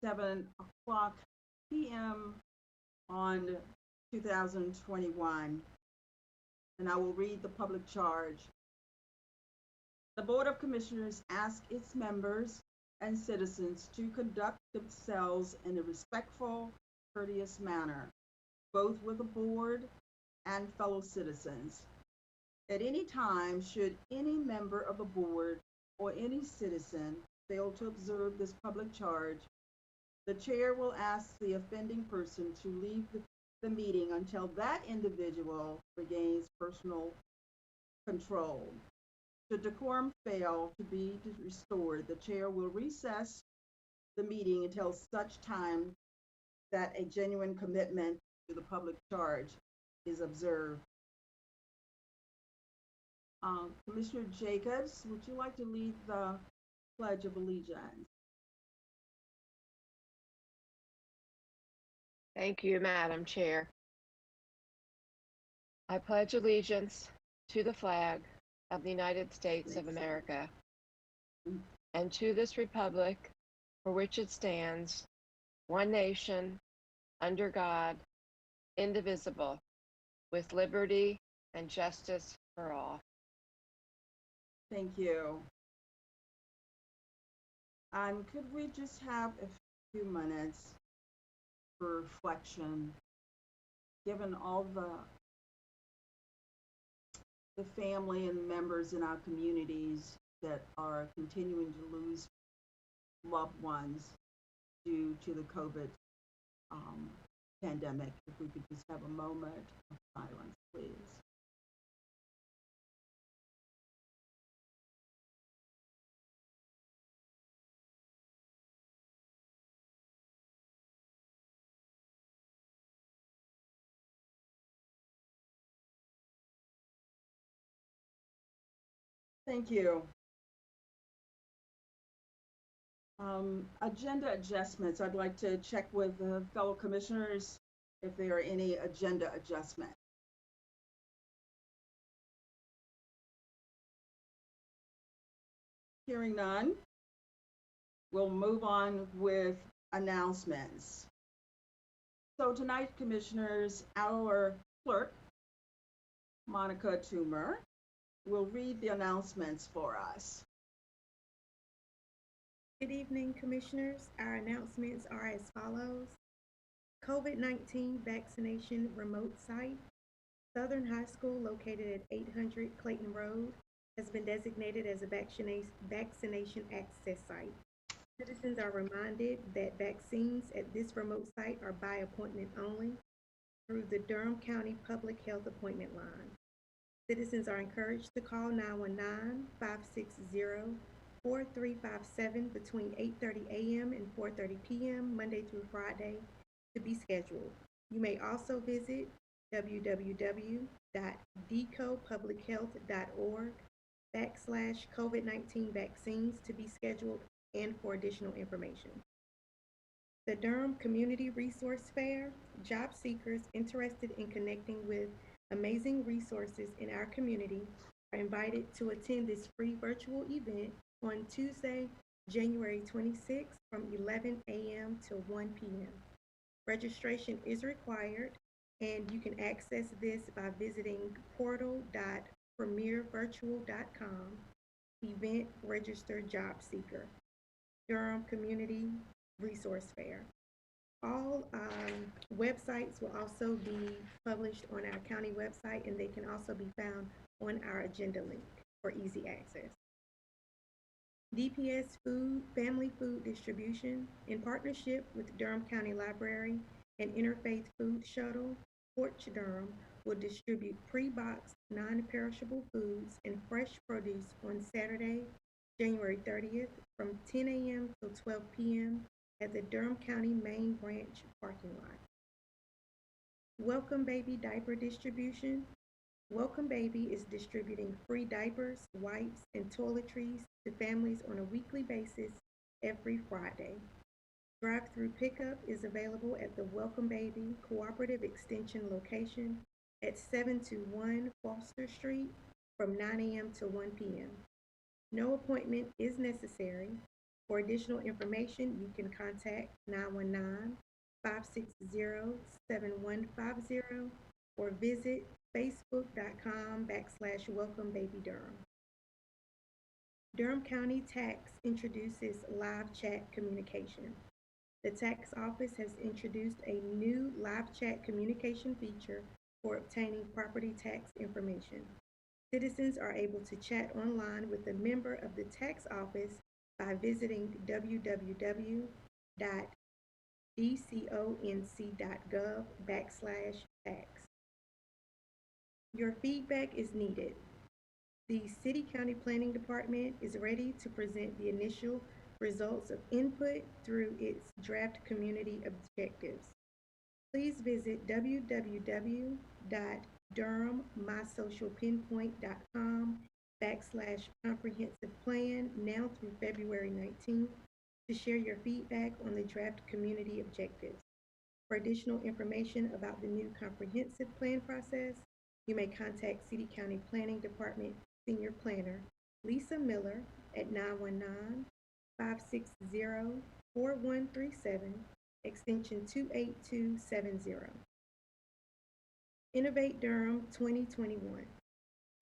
7:00 p.m. on 2021, and I will read the public charge. The Board of Commissioners asks its members and citizens to conduct themselves in a respectful, courteous manner, both with the board and fellow citizens. At any time, should any member of the board or any citizen fail to observe this public charge, the chair will ask the offending person to leave the meeting until that individual regains personal control. Should decorum fail to be restored, the chair will recess the meeting until such time that a genuine commitment to the public charge is observed. Commissioner Jacobs, would you like to lead the Pledge of Allegiance? Thank you, Madam Chair. I pledge allegiance to the flag of the United States of America and to this republic for which it stands, one nation, under God, indivisible, with liberty and justice for all. Thank you. And could we just have a few minutes for reflection, given all the family and members in our communities that are continuing to lose loved ones due to the COVID pandemic. If we could just have a moment of silence, please. Thank you. Agenda adjustments. I'd like to check with the fellow commissioners if there are any agenda adjustments. Hearing none, we'll move on with announcements. So tonight, commissioners, our clerk, Monica Toomer, will read the announcements for us. Good evening, commissioners. Our announcements are as follows. COVID-19 vaccination remote site. Southern High School, located at 800 Clayton Road, has been designated as a vaccination access site. Citizens are reminded that vaccines at this remote site are by appointment only through the Durham County Public Health Appointment Line. Citizens are encouraged to call 919-560-4357 between 8:30 a.m. and 4:30 p.m. Monday through Friday to be scheduled. You may also visit www.decopublichealth.org/COVID-19 vaccines to be scheduled and for additional information. The Durham Community Resource Fair. Job seekers interested in connecting with amazing resources in our community are invited to attend this free virtual event on Tuesday, January 26th from 11 a.m. to 1 p.m. Registration is required, and you can access this by visiting portal.premiervirtual.com, event register job seeker, Durham Community Resource Fair. All websites will also be published on our county website, and they can also be found on our agenda link for easy access. DPS Family Food Distribution, in partnership with Durham County Library and Interfaith Food Shuttle, Porch Durham will distribute pre-boxed, non-perishable foods and fresh produce on Saturday, January 30th from 10 a.m. till 12 p.m. at the Durham County Main Branch parking lot. Welcome Baby Diaper Distribution. Welcome Baby is distributing free diapers, wipes, and toiletries to families on a weekly basis every Friday. Drive-through pickup is available at the Welcome Baby Cooperative Extension location at 721 Foster Street from 9 a.m. to 1 p.m. No appointment is necessary. For additional information, you can contact 919-560-7150 or visit facebook.com/welcomebabydurham. Durham County Tax introduces live chat communication. The tax office has introduced a new live chat communication feature for obtaining property tax information. Citizens are able to chat online with a member of the tax office by visiting www.dconc.gov/tax. Your feedback is needed. The City County Planning Department is ready to present the initial results of input through its draft community objectives. Please visit www.durhammysocialpinpoint.com/comprehensive plan now through February 19th to share your feedback on the draft community objectives. For additional information about the new comprehensive plan process, you may contact City County Planning Department Senior Planner Lisa Miller at 919-560-4137, extension 28270. Innovate Durham 2021,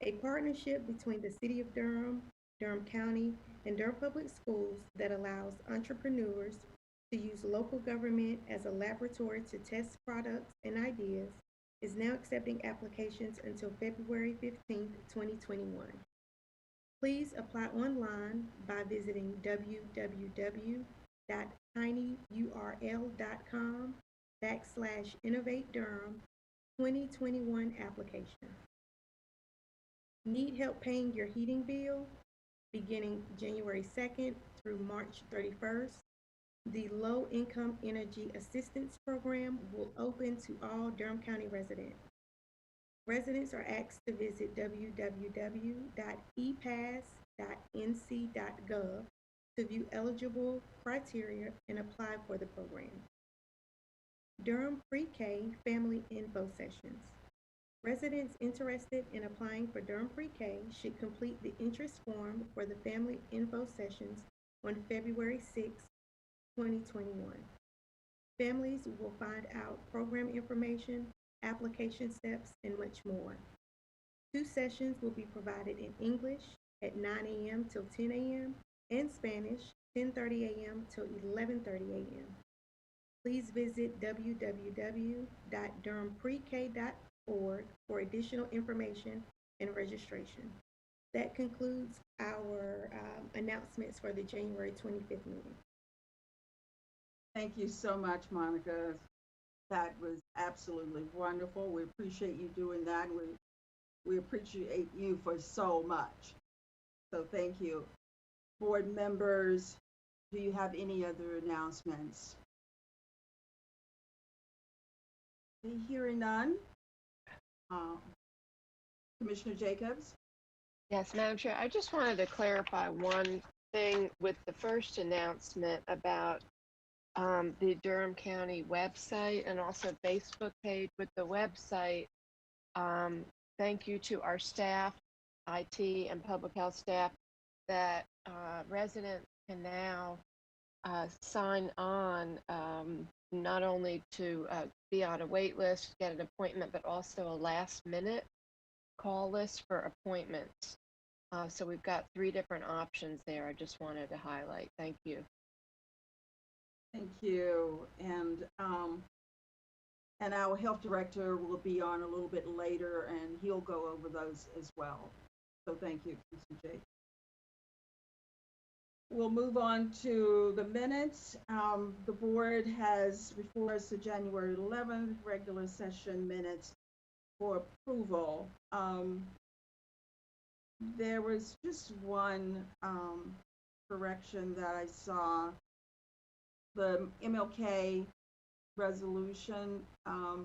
a partnership between the City of Durham, Durham County, and Durham Public Schools that allows entrepreneurs to use local government as a laboratory to test products and ideas, is now accepting applications until February 15th, 2021. Please apply online by visiting www.tinyurl.com/Innovate Durham 2021 application. Need help paying your heating bill? Beginning January 2nd through March 31st, the Low Income Energy Assistance Program will open to all Durham County residents. Residents are asked to visit www.epass.nc.gov to view eligible criteria and apply for the program. Durham Pre-K Family Info Sessions. Residents interested in applying for Durham Pre-K should complete the interest form for the Family Info Sessions on February 6, 2021. Families will find out program information, application steps, and much more. 2 sessions will be provided in English at 9 a.m. till 10 a.m. and Spanish 10:30 a.m. till 11:30 a.m. Please visit www.durhamprek.org for additional information and registration. That concludes our announcements for the January 25th meeting. Thank you so much, Monica. That was absolutely wonderful. We appreciate you doing that. We appreciate you for so much. So thank you. Board members, do you have any other announcements? Hearing none. Commissioner Jacobs? Yes, Madam Chair, I just wanted to clarify one thing with the first announcement about the Durham County website and also Facebook page. With the website, thank you to our staff, IT and public health staff, that residents can now sign on not only to be on a wait list, get an appointment, but also a last minute call list for appointments. So we've got 3 different options there. I just wanted to highlight. Thank you. Thank you. And our health director will be on a little bit later, and he'll go over those as well. So thank you, Mr. Jacobs. We'll move on to the minutes. The board has before us the January 11th regular session minutes for approval. There was just one correction that I saw. The MLK resolution, I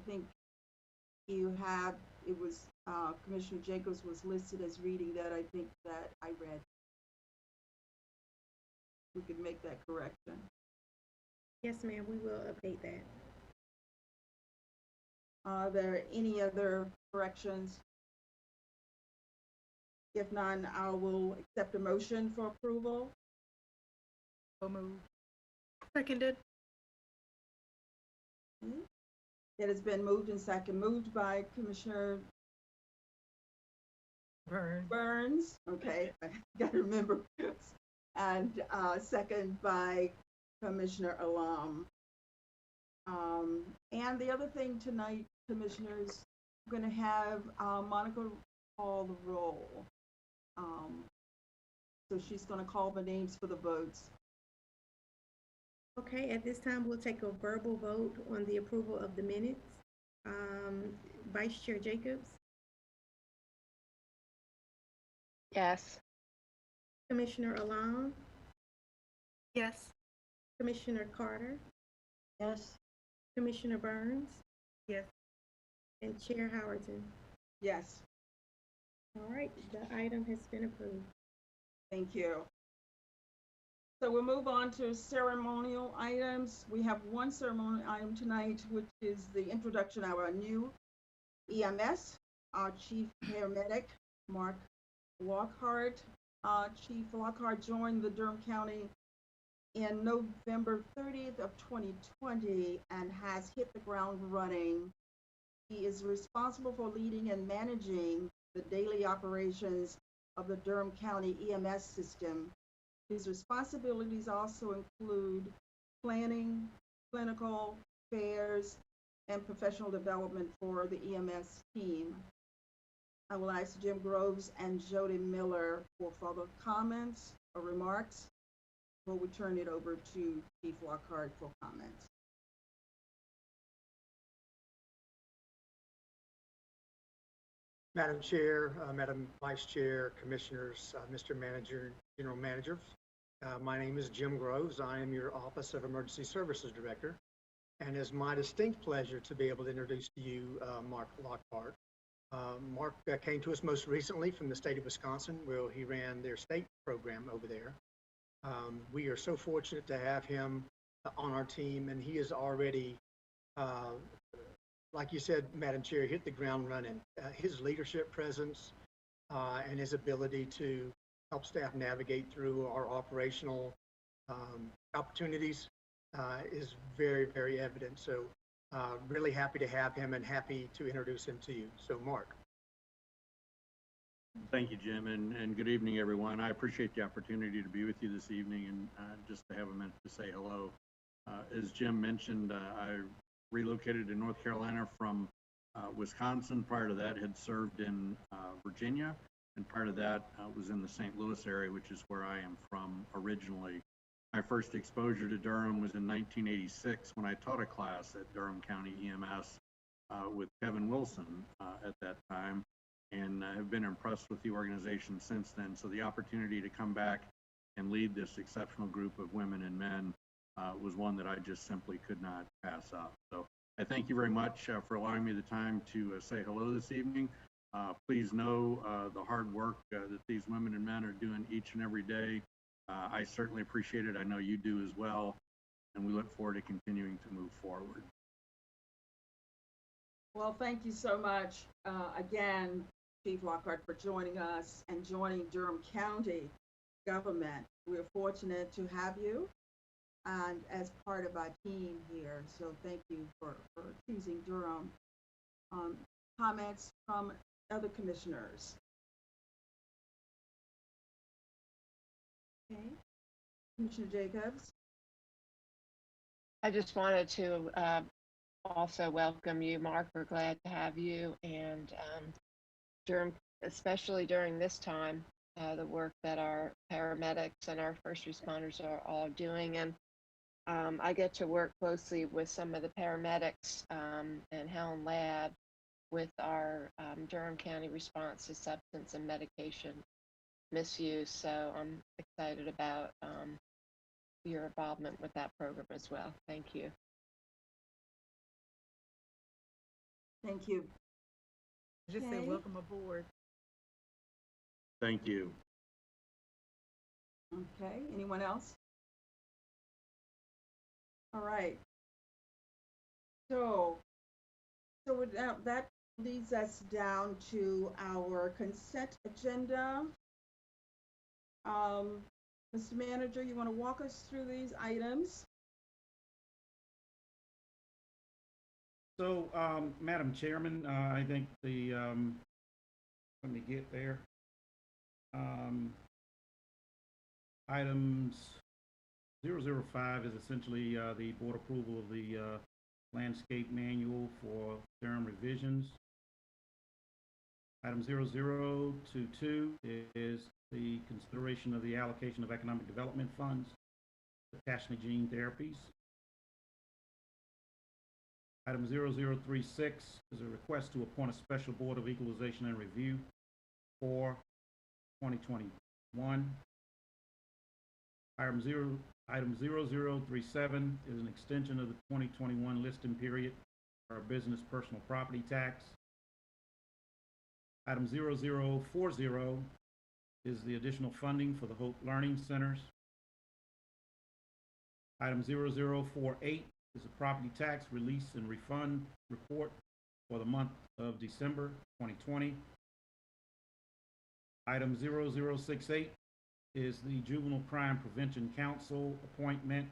think you have, it was, Commissioner Jacobs was listed as reading that. I think that I read. We could make that correction. Yes, ma'am, we will update that. Are there any other corrections? If none, I will accept a motion for approval. So moved. Seconded. It has been moved and second, moved by Commissioner Burns. Okay, I gotta remember. And second by Commissioner Alam. And the other thing tonight, Commissioners, we're gonna have Monica call the roll. So she's gonna call the names for the votes. Okay, at this time, we'll take a verbal vote on the approval of the minutes. Vice Chair Jacobs, Yes. Commissioner Alam, Yes. Commissioner Carter, Yes. Commissioner Burns, Yes. and Chair Howerton. Yes, All right, the item has been approved. thank you. So we'll move on to ceremonial items. We have one ceremonial item tonight, which is the introduction of our new EMS, our Chief Paramedic, Mark Lockhart. Chief Lockhart joined the Durham County in November 30th of 2020 and has hit the ground running. He is responsible for leading and managing the daily operations of the Durham County EMS system. His responsibilities also include planning, clinical affairs, and professional development for the EMS team. I will ask Jim Groves and Jody Miller for further comments or remarks before we turn it over to Chief Lockhart for comments. Madam Chair, Madam Vice Chair, Commissioners, Mr. Manager, General Managers. My name is Jim Groves. I am your Office of Emergency Services Director. And it's my distinct pleasure to be able to introduce to you Mark Lockhart. Mark came to us most recently from the state of Wisconsin, where he ran their state program over there. We are so fortunate to have him on our team, and he is already like you said, Madam Chair, hit the ground running. His leadership presence and his ability to help staff navigate through our operational opportunities is very, very evident. So really happy to have him and happy to introduce him to you. So Mark. Thank you, Jim, and good evening, everyone. I appreciate the opportunity to be with you this evening and just to have a minute to say hello. As Jim mentioned, I relocated to North Carolina from Wisconsin. Prior to that, had served in Virginia, and prior to that was in the St. Louis area, which is where I am from originally. My first exposure to Durham was in 1986 when I taught a class at Durham County EMS with Kevin Wilson at that time, and have been impressed with the organization since then. So the opportunity to come back and lead this exceptional group of women and men was one that I just simply could not pass up. So I thank you very much for allowing me the time to say hello this evening. Please know the hard work that these women and men are doing each and every day. I certainly appreciate it. I know you do as well. And we look forward to continuing to move forward. Well, thank you so much again, Chief Lockhart, for joining us and joining Durham County government. We're fortunate to have you and as part of our team here. So thank you for choosing Durham. Comments from other commissioners? Okay, Commissioner Jacobs. I just wanted to also welcome you, Mark. We're glad to have you, and Durham, especially during this time, the work that our paramedics and our first responders are all doing. And I get to work closely with some of the paramedics and Helen Lab with our Durham County response to substance and medication misuse. So I'm excited about your involvement with that program as well. Thank you. Thank you. Just say welcome aboard. Thank you. Okay, anyone else? All right. So that leads us down to our consent agenda. Mr. Manager, you want to walk us through these items? So, Madam Chairman, I think let me get there. Items 005 is essentially the board approval of the landscape manual for Durham revisions. Item 0022 is the consideration of the allocation of economic development funds for Tashna gene therapies. Item 0036 is a request to appoint a special board of equalization and review for 2021. Item 0037 is an extension of the 2021 listing period for our business personal property tax. Item 0040 is the additional funding for the Hope Learning Centers. Item 0048 is a property tax release and refund report for the month of December 2020. Item 0068 is the Juvenile Crime Prevention Council appointment.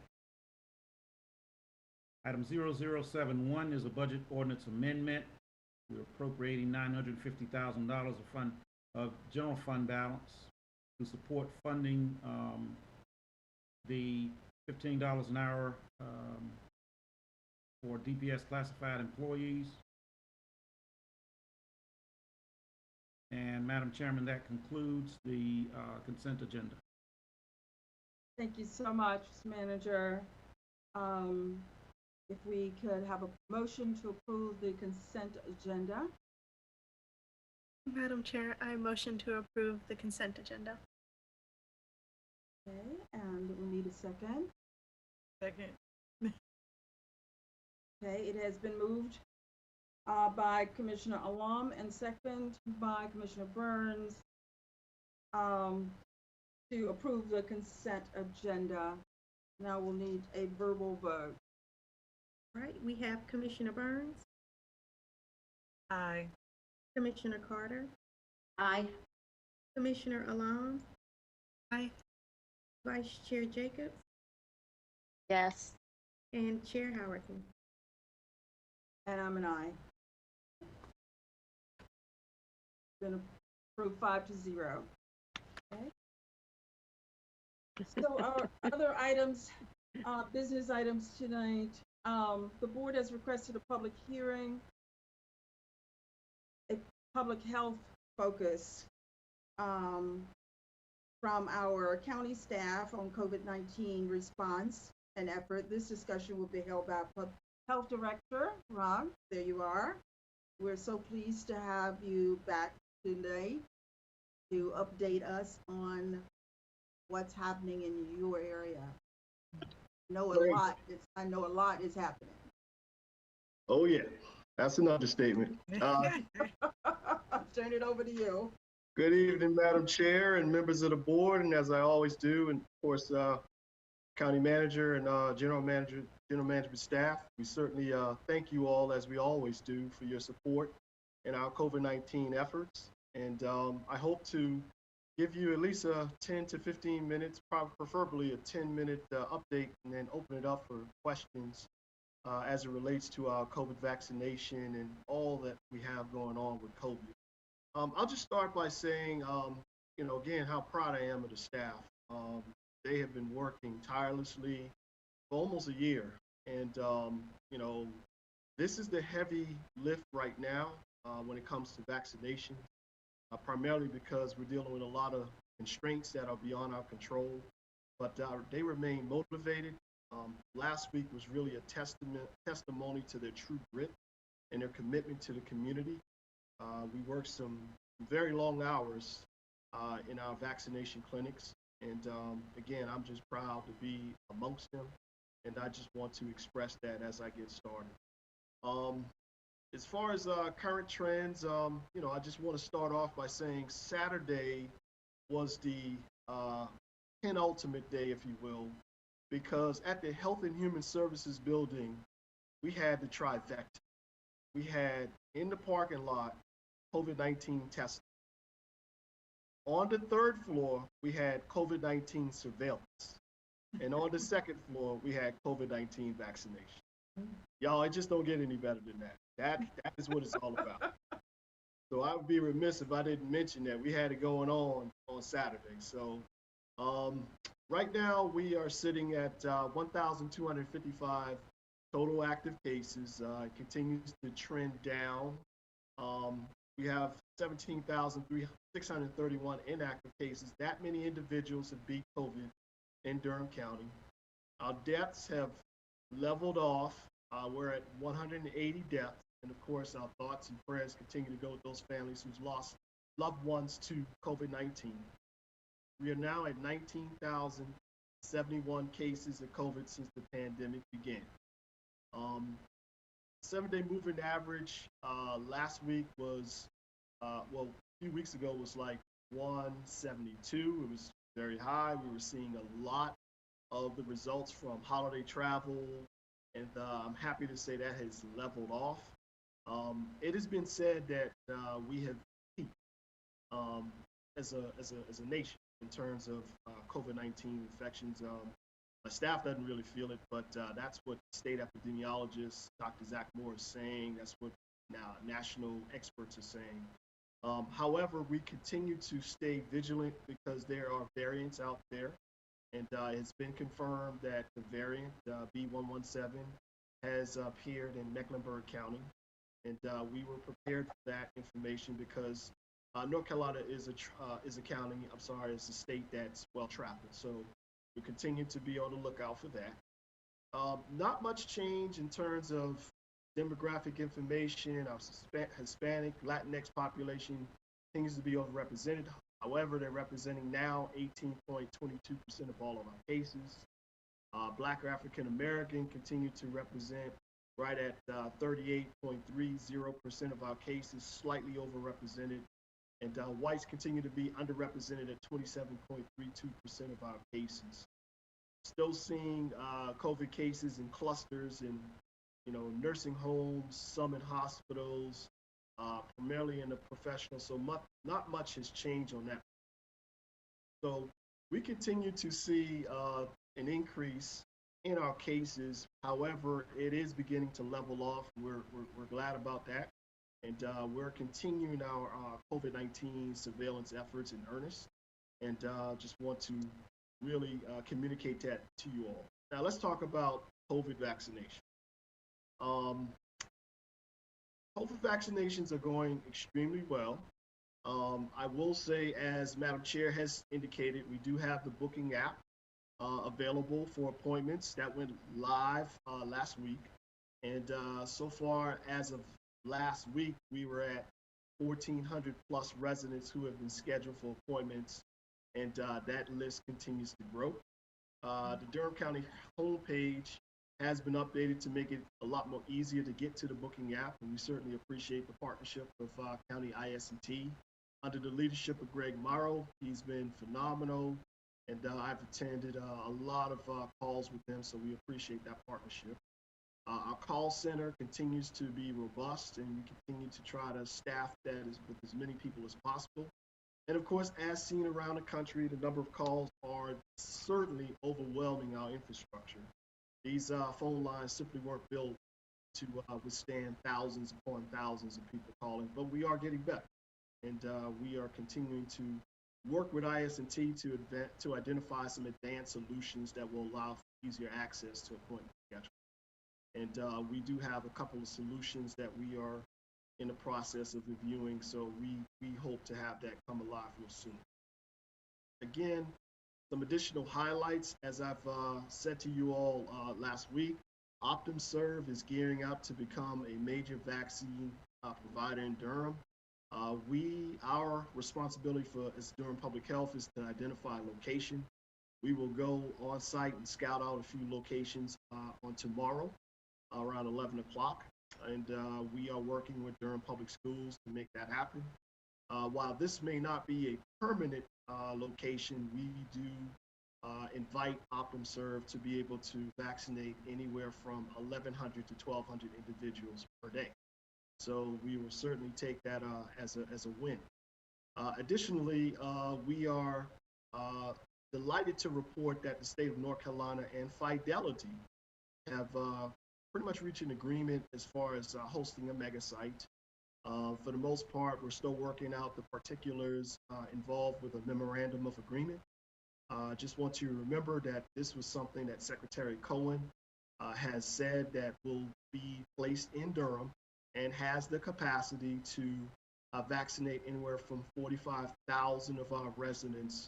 Item 0071 is a budget ordinance amendment. We're appropriating $950,000 of general fund balance to support funding the $15 an hour for DPS classified employees. And Madam Chairman, that concludes the consent agenda. Thank you so much, Mr. Manager. If we could have a motion to approve the consent agenda. Madam Chair, I motion to approve the consent agenda. Okay, and we need a second. Second. Okay, it has been moved by Commissioner Alum and second by Commissioner Burns to approve the consent agenda. Now we'll need a verbal vote. Right, we have Commissioner Burns, Aye. Commissioner Carter, Aye. Commissioner Alon, Aye. Vice Chair Jacobs, Yes. and Chair Howerton. And I'm an aye. Been approved 5-0. Okay. So our other items, business items tonight, the board has requested a public hearing, a public health focus from our county staff on COVID-19 response and effort. This discussion will be held by Health Director Rob. There you are. We're so pleased to have you back today to update us on what's happening in your area. I know a lot is happening. Oh, yeah, that's an understatement. Turn it over to you. Good evening, Madam Chair and members of the board, and as I always do, and of course, County Manager and General Management staff, we certainly thank you all, as we always do, for your support in our COVID-19 efforts. And I hope to give you at least 10 to 15 minutes, preferably a 10-minute update, and then open it up for questions as it relates to our COVID vaccination and all that we have going on with COVID. I'll just start by saying, again, how proud I am of the staff. They have been working tirelessly for almost a year. And, this is the heavy lift right now when it comes to vaccination, primarily because we're dealing with a lot of constraints that are beyond our control. But they remain motivated. Last week was really a testimony to their true grit and their commitment to the community. We worked some very long hours in our vaccination clinics. And again, I'm just proud to be amongst them. And I just want to express that as I get started. As far as current trends, I just want to start off by saying Saturday was the penultimate day, if you will, because at the Health and Human Services building, we had the trifecta. We had in the parking lot COVID-19 testing. On the third floor, we had COVID-19 surveillance. And on the second floor, we had COVID-19 vaccination. Y'all, it just don't get any better than that. That is what it's all about. So I would be remiss if I didn't mention that we had it going on Saturday. So right now we are sitting at 1,255 total active cases. It continues to trend down. We have 17,631 inactive cases. That many individuals have beat COVID in Durham County. Our deaths have leveled off. We're at 180 deaths. And of course, our thoughts and prayers continue to go with those families who've lost loved ones to COVID-19. We are now at 19,071 cases of COVID since the pandemic began. 7-day moving average last week was, a few weeks ago was like 172. It was very high. We were seeing a lot of the results from holiday travel, and I'm happy to say that has leveled off. It has been said that we have peaked as a nation in terms of COVID-19 infections. My staff doesn't really feel it, but that's what state epidemiologist Dr. Zach Moore is saying. That's what now national experts are saying. However, we continue to stay vigilant because there are variants out there, and it's been confirmed that the variant B117 has appeared in Mecklenburg County. And we were prepared for that information because North Carolina is a county, is a state that's well traveled. So we continue to be on the lookout for that. Not much change in terms of demographic information. Our Hispanic, Latinx population continues to be overrepresented. However, they're representing now 18.22% of all of our cases. Black or African American continue to represent right at 38.30% of our cases, slightly overrepresented. And whites continue to be underrepresented at 27.32% of our cases. Still seeing COVID cases in clusters in, nursing homes, some in hospitals, primarily in the professional. So not much has changed on that. So we continue to see an increase in our cases. However, it is beginning to level off. We're glad about that. And we're continuing our COVID-19 surveillance efforts in earnest. And just want to really communicate that to you all. Now let's talk about COVID vaccination. COVID vaccinations are going extremely well. I will say, as Madam Chair has indicated, we do have the booking app available for appointments. That went live last week. And so far, as of last week, we were at 1,400 plus residents who have been scheduled for appointments, and that list continues to grow. The Durham County homepage has been updated to make it a lot more easier to get to the booking app, and we certainly appreciate the partnership of County IS&T under the leadership of Greg Morrow. He's been phenomenal, and I've attended a lot of calls with him, so we appreciate that partnership. Our call center continues to be robust, and we continue to try to staff that with as many people as possible. And of course, as seen around the country, the number of calls are certainly overwhelming our infrastructure. These phone lines simply weren't built to withstand thousands upon thousands of people calling, but we are getting better. And we are continuing to work with IS&T to identify some advanced solutions that will allow for easier access to appointment scheduling. And we do have a couple of solutions that we are in the process of reviewing, so we hope to have that come alive real soon. Again, some additional highlights, as I've said to you all last week, OptumServe is gearing up to become a major vaccine provider in Durham. Our responsibility as Durham Public Health is to identify a location. We will go on site and scout out a few locations on tomorrow around 11 o'clock. And we are working with Durham Public Schools to make that happen. While this may not be a permanent location, we do invite OptumServe to be able to vaccinate anywhere from 1,100 to 1,200 individuals per day. So we will certainly take that as a win. Additionally, we are delighted to report that the state of North Carolina and Fidelity have pretty much reached an agreement as far as hosting a mega site. For the most part, we're still working out the particulars involved with a memorandum of agreement. Just want to remember that this was something that Secretary Cohen has said that will be placed in Durham and has the capacity to vaccinate anywhere from 45,000 of our residents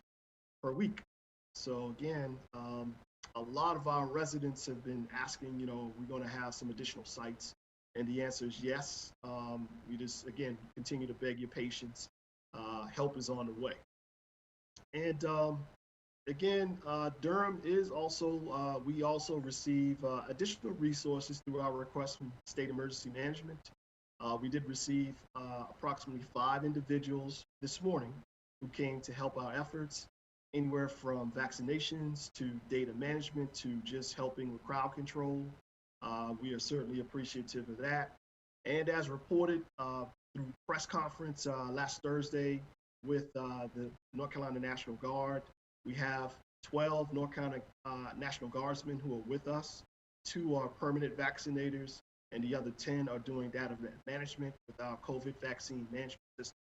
per week. So again, a lot of our residents have been asking, we're going to have some additional sites. And the answer is yes. We just, again, continue to beg your patience. Help is on the way. And again, Durham is also, we also receive additional resources through our request from State Emergency Management. We did receive approximately 5 individuals this morning who came to help our efforts, anywhere from vaccinations to data management to just helping with crowd control. We are certainly appreciative of that. And as reported through press conference last Thursday with the North Carolina National Guard, we have 12 North Carolina National Guardsmen who are with us. 2 are permanent vaccinators, and the other 10 are doing data management with our COVID vaccine management system.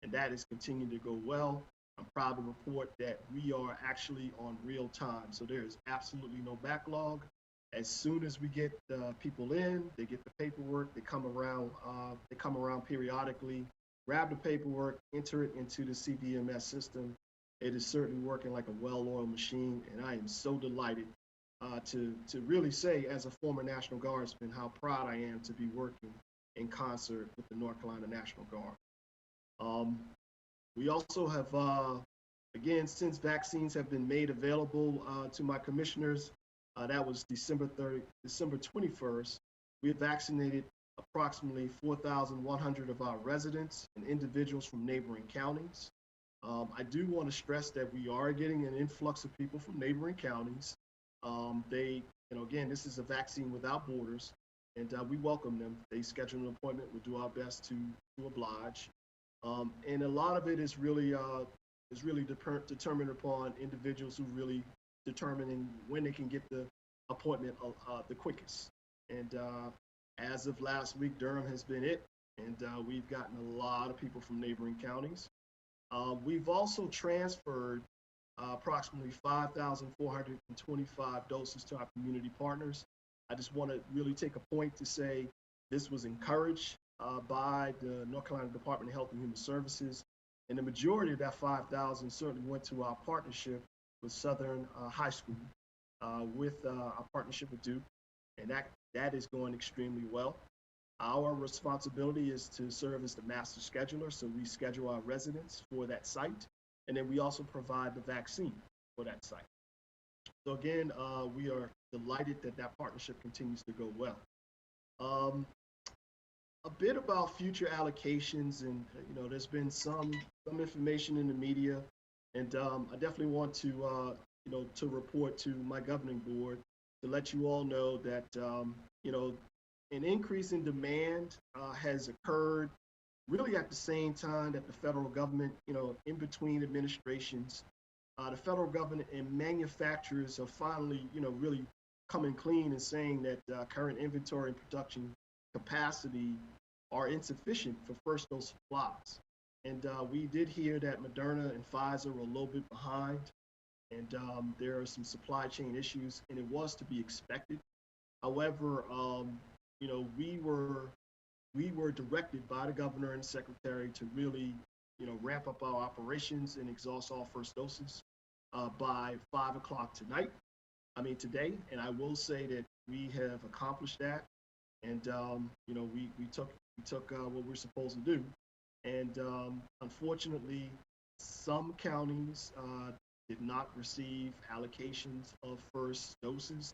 And that is continuing to go well. I'm proud to report that we are actually on real time. So there is absolutely no backlog. As soon as we get people in, they get the paperwork, they come around periodically, grab the paperwork, enter it into the CVMS system. It is certainly working like a well-oiled machine, and I am so delighted to really say, as a former National Guardsman, how proud I am to be working in concert with the North Carolina National Guard. We also have, again, since vaccines have been made available to my commissioners, that was December 21st, we have vaccinated approximately 4,100 of our residents and individuals from neighboring counties. I do want to stress that we are getting an influx of people from neighboring counties. Again, this is a vaccine without borders, and we welcome them. They schedule an appointment. We'll do our best to oblige. And a lot of it is really determined upon individuals who really determining when they can get the appointment the quickest. And as of last week, Durham has been it, and we've gotten a lot of people from neighboring counties. We've also transferred approximately 5,425 doses to our community partners. I just want to really take a point to say this was encouraged by the North Carolina Department of Health and Human Services, and the majority of that 5,000 certainly went to our partnership with Southern High School, with our partnership with Duke, and that is going extremely well. Our responsibility is to serve as the master scheduler, so we schedule our residents for that site, and then we also provide the vaccine for that site. So again, we are delighted that partnership continues to go well. A bit about future allocations, and there's been some information in the media, and I definitely want to report to my governing board to let you all know that an increase in demand has occurred really at the same time that the federal government, in between administrations, the federal government and manufacturers are finally, really coming clean and saying that current inventory and production capacity are insufficient for first dose supplies. And we did hear that Moderna and Pfizer were a little bit behind, and there are some supply chain issues, and it was to be expected. However, we were directed by the governor and secretary to really, ramp up our operations and exhaust all first doses by 5 o'clock today. And I will say that we have accomplished that, and we took what we're supposed to do. And unfortunately, some counties did not receive allocations of first doses.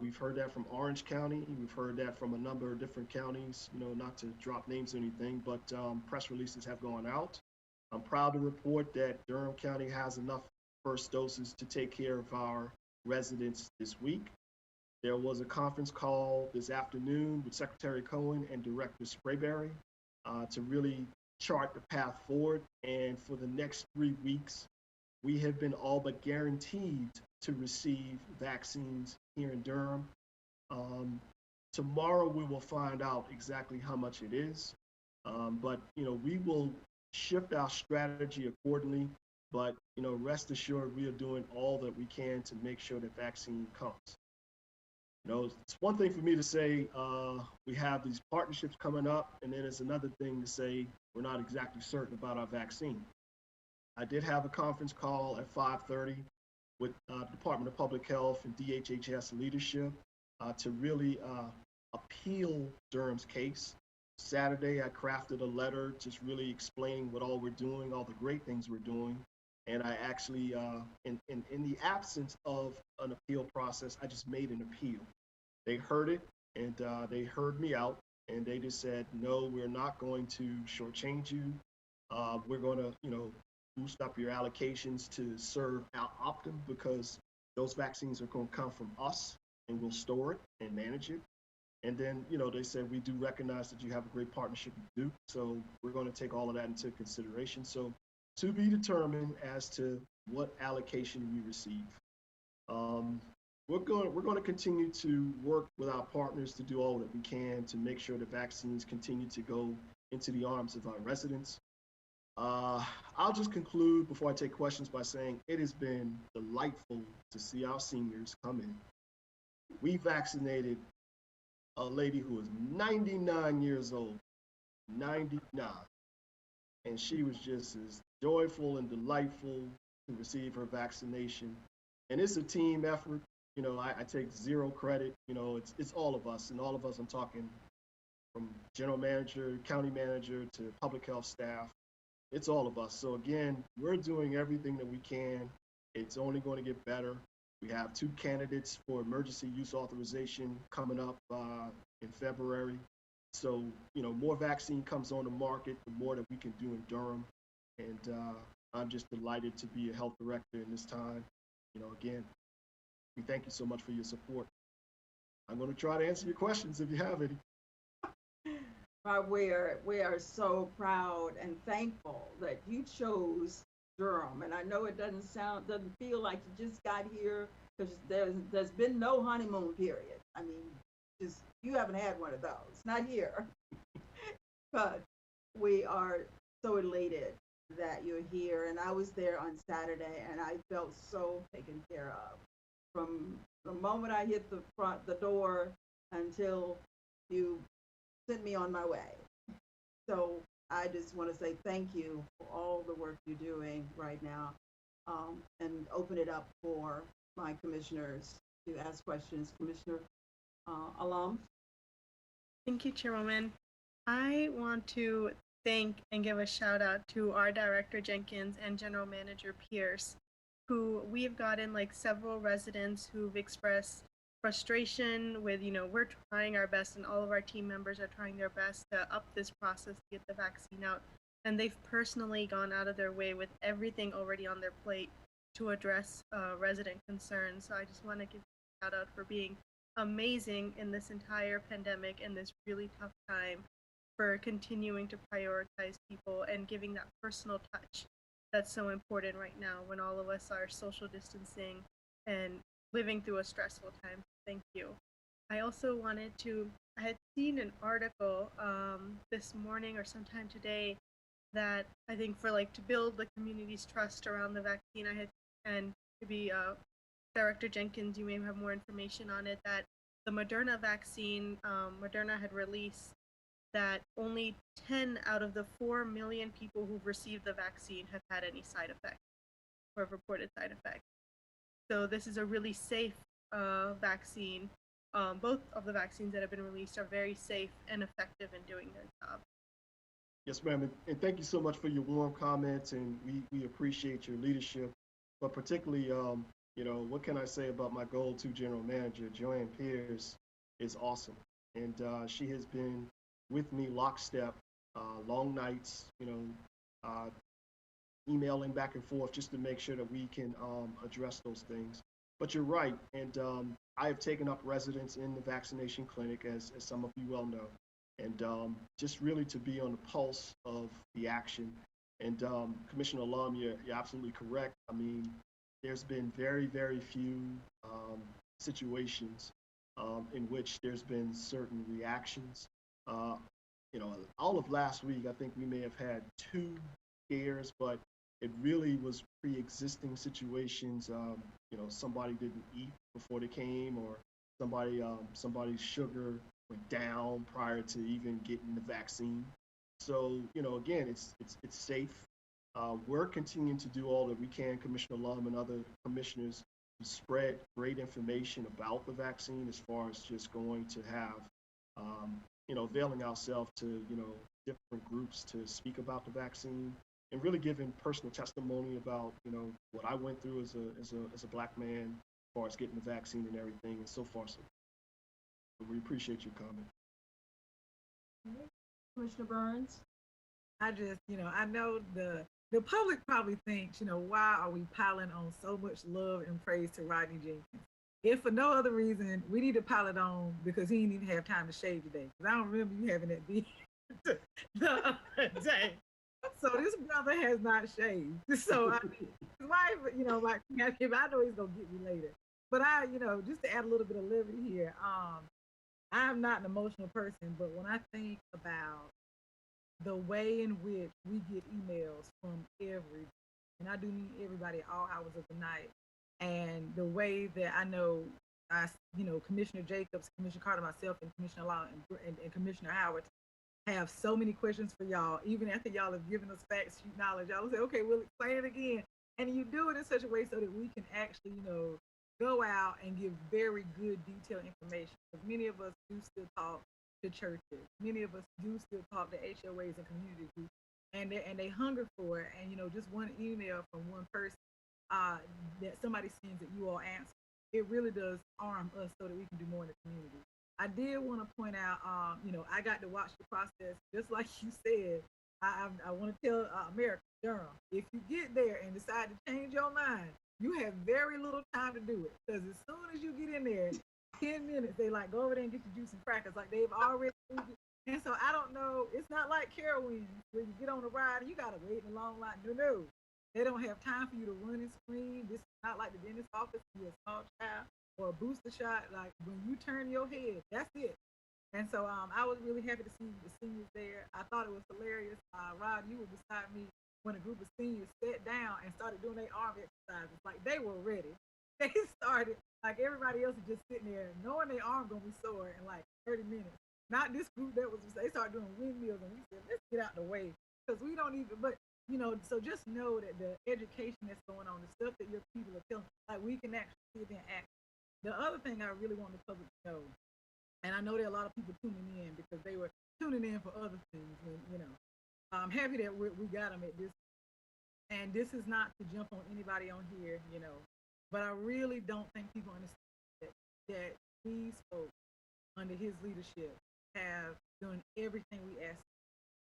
We've heard that from Orange County. We've heard that from a number of different counties, not to drop names or anything, but press releases have gone out. I'm proud to report that Durham County has enough first doses to take care of our residents this week. There was a conference call this afternoon with Secretary Cohen and Director Sprayberry to really chart the path forward. And for the next 3 weeks, we have been all but guaranteed to receive vaccines here in Durham. Tomorrow we will find out exactly how much it is. But we will shift our strategy accordingly. But rest assured, we are doing all that we can to make sure that vaccine comes. It's one thing for me to say we have these partnerships coming up, and then it's another thing to say we're not exactly certain about our vaccine. I did have a conference call at 5:30 with the Department of Public Health and DHHS leadership to really appeal Durham's case. Saturday, I crafted a letter just really explaining what all we're doing, all the great things we're doing. And I actually, in the absence of an appeal process, I just made an appeal. They heard it, and they heard me out, and they just said, no, we're not going to shortchange you. We're going to, boost up your allocations to serve our Optum, because those vaccines are going to come from us, and we'll store it and manage it. And then, they said, we do recognize that you have a great partnership with Duke, so we're going to take all of that into consideration. So to be determined as to what allocation we receive. We're going to continue to work with our partners to do all that we can to make sure the vaccines continue to go into the arms of our residents. I'll just conclude before I take questions by saying it has been delightful to see our seniors come in. We vaccinated a lady who was 99 years old, 99. And she was just as joyful and delightful to receive her vaccination. And it's a team effort. I take zero credit. It's all of us, and all of us, I'm talking from general manager, county manager, to public health staff. It's all of us. So again, we're doing everything that we can. It's only going to get better. We have 2 candidates for emergency use authorization coming up in February. So, more vaccine comes on the market, the more that we can do in Durham. And I'm just delighted to be a health director in this time. Again, we thank you so much for your support. I'm going to try to answer your questions if you have any. We are so proud and thankful that you chose Durham. And I know it doesn't feel like you just got here, because there's been no honeymoon period. I mean, you haven't had one of those, not here. But we are so elated that you're here. And I was there on Saturday, and I felt so taken care of. From the moment I hit the door until you sent me on my way. So I just want to say thank you for all the work you're doing right now, and open it up for my commissioners to ask questions. Commissioner Alum. Thank you, Chairwoman. I want to thank and give a shout out to our Director Jenkins and General Manager Pierce, who we've gotten several residents who've expressed frustration with, we're trying our best, and all of our team members are trying their best to up this process to get the vaccine out. And they've personally gone out of their way with everything already on their plate to address resident concerns. So I just want to give a shout out for being amazing in this entire pandemic and this really tough time, for continuing to prioritize people and giving that personal touch that's so important right now when all of us are social distancing and living through a stressful time. Thank you. I also I had seen an article this morning or sometime today that I think to build the community's trust around the vaccine, and to be Director Jenkins, you may have more information on it, that the Moderna vaccine, Moderna had released that only 10 out of the 4 million people who've received the vaccine have had any side effects or have reported side effects. So this is a really safe vaccine. Both of the vaccines that have been released are very safe and effective in doing their job. Yes, ma'am, and thank you so much for your warm comments, and we appreciate your leadership. But particularly, what can I say about my go-to general manager, Joanne Pierce, is awesome. And she has been with me lockstep, long nights, emailing back and forth just to make sure that we can address those things. But you're right, and I have taken up residence in the vaccination clinic, as some of you well know. and just really to be on the pulse of the action. And Commissioner Lum, you're absolutely correct. I mean, there's been very, very few situations in which there's been certain reactions. You know, all of last week, I think we may have had 2 scares, but it really was pre-existing situations. You know, somebody didn't eat before they came, or somebody's sugar went down prior to even getting the vaccine. So, you know, again, it's safe. We're continuing to do all that we can, Commissioner Lum and other commissioners, to spread great information about the vaccine, as far as just going to have, you know, availing ourselves to, you know, different groups to speak about the vaccine, and really giving personal testimony about, you know, what I went through as a Black man, as far as getting the vaccine and everything, and so far, so we appreciate your comment. Commissioner Burns? I just, I know the public probably thinks, why are we piling on so much love and praise to Rodney Jenkins? If for no other reason, we need to pile it on because he didn't even have time to shave today. Because I don't remember you having that beat the other day. So this brother has not shaved. So I mean, his wife, like, I know he's gonna get me later. But just to add a little bit of levity here, I'm not an emotional person, but when I think about the way in which we get emails from everybody, and I do mean everybody at all hours of the night, and the way that I know Commissioner Jacobs, Commissioner Carter, myself, and Commissioner Law and Commissioner Howard have so many questions for y'all, even after y'all have given us facts, knowledge. Y'all will say, okay, we'll explain it again. And you do it in such a way so that we can actually, go out and give very good detailed information. Because many of us do still talk to churches. Many of us do still talk to HOAs and community groups. And they hunger for it. And, just one email from one person that somebody sends that you all answer, it really does arm us so that we can do more in the community. I did want to point out, I got to watch the process, just like you said. I want to tell America, Durham, if you get there and decide to change your mind, you have very little time to do it. Because as soon as you get in there, 10 minutes, they like, go over there and get your juice and crackers. Like, they've already moved it. And so I don't know, it's not like Carowinds where you get on a ride and you got to wait in a long line. No. They don't have time for you to run and scream. This is not like the dentist office, you're a small child, or a booster shot. Like, when you turn your head, that's it. And so I was really happy to see the seniors there. I thought it was hilarious. Rod, you were beside me when a group of seniors sat down and started doing their arm exercises. Like, they were ready. They started, like, everybody else was just sitting there knowing their arm gonna be sore in like 30 minutes. Not this group that was, they started doing windmills, and we said, let's get out the way. Because we don't even, but so just know that the education that's going on, the stuff that your people are telling, like, we can actually see it in action. The other thing I really want the public to know, and I know there are a lot of people tuning in because they were tuning in for other things, and I'm happy that we got them at this. And this is not to jump on anybody on here, but I really don't think people understand that these folks under his leadership have done everything we asked.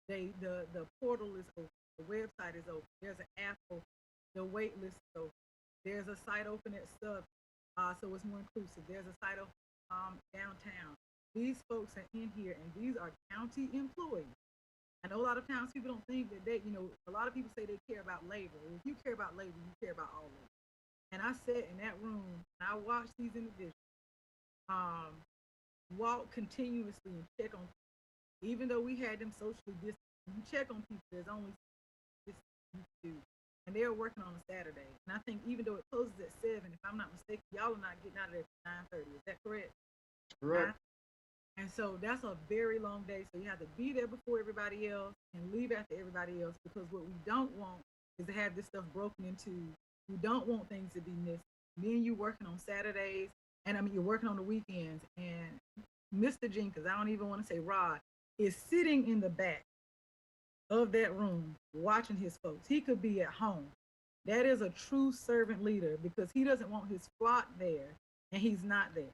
The portal is open, the website is open, there's an app open, the wait list is open, there's a site open at Sub, so it's more inclusive. There's a site open downtown. These folks are in here, and these are county employees. I know a lot of times people don't think that a lot of people say they care about labor. If you care about labor, you care about all of it. And I sat in that room and I watched these individuals walk continuously and check on people. Even though we had them socially distanced, when you check on people, there's only this you do. And they're working on a Saturday. And I think even though it closes at 7, if I'm not mistaken, y'all are not getting out of there at 9:30. Is that correct? Correct. And so that's a very long day. So you have to be there before everybody else and leave after everybody else, because what we don't want is to have this stuff broken into. We don't want things to be missed. Then you working on Saturdays, and you're working on the weekends. And Mr. Jenkins, I don't even want to say Rod, is sitting in the back of that room watching his folks. He could be at home. That is a true servant leader, because he doesn't want his flock there and he's not there.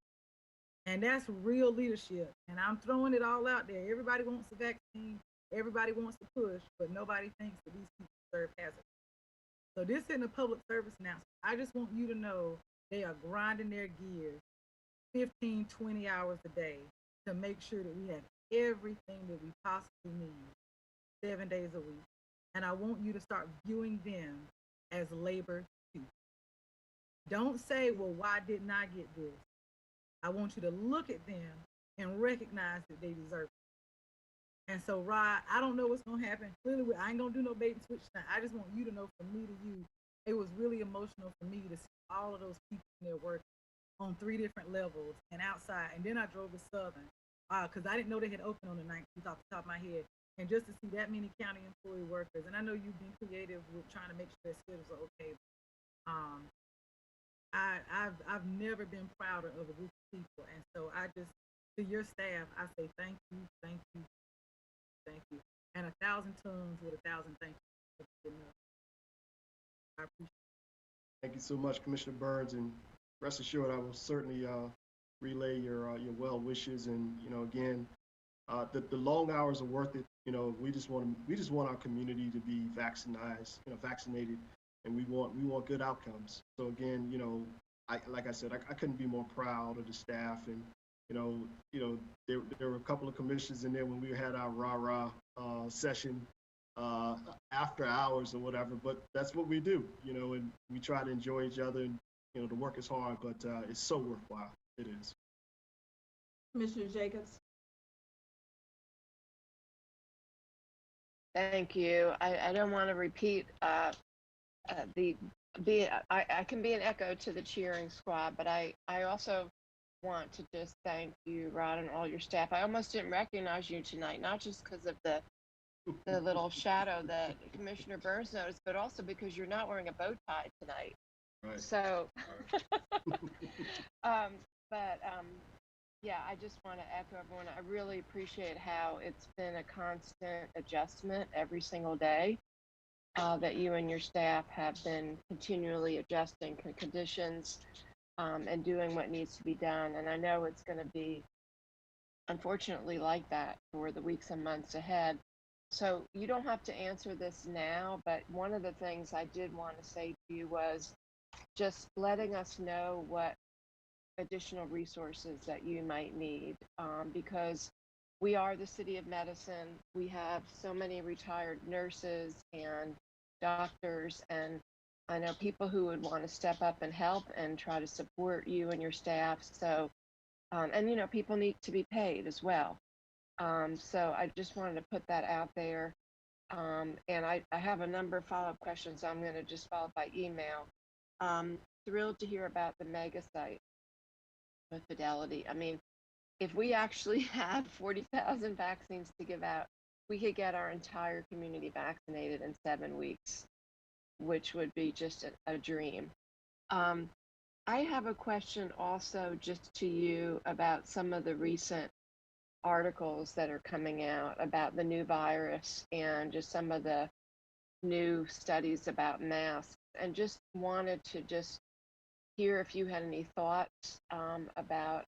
And that's real leadership. And I'm throwing it all out there. Everybody wants the vaccine. Everybody wants to push, but nobody thinks that these people serve hazard. So this isn't a public service announcement. I just want you to know they are grinding their gears 15, 20 hours a day to make sure that we have everything that we possibly need 7 days a week. And I want you to start viewing them as labor too. Don't say, well, why didn't I get this? I want you to look at them and recognize that they deserve it. And so, Rod, I don't know what's going to happen. Clearly, I ain't going to do no bait and switch tonight. I just want you to know, from me to you, it was really emotional for me to see all of those people in their work on 3 different levels and outside. And then I drove to Southern because I didn't know they had opened on the 19th off the top of my head. And just to see that many county employee workers, and I know you've been creative with trying to make sure their schedules are okay. I've never been prouder of a group of people, and so I just, to your staff, I say thank you, thank you, thank you, and 1,000 tons with 1,000 thank you. I appreciate it. Thank you so much, Commissioner Burns, and rest assured, I will certainly relay your well wishes. And again, the long hours are worth it. We just want our community to be vaccinated, and we want good outcomes. So again, like I said, I couldn't be more proud of the staff. And there were a couple of commissioners in there when we had our rah-rah session after hours or whatever, but that's what we do, and we try to enjoy each other. And the work is hard, but it's so worthwhile. It is. Commissioner Jacobs? Thank you. I don't want to repeat I can be an echo to the cheering squad, but I also want to just thank you, Rod, and all your staff. I almost didn't recognize you tonight, not just because of the little shadow that Commissioner Burns noticed, but also because you're not wearing a bow tie tonight. Right. So, yeah, I just want to echo everyone. I really appreciate how it's been a constant adjustment every single day, that you and your staff have been continually adjusting conditions and doing what needs to be done. And I know it's going to be, unfortunately, like that for the weeks and months ahead. So you don't have to answer this now, but one of the things I did want to say to you was just letting us know what additional resources that you might need, because we are the city of medicine. We have so many retired nurses and doctors, and I know people who would want to step up and help and try to support you and your staff. So, and people need to be paid as well. So I just wanted to put that out there. And I have a number of follow-up questions. I'm going to just follow up by email. Thrilled to hear about the mega site with Fidelity. I mean, if we actually had 40,000 vaccines to give out, we could get our entire community vaccinated in 7 weeks, which would be just a dream. I have a question also just to you about some of the recent articles that are coming out about the new virus and just some of the new studies about masks, and just wanted to just hear if you had any thoughts about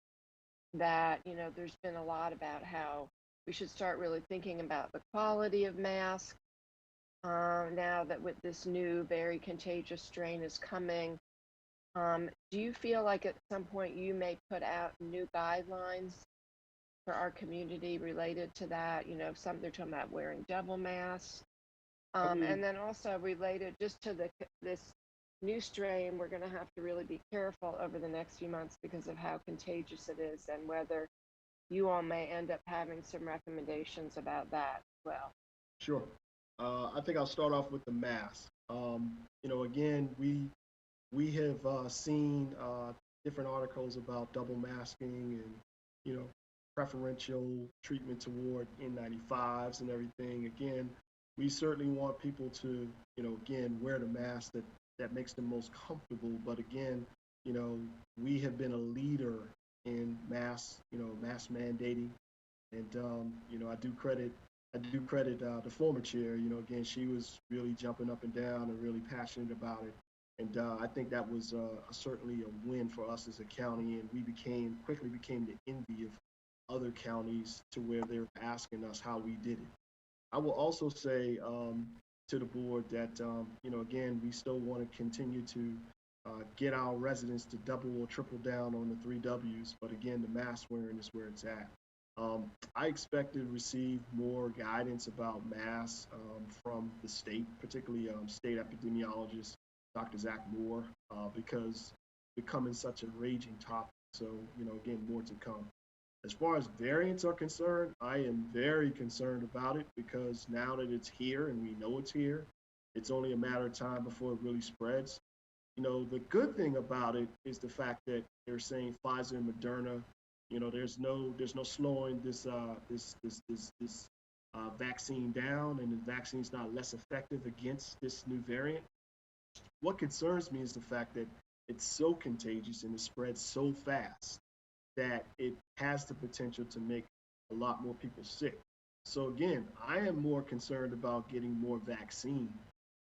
that. There's been a lot about how we should start really thinking about the quality of masks now that with this new very contagious strain is coming. Do you feel like at some point you may put out new guidelines for our community related to that? Some they're talking about wearing double masks. And then also related just to this new strain, we're going to have to really be careful over the next few months because of how contagious it is, and whether you all may end up having some recommendations about that as well. Sure. I think I'll start off with the mask. Again, we have seen different articles about double masking and, preferential treatment toward N95s and everything. Again, we certainly want people to, again, wear the mask that makes them most comfortable. But again, we have been a leader in mask mandating. And, I do credit the former chair. Again, she was really jumping up and down and really passionate about it. And I think that was certainly a win for us as a county. And we quickly became the envy of other counties to where they're asking us how we did it. I will also say to the board that, again, we still want to continue to get our residents to double or triple down on the 3 Ws. But again, the mask wearing is where it's at. I expect to receive more guidance about masks from the state, particularly state epidemiologist, Dr. Zach Moore, because it's becoming such a raging topic. So, again, more to come. As far as variants are concerned, I am very concerned about it because now that it's here and we know it's here, it's only a matter of time before it really spreads. The good thing about it is the fact that they're saying Pfizer and Moderna, there's no slowing this vaccine down, and the vaccine's not less effective against this new variant. What concerns me is the fact that it's so contagious and it spreads so fast that it has the potential to make a lot more people sick. So again, I am more concerned about getting more vaccine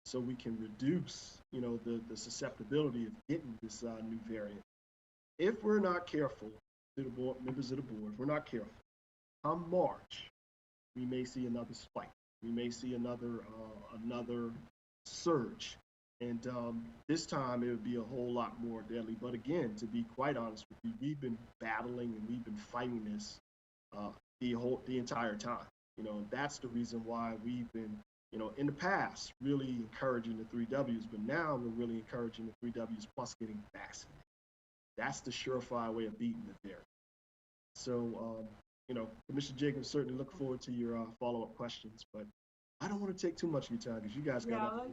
so we can reduce, the susceptibility of getting this new variant. If we're not careful, members of the board, if we're not careful, come March, we may see another spike. We may see another surge. And this time it would be a whole lot more deadly. But again, to be quite honest with you, we've been battling and we've been fighting this the entire time. That's the reason why we've been, in the past, really encouraging the 3 Ws, but now we're really encouraging the 3 Ws plus getting vaccinated. That's the surefire way of beating the variant. So, Commissioner Jacobs, certainly look forward to your follow-up questions, but I don't want to take too much of your time because you guys got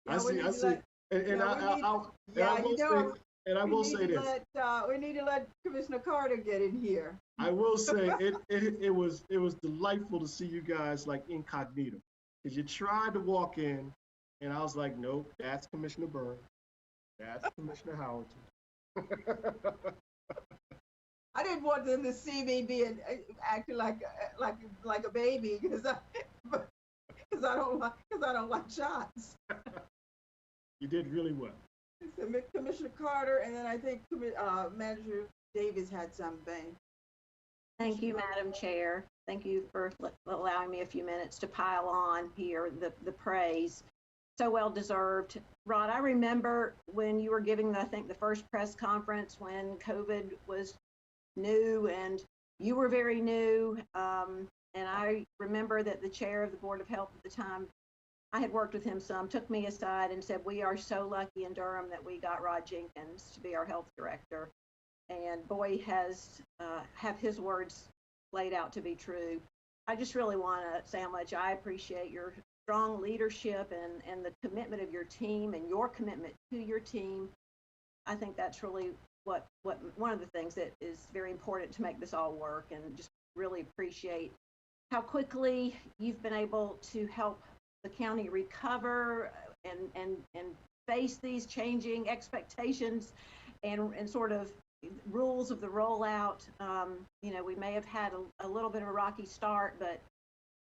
I see, and I will say this. We need to let Commissioner Carter get in here. I will say it was delightful to see you guys like incognito, because you tried to walk in, and I was like, nope, that's Commissioner Byrne, that's Commissioner Howard. I didn't want them to see me being acting like a baby because I don't like shots. You did really well. So Commissioner Carter, and then I think Manager Davis had something. Thank you, Madam Chair. Thank you for allowing me a few minutes to pile on here the praise. So well deserved. Rod, I remember when you were giving, I think, the first press conference when COVID was new and you were very new. And I remember that the chair of the Board of Health at the time, I had worked with him some, took me aside and said, we are so lucky in Durham that we got Rod Jenkins to be our health director. And boy, have his words laid out to be true. I just really want to say how much I appreciate your strong leadership and the commitment of your team and your commitment to your team. I think that's really what one of the things that is very important to make this all work, and just really appreciate how quickly you've been able to help the county recover and face these changing expectations and sort of rules of the rollout. We may have had a little bit of a rocky start, but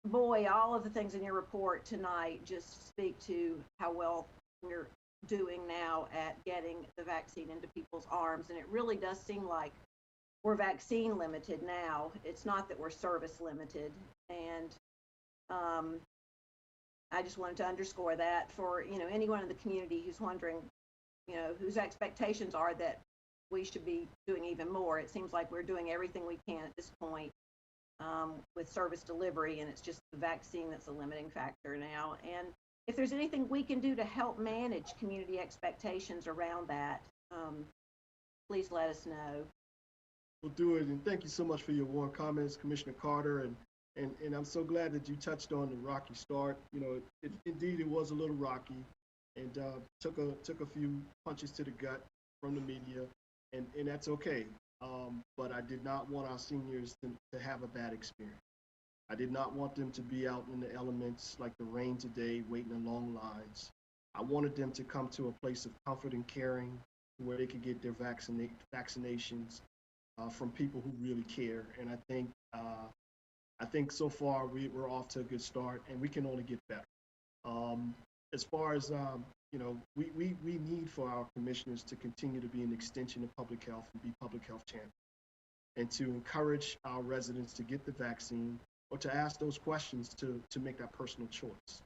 boy, all of the things in your report tonight just speak to how well we're doing now at getting the vaccine into people's arms. And it really does seem like we're vaccine limited now. It's not that we're service limited. And I just wanted to underscore that for, anyone in the community who's wondering, whose expectations are that we should be doing even more. It seems like we're doing everything we can at this point with service delivery, and it's just the vaccine that's a limiting factor now. And if there's anything we can do to help manage community expectations around that, please let us know. We'll do it, and thank you so much for your warm comments, Commissioner Carter, and I'm so glad that you touched on the rocky start. Indeed, it was a little rocky, and took a few punches to the gut from the media, and that's okay. But I did not want our seniors to have a bad experience. I did not want them to be out in the elements like the rain today, waiting in long lines. I wanted them to come to a place of comfort and caring where they could get their vaccinations from people who really care. And I think so far we're off to a good start, and we can only get better. As far as we need for our commissioners to continue to be an extension of public health and be public health champions, and to encourage our residents to get the vaccine or to ask those questions to make that personal choice.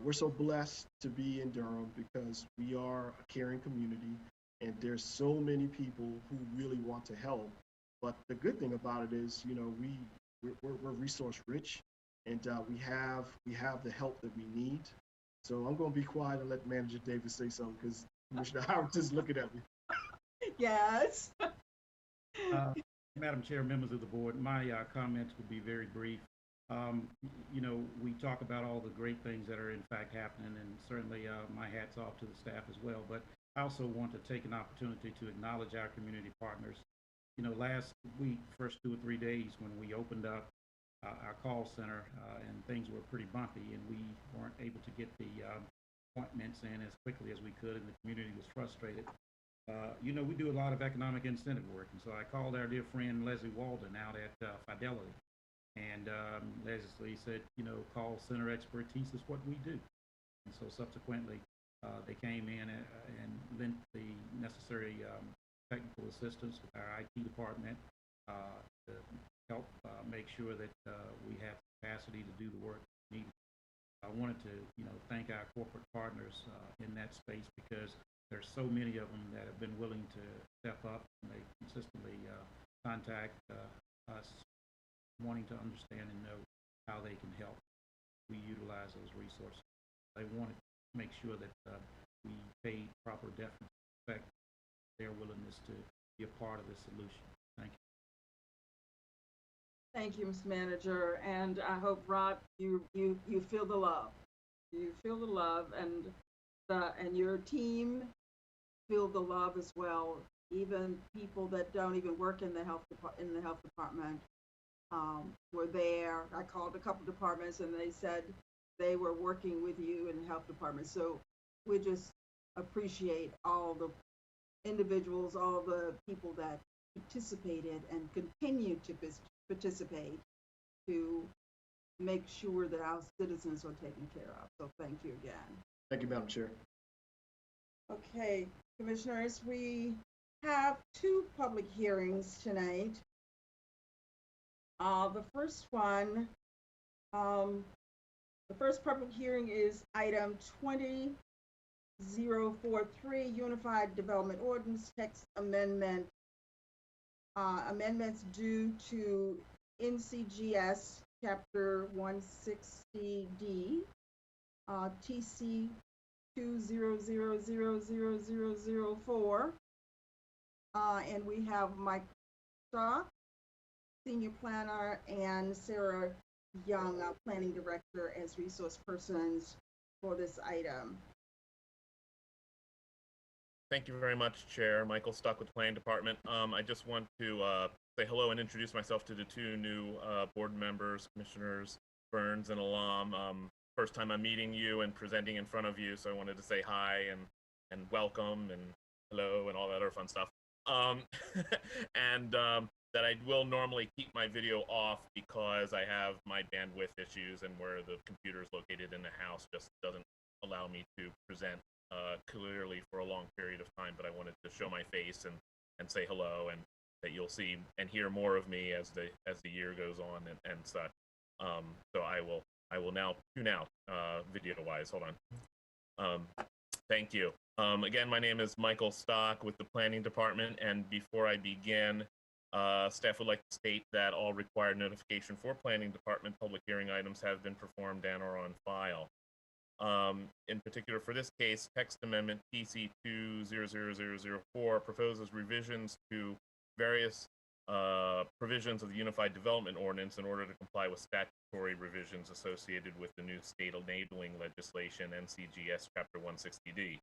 We're so blessed to be in Durham because we are a caring community, and there's so many people who really want to help. But the good thing about it is, we're resource rich, and we have the help that we need. So I'm going to be quiet and let Manager Davis say something because Commissioner Howard is looking at me. Yes. Madam Chair, members of the board, my comments will be very brief. We talk about all the great things that are in fact happening, and certainly my hat's off to the staff as well. But I also want to take an opportunity to acknowledge our community partners. Last week, first 2 or 3 days when we opened up our call center, and things were pretty bumpy, and we weren't able to get the appointments in as quickly as we could, and the community was frustrated. We do a lot of economic incentive work, and so I called our dear friend Leslie Walden out at Fidelity, and Leslie said, call center expertise is what we do. And so subsequently, they came in and lent the necessary technical assistance with our IT department to help make sure that we have capacity to do the work needed. I wanted to, thank our corporate partners in that space, because there's so many of them that have been willing to step up, and they consistently contact us wanting to understand and know how they can help. We utilize those resources. They wanted to make sure that we paid proper deference, respect their willingness to be a part of the solution. Thank you. Thank you, Mr. Manager, and I hope, Rod, you feel the love. You feel the love, and your team feel the love as well. Even people that don't even work in the health department were there. I called a couple departments, and they said they were working with you in the health department. So we just appreciate all the individuals, all the people that participated and continue to participate to make sure that our citizens are taken care of. So thank you again. Thank you, Madam Chair. Okay, Commissioners, we have 2 public hearings tonight. The first one, the first public hearing is item 20043, Unified Development Ordinance Text Amendment. Amendments due to NCGS Chapter 160D, TC 200000004. And we have Mike Stock, Senior Planner, and Sarah Young, our Planning Director, as resource persons for this item. Thank you very much, Chair. Michael Stuck with Planning Department. I just want to say hello and introduce myself to the 2 new board members, Commissioners Burns and Alam. First time I'm meeting you and presenting in front of you, so I wanted to say hi and welcome and hello and all that other fun stuff. That I will normally keep my video off because I have my bandwidth issues, and where the computer is located in the house just doesn't allow me to present clearly for a long period of time. But I wanted to show my face and say hello, and that you'll see and hear more of me as the year goes on and such. So I will now tune out video wise. Hold on. Thank you. Again, my name is Michael Stock with the Planning Department, and before I begin, staff would like to state that all required notification for Planning Department public hearing items have been performed and are on file. In particular, for this case, text amendment PC 200004 proposes revisions to various provisions of the Unified Development Ordinance in order to comply with statutory revisions associated with the new state enabling legislation, NCGS Chapter 160D.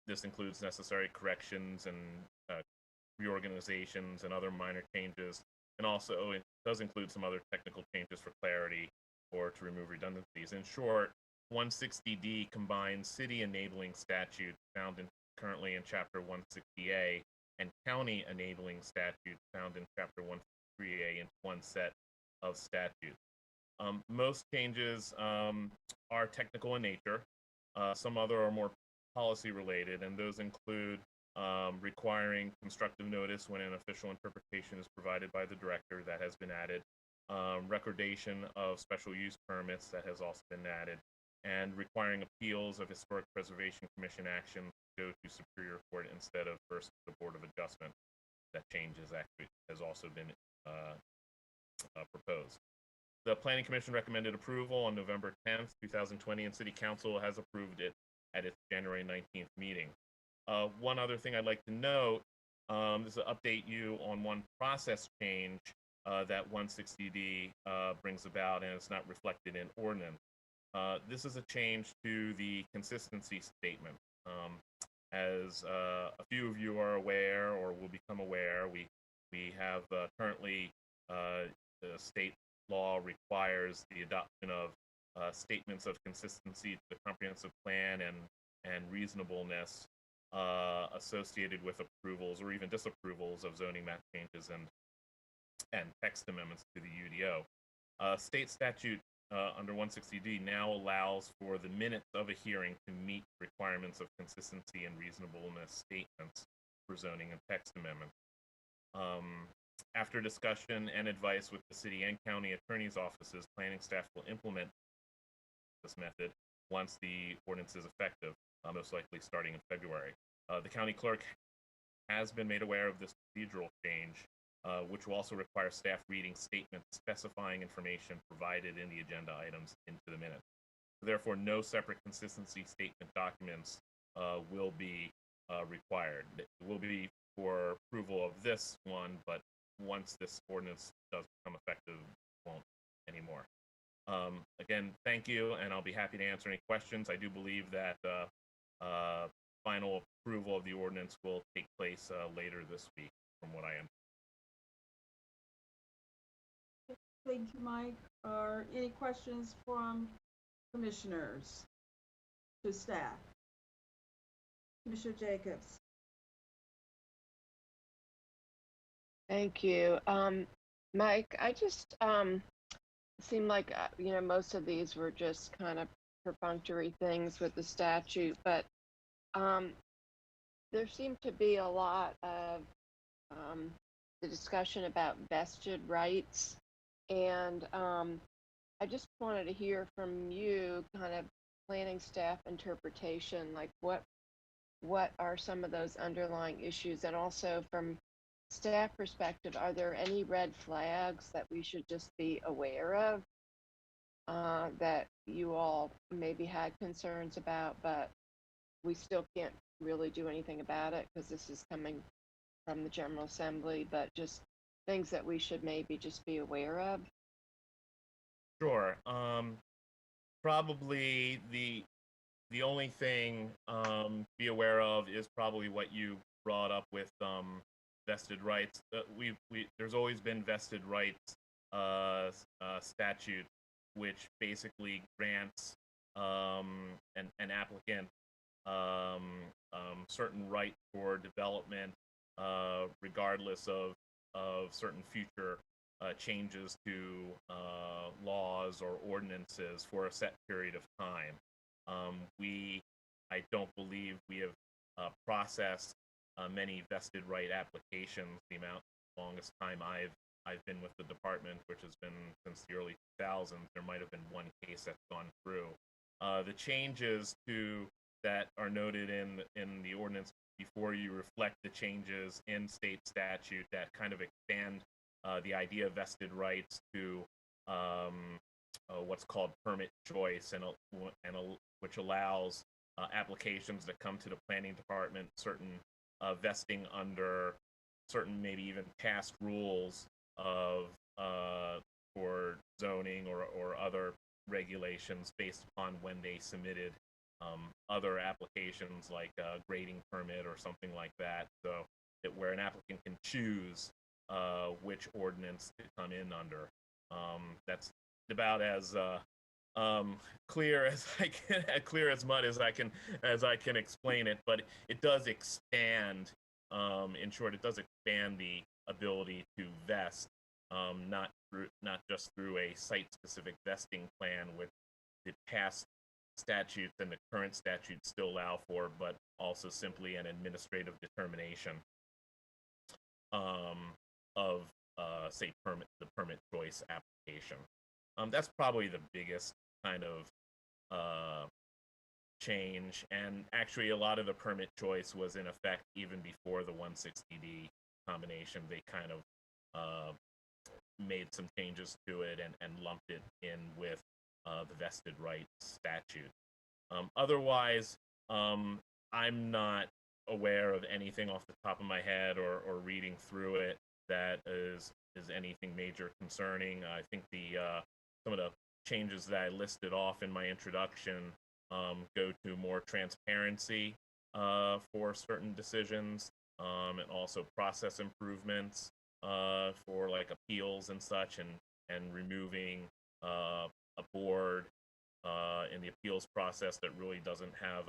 This includes necessary corrections and reorganizations and other minor changes, and also it does include some other technical changes for clarity or to remove redundancies. In short, 160D combines city enabling statutes found currently in Chapter 160A and county enabling statutes found in Chapter 163A into one set of statutes. Most changes are technical in nature. Some other are more policy related, and those include requiring constructive notice when an official interpretation is provided by the director. That has been added. Recordation of special use permits, that has also been added, and requiring appeals of Historic Preservation Commission action to go to Superior Court instead of first the Board of Adjustment. That change has also been proposed. The Planning Commission recommended approval on November 10th, 2020, and City Council has approved it at its January 19th meeting. One other thing I'd like to note, is to update you on one process change that 160D brings about, and it's not reflected in ordinance. This is a change to the consistency statement. As a few of you are aware or will become aware, we have currently the state law requires the adoption of statements of consistency to the comprehensive plan and reasonableness associated with approvals or even disapprovals of zoning map changes and text amendments to the UDO. State statute under 160D now allows for the minutes of a hearing to meet requirements of consistency and reasonableness statements for zoning and text amendments. After discussion and advice with the city and county attorney's offices, planning staff will implement this method once the ordinance is effective, most likely starting in February. The county clerk has been made aware of this procedural change, which will also require staff reading statements specifying information provided in the agenda items into the minutes. Therefore, no separate consistency statement documents will be required. It will be for approval of this one, but once this ordinance does become effective, it won't anymore. Again, thank you, and I'll be happy to answer any questions. I do believe that final approval of the ordinance will take place later this week, from what I am. Thank you, Mike. Are any questions from commissioners to staff? Commissioner Jacobs. Thank you. Mike, I just seemed like, most of these were just kind of perfunctory things with the statute, but there seemed to be a lot of the discussion about vested rights, and I just wanted to hear from you kind of planning staff interpretation, like what are some of those underlying issues, and also from staff perspective, are there any red flags that we should just be aware of that you all maybe had concerns about, but we still can't really do anything about it because this is coming from the General Assembly, but just things that we should maybe just be aware of? Sure. Probably the only thing to be aware of is probably what you brought up with vested rights. There's always been vested rights statute, which basically grants an applicant certain right for development, regardless of certain future changes to laws or ordinances for a set period of time. I don't believe we have processed many vested right applications. The longest time I've been with the department, which has been since the early 2000s, there might have been one case that's gone through. The changes that are noted in the ordinance before you reflect the changes in state statute that kind of expand the idea of vested rights to what's called permit choice, and which allows applications that come to the planning department certain vesting under certain maybe even past rules of for zoning or other regulations based upon when they submitted other applications like a grading permit or something like that, so where an applicant can choose which ordinance to come in under. That's about as clear as I can, clear as mud as I can explain it, but it does expand. In short, it does expand the ability to vest, not just through a site-specific vesting plan, which the past statutes and the current statutes still allow for, but also simply an administrative determination of say the permit choice application. That's probably the biggest kind of change, and actually a lot of the permit choice was in effect even before the 160D combination. They kind of made some changes to it and lumped it in with the vested rights statute. Otherwise, I'm not aware of anything off the top of my head or reading through it that is anything major concerning. I think some of the changes that I listed off in my introduction go to more transparency for certain decisions, and also process improvements for like appeals and such, and removing a board in the appeals process that really doesn't have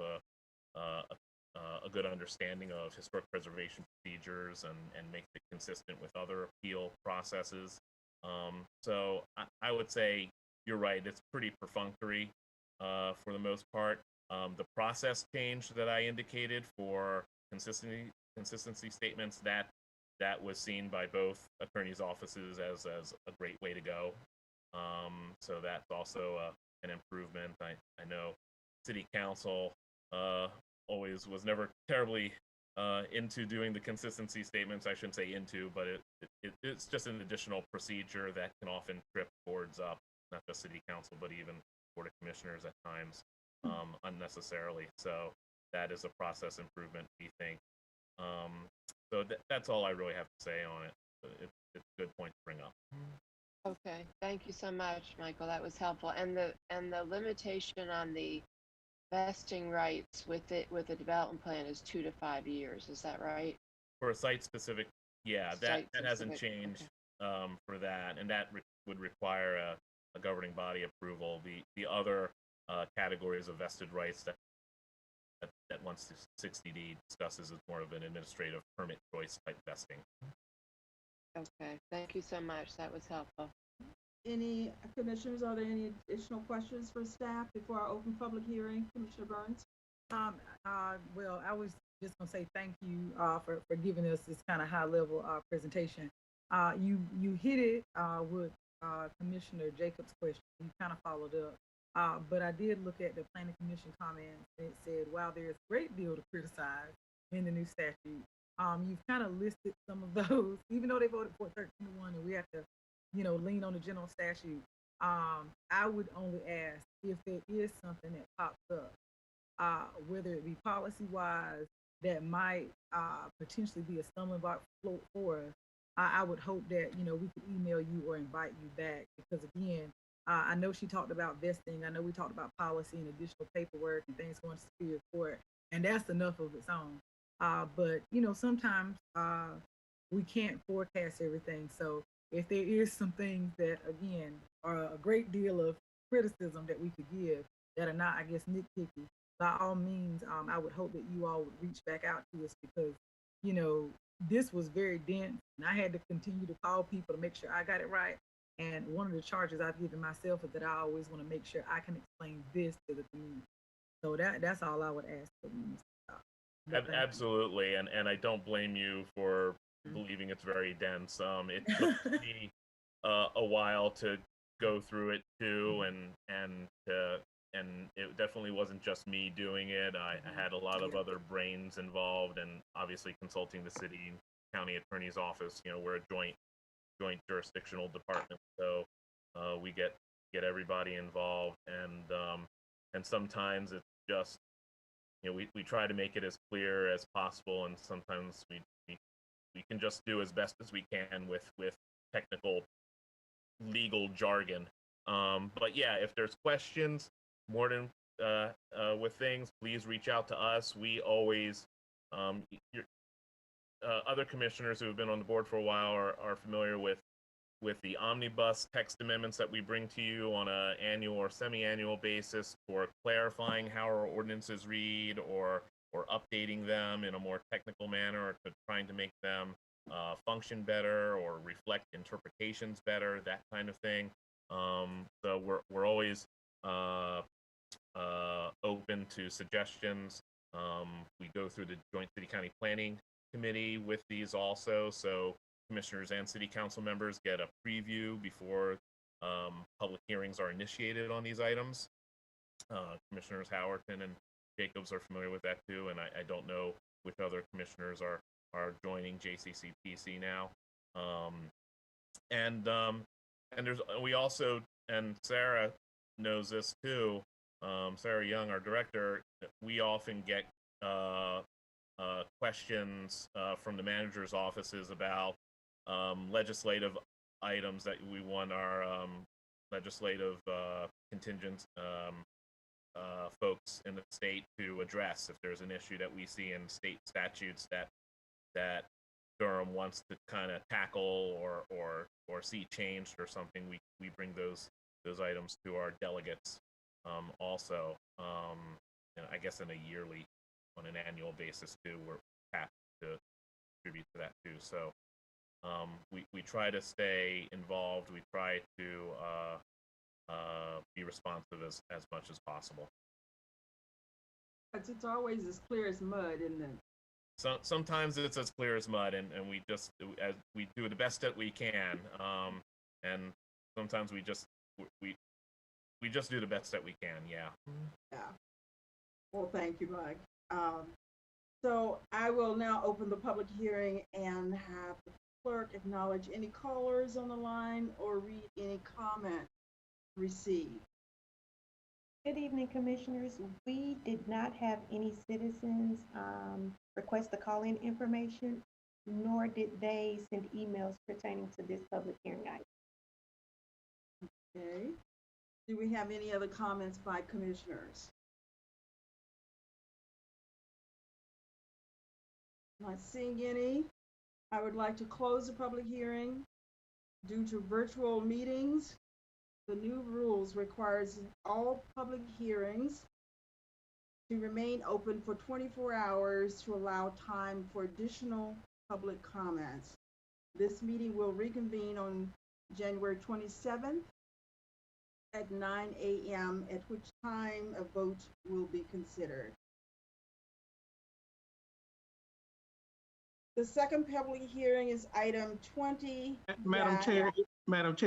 a good understanding of historic preservation procedures and make it consistent with other appeal processes. So I would say you're right, it's pretty perfunctory for the most part. The process change that I indicated for consistency statements, that was seen by both attorneys' offices as a great way to go. So that's also an improvement. I know City Council always was never terribly into doing the consistency statements. I shouldn't say into, but it's just an additional procedure that can often trip boards up, not just City Council, but even Board of Commissioners at times unnecessarily. So that is a process improvement, we think. So that's all I really have to say on it. It's a good point to bring up. Okay, thank you so much, Michael. That was helpful. And the limitation on the vesting rights with the development plan is 2 to 5 years. Is that right? For a site-specific, yeah, that hasn't Site-specific, changed okay. For that, and that would require a governing body approval. The other categories of vested rights that 160D discusses is more of an administrative permit choice type vesting. Okay, thank you so much. That was helpful. Any commissioners, are there any additional questions for staff before I open public hearing? Commissioner Burns? Well, I was just gonna say thank you for giving us this kind of high level presentation. You hit it with Commissioner Jacobs' question. You kind of followed up, but I did look at the Planning Commission comments, and it said, "Wow, there's a great deal to criticize in the new statute." You've kind of listed some of those, even though they voted for 13-1, and we have to, lean on the general statute. I would only ask if there is something that pops up, whether it be policy-wise, that might potentially be a stumbling block for us. I would hope that, we could email you or invite you back, because again, I know she talked about vesting. I know we talked about policy and additional paperwork and things going to Superior Court, and that's enough of its own. But sometimes we can't forecast everything. So if there is some things that, again, are a great deal of criticism that we could give that are not, I guess, nitpicky, by all means, I would hope that you all would reach back out to us, because, this was very dense, and I had to continue to call people to make sure I got it right. And one of the charges I've given myself is that I always want to make sure I can explain this to the community. So that's all I would ask for you. Absolutely, and I don't blame you for believing it's very dense. It took me a while to go through it too, and it definitely wasn't just me doing it. I had a lot of other brains involved, and obviously consulting the city and county attorney's office. We're a joint jurisdictional department, so we get everybody involved, and sometimes it's just, we try to make it as clear as possible, and sometimes we can just do as best as we can with technical legal jargon. But yeah, if there's questions, more than with things, please reach out to us. We always, other commissioners who have been on the board for a while are familiar with the omnibus text amendments that we bring to you on an annual or semi-annual basis for clarifying how our ordinances read, or updating them in a more technical manner, or trying to make them function better or reflect interpretations better, that kind of thing. So we're always open to suggestions. We go through the Joint City County Planning Committee with these also, so commissioners and city council members get a preview before public hearings are initiated on these items. Commissioners Howerton and Jacobs are familiar with that too, and I don't know which other commissioners are joining JCCPC now. And we also, and Sarah knows this too, Sarah Young, our director, we often get questions from the manager's offices about legislative items that we want our legislative contingent folks in the state to address if there's an issue that we see in state statutes that Durham wants to kind of tackle or see changed or something. We bring those items to our delegates also. And I guess on an annual basis too, we're happy to contribute to that too. So we try to stay involved. We try to be responsive as much as possible. But it's always as clear as mud, isn't it? So sometimes it's as clear as mud, and we do the best that we can. And sometimes we just do the best that we can. Yeah. Yeah. Well, thank you, Mike. So I will now open the public hearing and have the clerk acknowledge any callers on the line or read any comment received. Good evening, Commissioners. We did not have any citizens request the call-in information, nor did they send emails pertaining to this public hearing item. Okay. Do we have any other comments by commissioners? Not seeing any. I would like to close the public hearing. Due to virtual meetings, the new rules requires all public hearings to remain open for 24 hours to allow time for additional public comments. This meeting will reconvene on January 27th at 9 a.m., at which time a vote will be considered. The second public hearing is item 20. Madam Chair,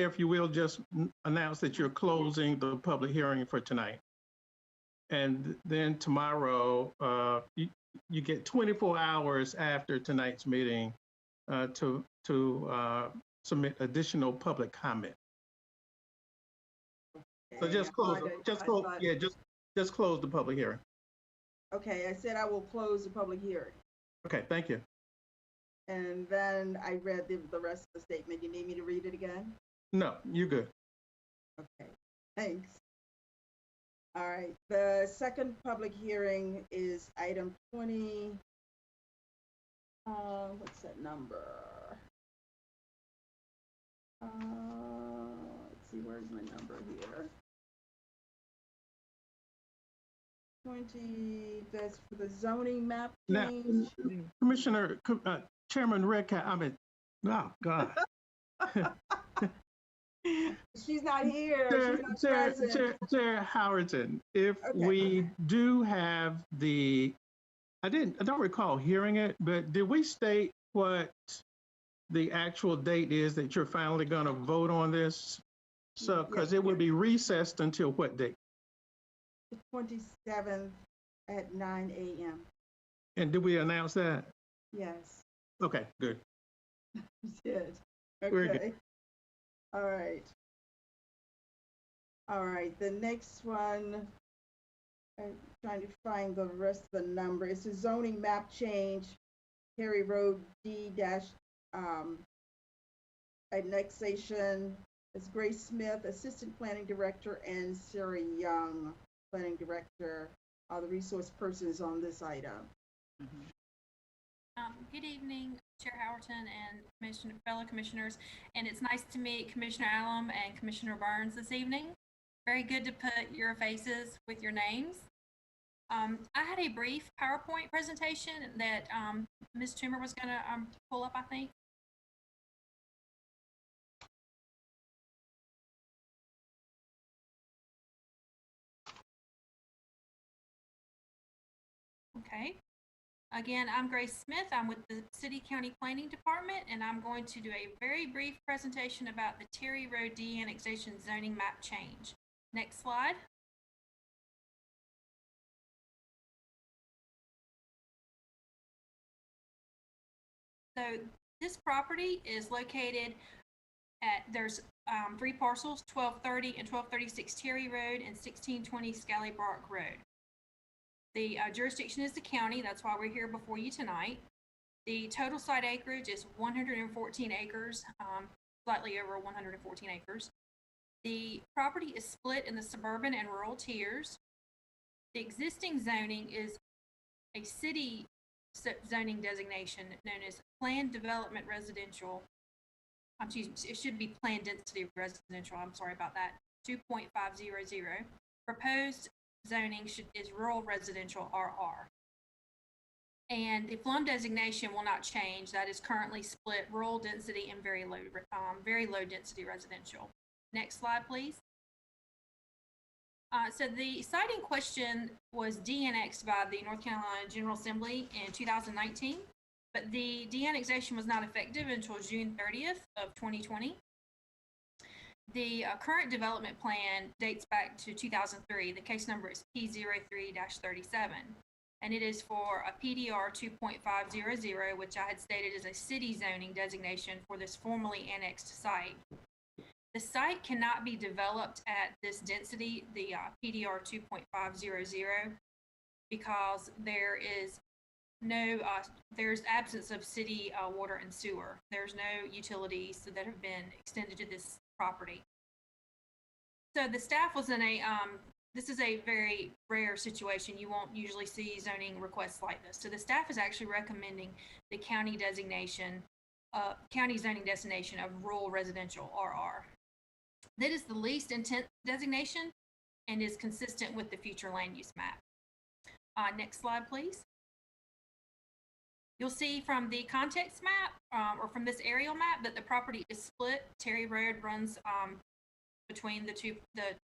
if you will, just announce that you're closing the public hearing for tonight. And then tomorrow, you get 24 hours after tonight's meeting to submit additional public comment. So just close the public hearing. Okay, I said I will close the public hearing. Okay, thank you. And then I read the rest of the statement. You need me to read it again? No, you're good. Okay, thanks. All right, the second public hearing is item 20. What's that number? Let's see, where's my number here? 20, that's for the zoning map change. Now, Chairman Redcat, oh, God. She's not here. She's not present. Chair Howardson, if we do have I don't recall hearing it, but did we state what the actual date is that you're finally going to vote on this? So, because it would be recessed until what date? The 27th at 9 a.m. And did we announce that? Yes. Okay, good. We did. Very Okay. good. All right. All right, the next one, I'm trying to find the rest of the number. It's a zoning map change, Perry Road D- annexation. It's Grace Smith, Assistant Planning Director, and Sarah Young, Planning Director, are the resource persons on this item. Good evening, Chair Howerton and fellow commissioners, and it's nice to meet Commissioner Allen and Commissioner Burns this evening. Very good to put your faces with your names. I had a brief PowerPoint presentation that Ms. Toomer was going to pull up, I think. Okay. Again, I'm Grace Smith. I'm with the City County Planning Department, and I'm going to do a very brief presentation about the Terry Road de-annexation zoning map change. Next slide. So this property is located There's 3 parcels, 1230 and 1236 Terry Road and 1620 Scally Brook Road. The jurisdiction is the county. That's why we're here before you tonight. The total site acreage is 114 acres, slightly over 114 acres. The property is split in the suburban and rural tiers. The existing zoning is a city zoning designation known as Planned Development Residential. It should be Planned Density Residential. I'm sorry about that. 2.500. Proposed zoning is Rural Residential RR. And the FLUM designation will not change. That is currently split rural density and very low density residential. Next slide, please. So the site in question was de-annexed by the North Carolina General Assembly in 2019, but the de-annexation was not effective until June 30th of 2020. The current development plan dates back to 2003. The case number is P03-37, and it is for a PDR 2.500, which I had stated is a city zoning designation for this formerly annexed site. The site cannot be developed at this density, the PDR 2.500, because there is no, there's absence of city water and sewer. There's no utilities that have been extended to this property. So the staff was in a, this is a very rare situation. You won't usually see zoning requests like this. So the staff is actually recommending the county designation, county zoning designation of rural residential RR. That is the least intent designation and is consistent with the future land use map. Next slide, please. You'll see from the context map or from this aerial map that the property is split. Terry Road runs between the two,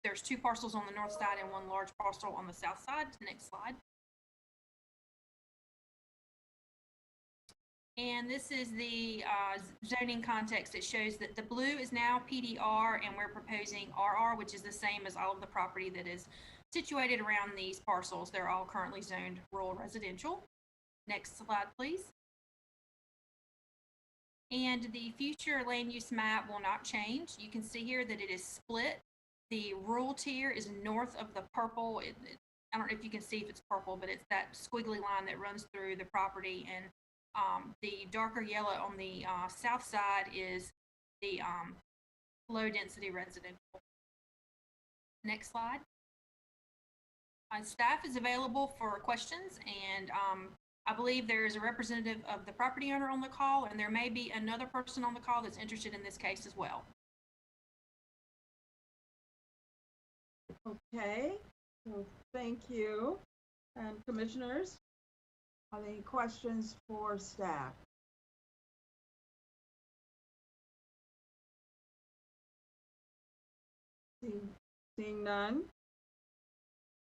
there's 2 parcels on the north side and 1 large parcel on the south side. Next slide. And this is the zoning context. It shows that the blue is now PDR and we're proposing RR, which is the same as all of the property that is situated around these parcels. They're all currently zoned rural residential. Next slide, please. And the future land use map will not change. You can see here that it is split. The rural tier is north of the purple. I don't know if you can see if it's purple, but it's that squiggly line that runs through the property. And the darker yellow on the south side is the low density residential. Next slide. Staff is available for questions, and I believe there is a representative of the property owner on the call, and there may be another person on the call that's interested in this case as well. Okay, well, thank you. And commissioners, are there any questions for staff? Seeing none,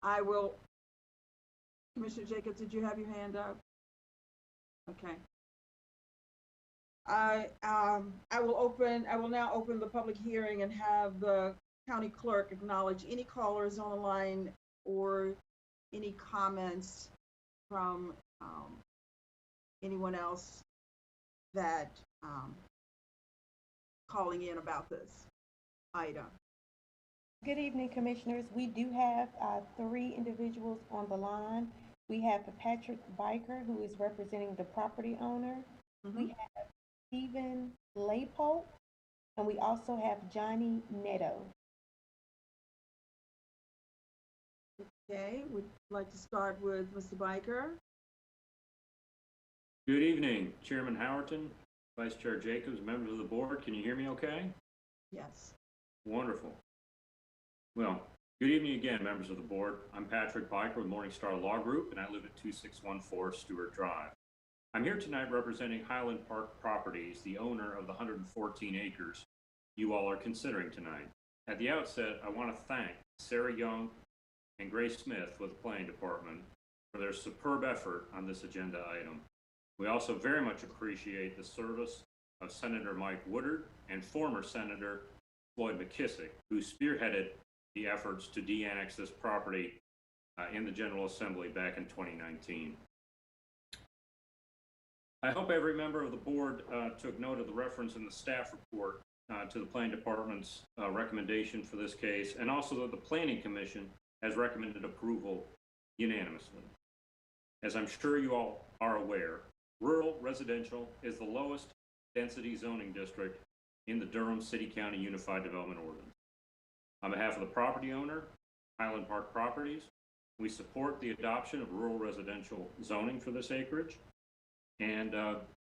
I will. Commissioner Jacobs, did you have your hand up? Okay. I will now open the public hearing and have the county clerk acknowledge any callers on the line or any comments from anyone else that calling in about this item. Good evening, Commissioners. We do have 3 individuals on the line. We have Patrick Biker, who is representing the property owner. We have Stephen Laypolt, and we also have Johnny Neto. Okay, we'd like to start with Mr. Biker. Good evening, Chairman Howerton, Vice Chair Jacobs, members of the board. Can you hear me okay? Yes. Wonderful. Well, good evening again, members of the board. I'm Patrick Biker with Morningstar Law Group, and I live at 2614 Stewart Drive. I'm here tonight representing Highland Park Properties, the owner of the 114 acres you all are considering tonight. At the outset, I want to thank Sarah Young and Grace Smith with the Planning Department for their superb effort on this agenda item. We also very much appreciate the service of Senator Mike Woodard and former Senator Floyd McKissick, who spearheaded the efforts to de-annex this property in the General Assembly back in 2019. I hope every member of the board took note of the reference in the staff report to the Planning Department's recommendation for this case, and also that the Planning Commission has recommended approval unanimously. As I'm sure you all are aware, rural residential is the lowest density zoning district in the Durham City County Unified Development Ordinance. On behalf of the property owner, Highland Park Properties, we support the adoption of rural residential zoning for this acreage. And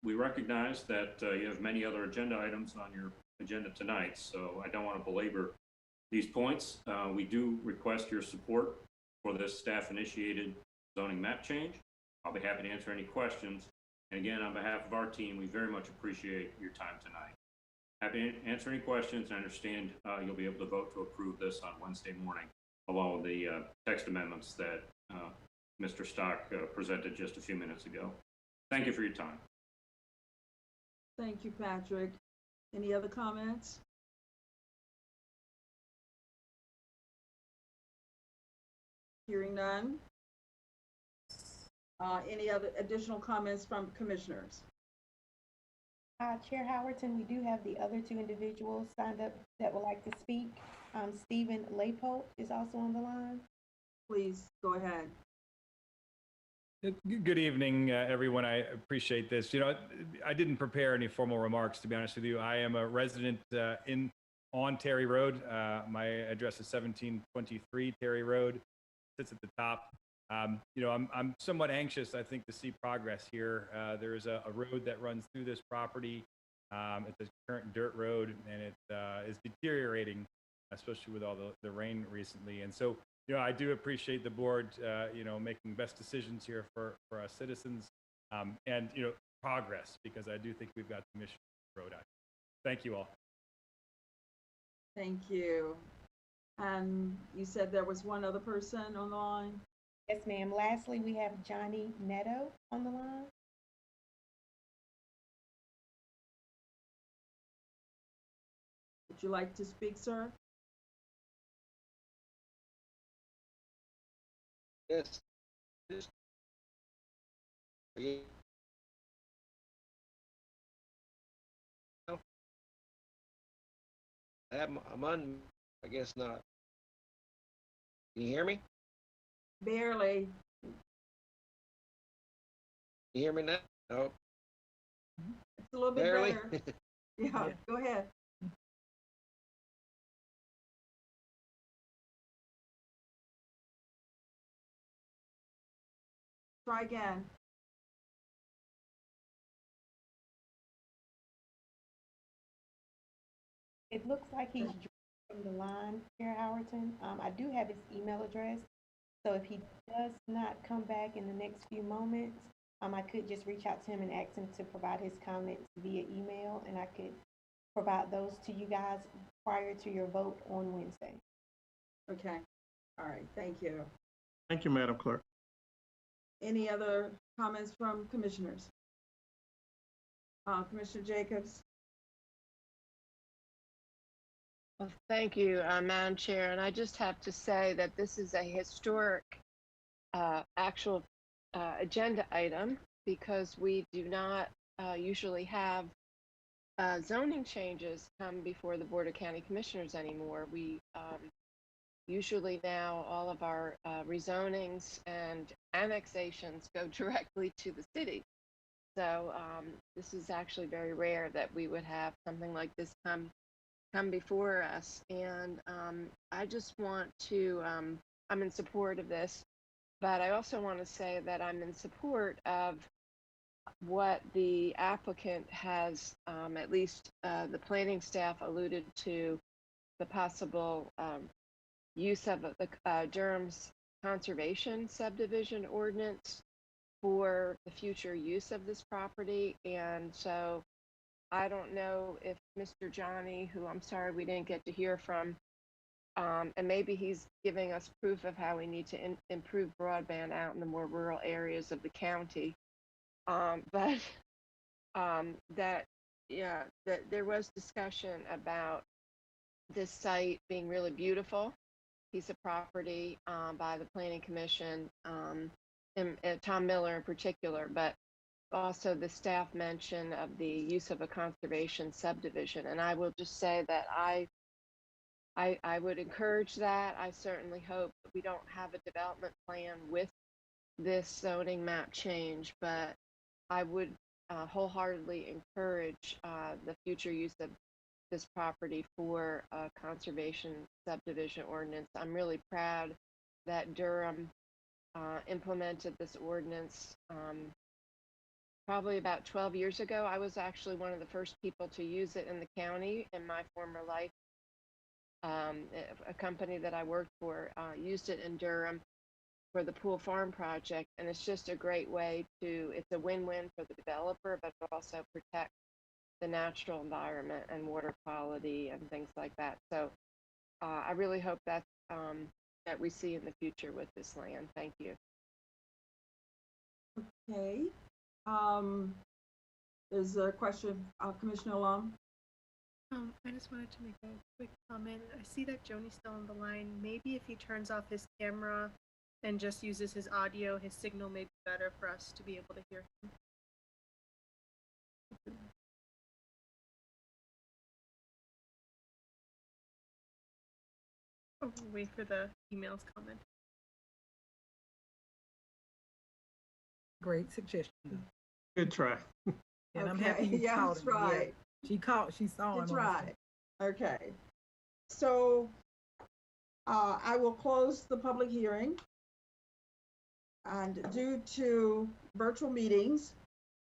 we recognize that you have many other agenda items on your agenda tonight, so I don't want to belabor these points. We do request your support for this staff-initiated zoning map change. I'll be happy to answer any questions. And again, on behalf of our team, we very much appreciate your time tonight. Happy to answer any questions. I understand you'll be able to vote to approve this on Wednesday morning, along with the text amendments that Mr. Stock presented just a few minutes ago. Thank you for your time. Thank you, Patrick. Any other comments? Hearing none. Any other additional comments from commissioners? Chair Howerton, we do have the other two individuals signed up that would like to speak. Stephen Lapolt is also on the line. Please go ahead. Good evening, everyone. I appreciate this. You know, I didn't prepare any formal remarks, to be honest with you. I am a resident on Terry Road. My address is 1723 Terry Road. Sits at the top. You know, I'm somewhat anxious, I think, to see progress here. There is a road that runs through this property. It's a current dirt road, and it is deteriorating, especially with all the rain recently. And so, you know, I do appreciate the board, you know, making best decisions here for our citizens, and, you know, progress, because I do think we've got some issues with the road out. Thank you all. Thank you. And you said there was one other person on the line? Yes, ma'am. Lastly, we have Johnny Neto on the line. Would you like to speak, sir? Yes. I'm on, I guess not. Can you hear me? Barely. Can you hear me now? No. It's a little bit Barely? better. Yeah, go ahead. Try again. It looks like he's from the line, Chair Howerton. I do have his email address, so if he does not come back in the next few moments, I could just reach out to him and ask him to provide his comments via email, and I could provide those to you guys prior to your vote on Wednesday. Okay. All right. Thank you. Thank you, Madam Clerk. Any other comments from commissioners? Commissioner Jacobs? Well, thank you, Madam Chair. And I just have to say that this is a historic actual agenda item, because we do not usually have zoning changes come before the Board of County Commissioners anymore. We usually now all of our rezonings and annexations go directly to the city. So this is actually very rare that we would have something like this come before us. And I just want to, I'm in support of this, but I also want to say that I'm in support of what the applicant has, at least the planning staff alluded to, the possible use of the Durham's conservation subdivision ordinance for the future use of this property. And so I don't know if Mr. Johnny, who I'm sorry we didn't get to hear from, and maybe he's giving us proof of how we need to improve broadband out in the more rural areas of the county. But that there was discussion about this site being really beautiful piece of property by the Planning Commission, and Tom Miller in particular. But also the staff mention of the use of a conservation subdivision. And I will just say that I would encourage that. I certainly hope that we don't have a development plan with this zoning map change, but I would wholeheartedly encourage the future use of this property for a conservation subdivision ordinance. I'm really proud that Durham implemented this ordinance probably about 12 years ago. I was actually one of the first people to use it in the county in my former life. A company that I worked for used it in Durham for the Pool Farm project, and it's just a great way to, it's a win-win for the developer, but it also protects the natural environment and water quality and things like that. So I really hope that that we see in the future with this land. Thank you. Okay. There's a question, Commissioner Long. I just wanted to make a quick comment. I see that Joni's still on the line. Maybe if he turns off his camera and just uses his audio, his signal may be better for us to be able to hear him. Oh, we'll wait for the emails comment. Great suggestion. Good try. And I'm happy you yeah, caught that's him. Yeah. right. She saw him. That's right. Okay. So I will close the public hearing. And due to virtual meetings,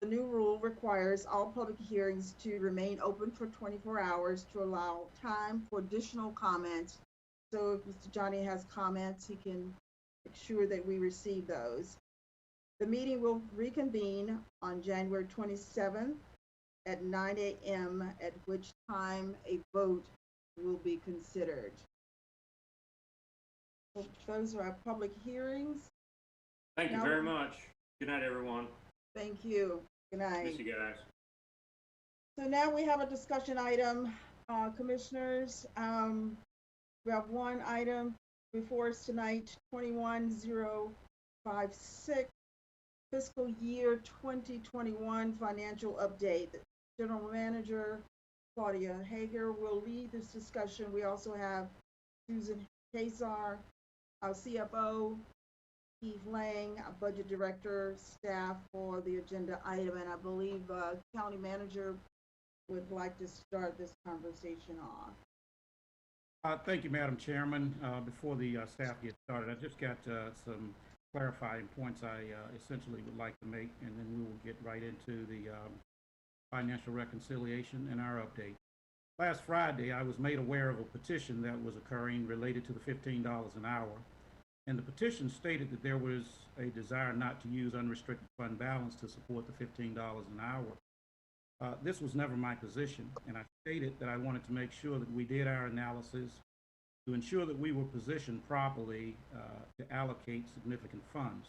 the new rule requires all public hearings to remain open for 24 hours to allow time for additional comments. So if Mr. Johnny has comments, he can make sure that we receive those. The meeting will reconvene on January 27th at 9 a.m., at which time a vote will be considered. So those are our public hearings. Thank you very much. Good night, everyone. Thank you. Good night. Miss you guys. So now we have a discussion item, commissioners. We have one item before us tonight, 21056, fiscal year 2021 financial update. The General Manager Claudia Hager will lead this discussion. We also have Susan Kasar, our CFO, Steve Lang, our Budget Director, staff for the agenda item, and I believe County Manager would like to start this conversation off. Thank you, Madam Chairman. Before the staff gets started, I just got some clarifying points I essentially would like to make, and then we will get right into the financial reconciliation and our update. Last Friday, I was made aware of a petition that was occurring related to the $15 an hour. And the petition stated that there was a desire not to use unrestricted fund balance to support the $15 an hour. This was never my position, and I stated that I wanted to make sure that we did our analysis to ensure that we were positioned properly to allocate significant funds.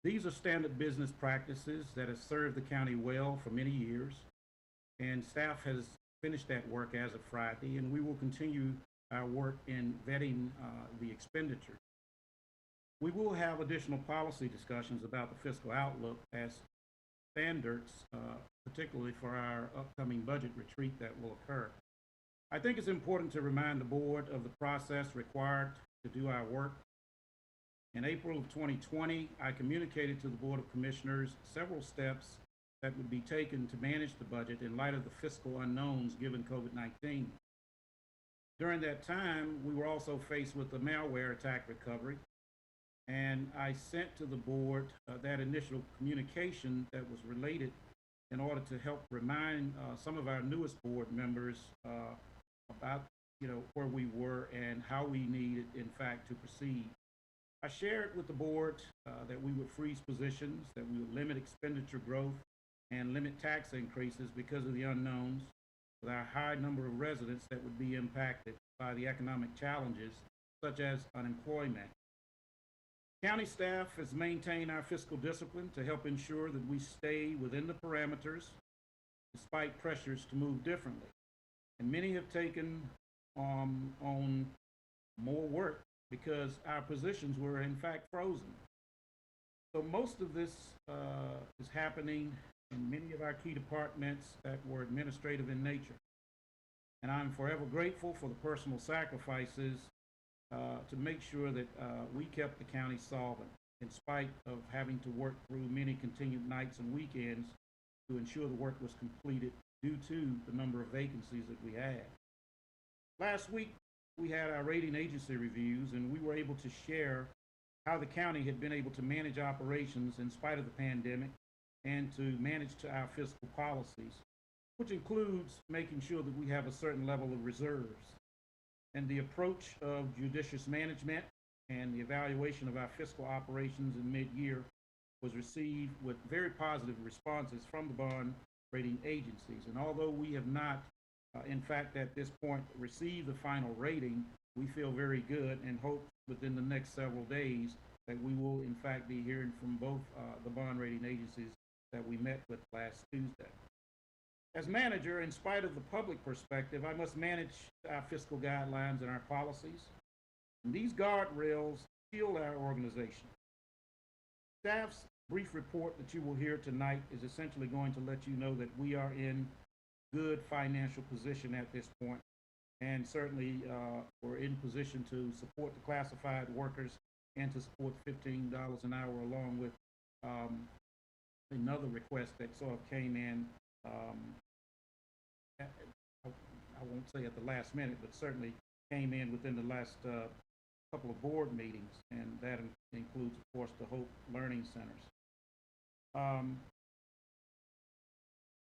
These are standard business practices that have served the county well for many years, and staff has finished that work as of Friday, and we will continue our work in vetting the expenditure. We will have additional policy discussions about the fiscal outlook as standards, particularly for our upcoming budget retreat that will occur. I think it's important to remind the board of the process required to do our work. In April of 2020, I communicated to the Board of Commissioners several steps that would be taken to manage the budget in light of the fiscal unknowns given COVID-19. During that time, we were also faced with the malware attack recovery, and I sent to the board that initial communication that was related in order to help remind some of our newest board members about where we were and how we needed, in fact, to proceed. I shared with the board that we would freeze positions, that we would limit expenditure growth and limit tax increases because of the unknowns, with our high number of residents that would be impacted by the economic challenges, such as unemployment. County staff has maintained our fiscal discipline to help ensure that we stay within the parameters despite pressures to move differently. And many have taken on more work because our positions were in fact frozen. So most of this is happening in many of our key departments that were administrative in nature. And I'm forever grateful for the personal sacrifices to make sure that we kept the county solvent in spite of having to work through many continued nights and weekends to ensure the work was completed due to the number of vacancies that we had. Last week, we had our rating agency reviews, and we were able to share how the county had been able to manage operations in spite of the pandemic and to manage to our fiscal policies, which includes making sure that we have a certain level of reserves. And the approach of judicious management and the evaluation of our fiscal operations in mid-year was received with very positive responses from the bond rating agencies. And although we have not, in fact, at this point, received the final rating, we feel very good and hope within the next several days that we will, in fact, be hearing from both the bond rating agencies that we met with last Tuesday. As manager, in spite of the public perspective, I must manage our fiscal guidelines and our policies. And these guardrails shield our organization. Staff's brief report that you will hear tonight is essentially going to let you know that we are in good financial position at this point, and certainly we're in position to support the classified workers and to support $15 an hour, along with another request that sort of came in, I won't say at the last minute, but certainly came in within the last couple of board meetings, and that includes, of course, the Hope Learning Centers.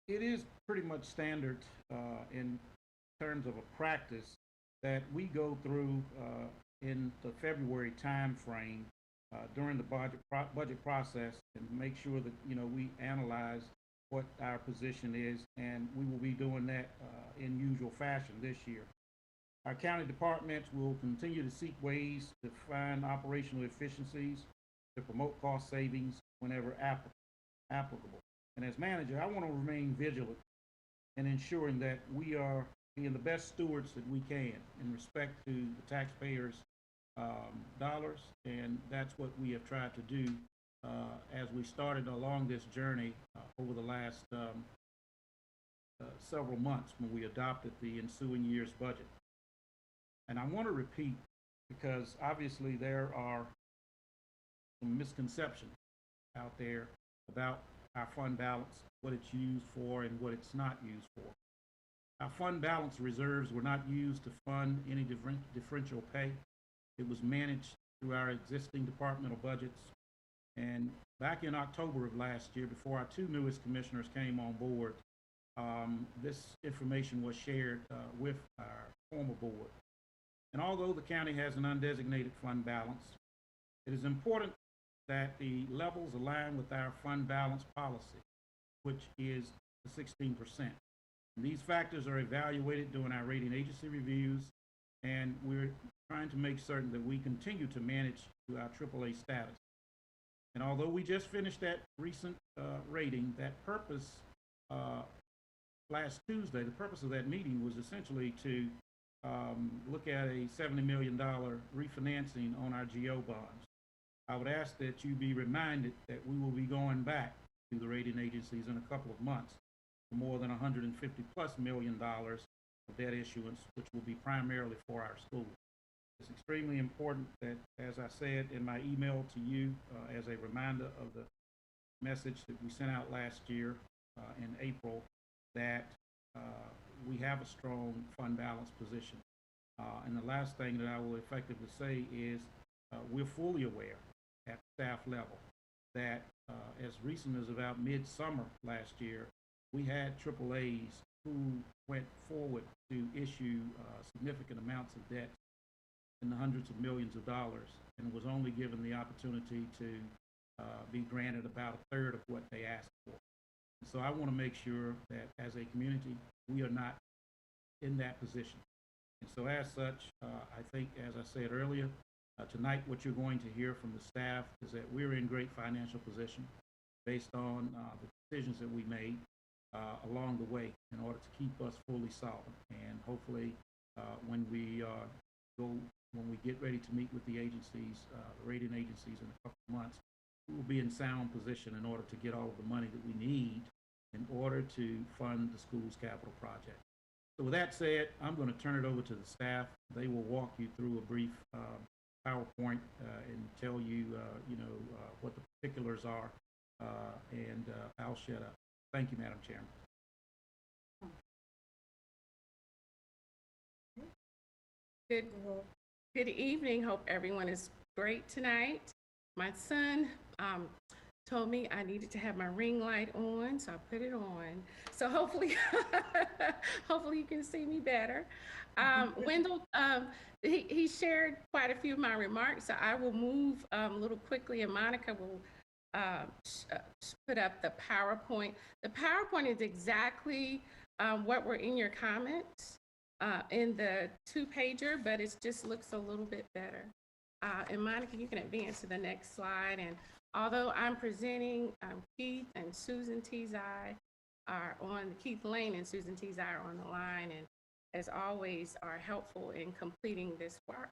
It is pretty much standard in terms of a practice that we go through in the February time frame during the budget process and make sure that we analyze what our position is, and we will be doing that in usual fashion this year. Our county departments will continue to seek ways to find operational efficiencies to promote cost savings whenever applicable. And as manager, I want to remain vigilant in ensuring that we are being the best stewards that we can in respect to the taxpayers' dollars, and that's what we have tried to do as we started along this journey over the last several months when we adopted the ensuing year's budget. And I want to repeat, because obviously there are some misconceptions out there about our fund balance, what it's used for and what it's not used for. Our fund balance reserves were not used to fund any differential pay. It was managed through our existing departmental budgets. And back in October of last year, before our two newest commissioners came on board, this information was shared with our former board. And although the county has an undesignated fund balance, it is important that the levels align with our fund balance policy, which is the 16%. And these factors are evaluated during our rating agency reviews, and we're trying to make certain that we continue to manage to our AAA status. And although we just finished that recent rating, that purpose last Tuesday, the purpose of that meeting was essentially to look at a $70 million refinancing on our GO bonds. I would ask that you be reminded that we will be going back to the rating agencies in a couple of months for more than $150+ million of debt issuance, which will be primarily for our schools. It's extremely important that, as I said in my email to you, as a reminder of the message that we sent out last year in April, that we have a strong fund balance position. And the last thing that I will effectively say is we're fully aware at staff level that as recent as about mid-summer last year, we had AAAs who went forward to issue significant amounts of debt in the hundreds of millions of dollars, and was only given the opportunity to be granted about a third of what they asked for. So I want to make sure that as a community, we are not in that position. And so as such, I think, as I said earlier, tonight what you're going to hear from the staff is that we're in great financial position based on the decisions that we made along the way in order to keep us fully solvent. And hopefully when we get ready to meet with the agencies, the rating agencies in a couple of months, we'll be in sound position in order to get all of the money that we need in order to fund the school's capital project. So with that said, I'm going to turn it over to the staff. They will walk you through a brief PowerPoint and tell you, what the particulars are, and I'll shut up. Thank you, Madam Chairman. Good evening. Hope everyone is great tonight. My son told me I needed to have my ring light on, so I put it on. So hopefully, hopefully you can see me better. Wendell, he shared quite a few of my remarks, so I will move a little quickly, and Monica will put up the PowerPoint. The PowerPoint is exactly what were in your comments in the 2-pager, but it just looks a little bit better. And Monica, you can advance to the next slide. And although I'm presenting, Keith and Susan Tezai are on, Keith Lane and Susan Tezai are on the line, and as always are helpful in completing this work.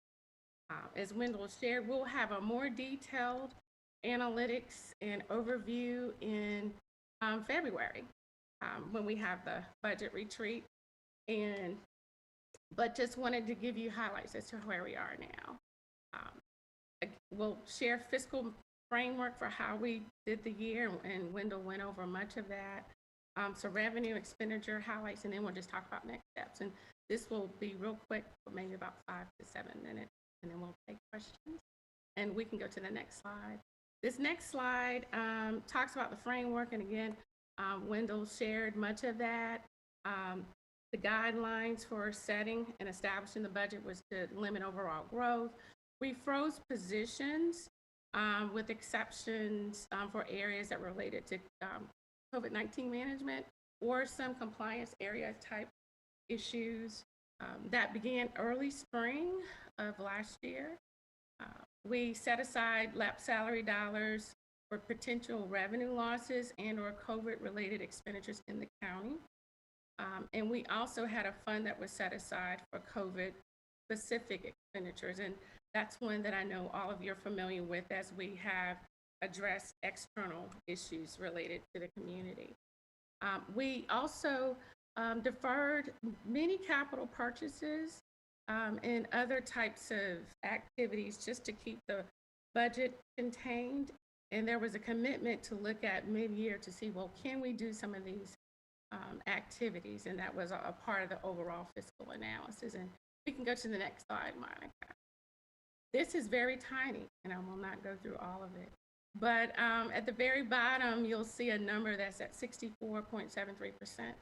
As Wendell shared, we'll have a more detailed analytics and overview in February when we have the budget retreat. But just wanted to give you highlights as to where we are now. We'll share fiscal framework for how we did the year, and Wendell went over much of that. So revenue expenditure highlights, and then we'll just talk about next steps. And this will be real quick, maybe about 5 to 7 minutes, and then we'll take questions. And we can go to the next slide. This next slide talks about the framework, and again, Wendell shared much of that. The guidelines for setting and establishing the budget was to limit overall growth. We froze positions with exceptions for areas that related to COVID-19 management or some compliance area type issues. That began early spring of last year. We set aside lap salary dollars for potential revenue losses and or COVID-related expenditures in the county. And we also had a fund that was set aside for COVID-specific expenditures. And that's one that I know all of you are familiar with as we have addressed external issues related to the community. We also deferred many capital purchases and other types of activities just to keep the budget contained. And there was a commitment to look at mid-year to see, well, can we do some of these activities? And that was a part of the overall fiscal analysis. And we can go to the next slide, Monica. This is very tiny, and I will not go through all of it. But at the very bottom, you'll see a number that's at 64.73%.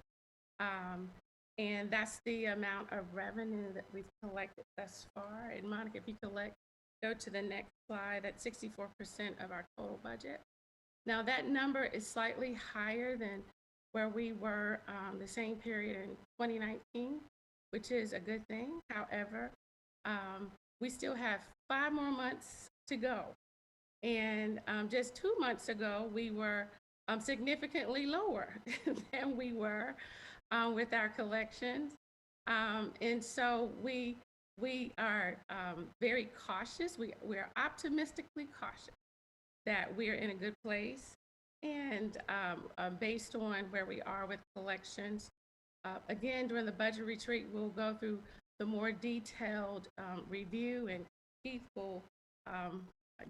And that's the amount of revenue that we've collected thus far. And Monica, if you go to the next slide, that's 64% of our total budget. Now that number is slightly higher than where we were the same period in 2019, which is a good thing. However, we still have 5 more months to go. And just 2 months ago, we were significantly lower than we were with our collections. And so we are very cautious. We are optimistically cautious that we are in a good place. And based on where we are with collections, again, during the budget retreat, we'll go through the more detailed review, and Keith will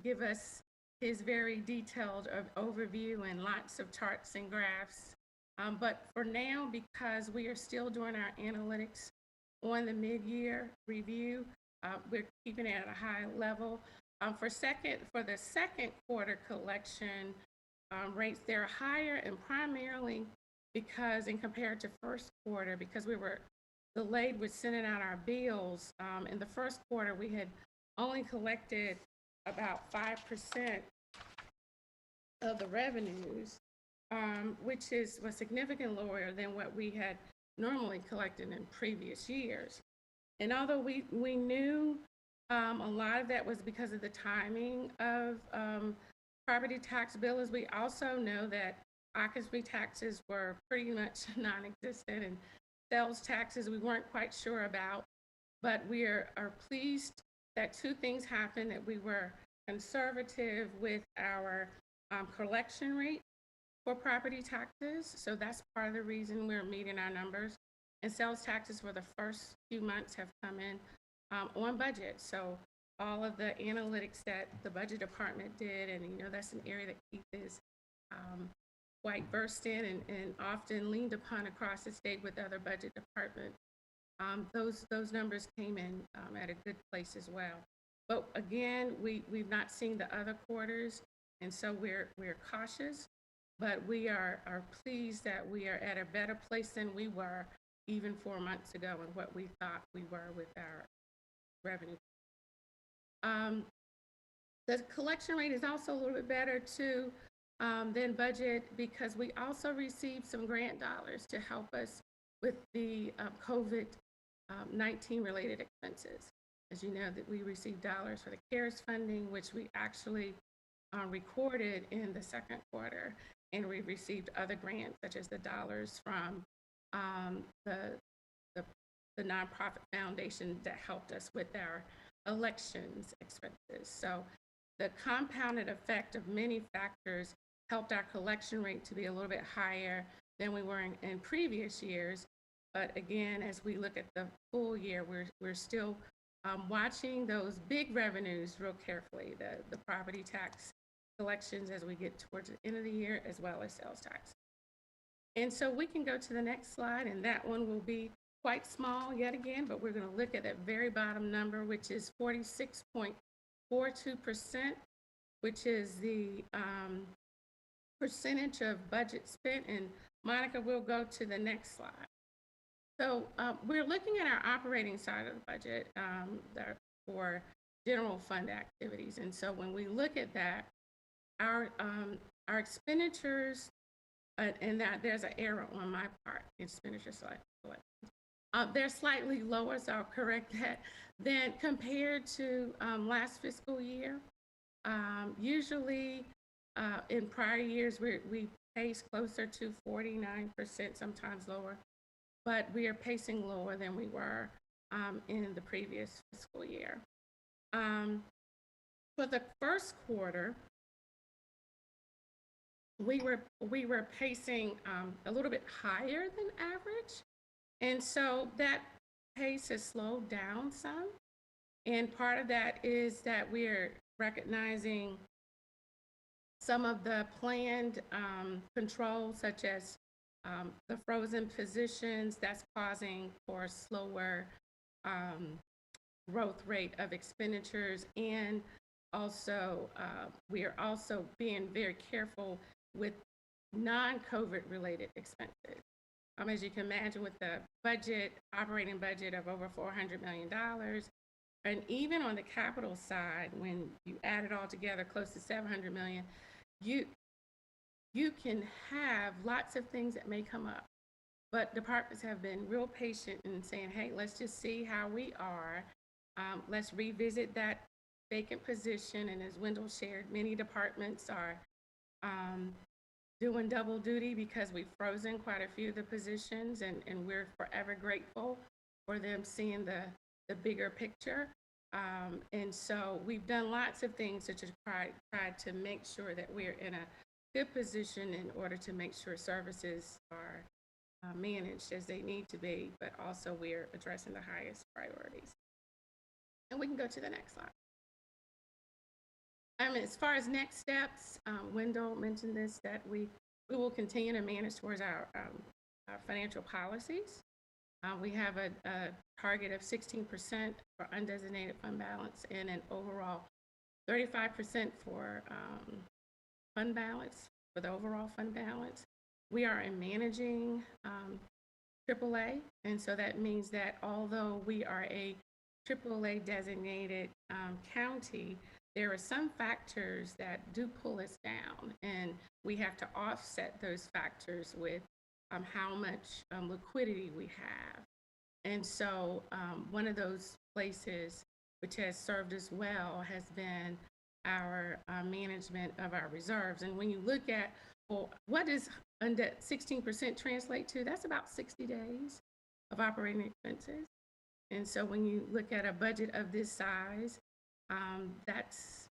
give us his very detailed overview and lots of charts and graphs. But for now, because we are still doing our analytics on the mid-year review, we're keeping it at a high level. For the second quarter collection rates, they're higher, and primarily because, in compared to first quarter, because we were delayed with sending out our bills. In the first quarter, we had only collected about 5% of the revenues, which was significantly lower than what we had normally collected in previous years. And although we knew a lot of that was because of the timing of property tax bills, we also know that occupancy taxes were pretty much non-existent, and sales taxes we weren't quite sure about. But we are pleased that 2 things happened, that we were conservative with our collection rate for property taxes. So that's part of the reason we're meeting our numbers. And sales taxes for the first few months have come in on budget. So all of the analytics that the budget department did, and that's an area that Keith is quite versed in and often leaned upon across the state with other budget departments. Those numbers came in at a good place as well. But again, we've not seen the other quarters, and so we're cautious, but we are pleased that we are at a better place than we were even 4 months ago and what we thought we were with our revenue. The collection rate is also a little bit better too than budget because we also received some grant dollars to help us with the COVID-19 related expenses. As you know, that we received dollars for the CARES funding, which we actually recorded in the second quarter, and we received other grants such as the dollars from the nonprofit foundation that helped us with our elections expenses. So the compounded effect of many factors helped our collection rate to be a little bit higher than we were in previous years. But again, as we look at the full year, we're still watching those big revenues real carefully, the property tax collections as we get towards the end of the year, as well as sales tax. And so we can go to the next slide, and that one will be quite small yet again, but we're going to look at that very bottom number, which is 46.42%, which is the percentage of budget spent. And Monica will go to the next slide. So we're looking at our operating side of the budget for general fund activities. And so when we look at that, our expenditures, and that there's an error on my part, expenditure slide. They're slightly lower, so I'll correct that, than compared to last fiscal year. Usually in prior years, we pace closer to 49%, sometimes lower, but we are pacing lower than we were in the previous fiscal year. For the first quarter, we were pacing a little bit higher than average. And so that pace has slowed down some. And part of that is that we're recognizing some of the planned controls, such as the frozen positions, that's causing for slower growth rate of expenditures. And also, we are also being very careful with non-COVID related expenses. As you can imagine, with the budget, operating budget of over $400 million, and even on the capital side, when you add it all together, close to $700 million, you can have lots of things that may come up. But departments have been real patient in saying, hey, let's just see how we are. Let's revisit that vacant position. And as Wendell shared, many departments are doing double duty because we've frozen quite a few of the positions, and we're forever grateful for them seeing the bigger picture. And so we've done lots of things to try to make sure that we're in a good position in order to make sure services are managed as they need to be, but also we're addressing the highest priorities. And we can go to the next slide. As far as next steps, Wendell mentioned this, that we will continue to manage towards our financial policies. We have a target of 16% for undesignated fund balance and an overall 35% for fund balance, for the overall fund balance. We are managing AAA, and so that means that although we are a AAA designated county, there are some factors that do pull us down, and we have to offset those factors with how much liquidity we have. And so one of those places which has served us well has been our management of our reserves. And when you look at, well, what does 16% translate to? That's about 60 days of operating expenses. And so when you look at a budget of this size, that's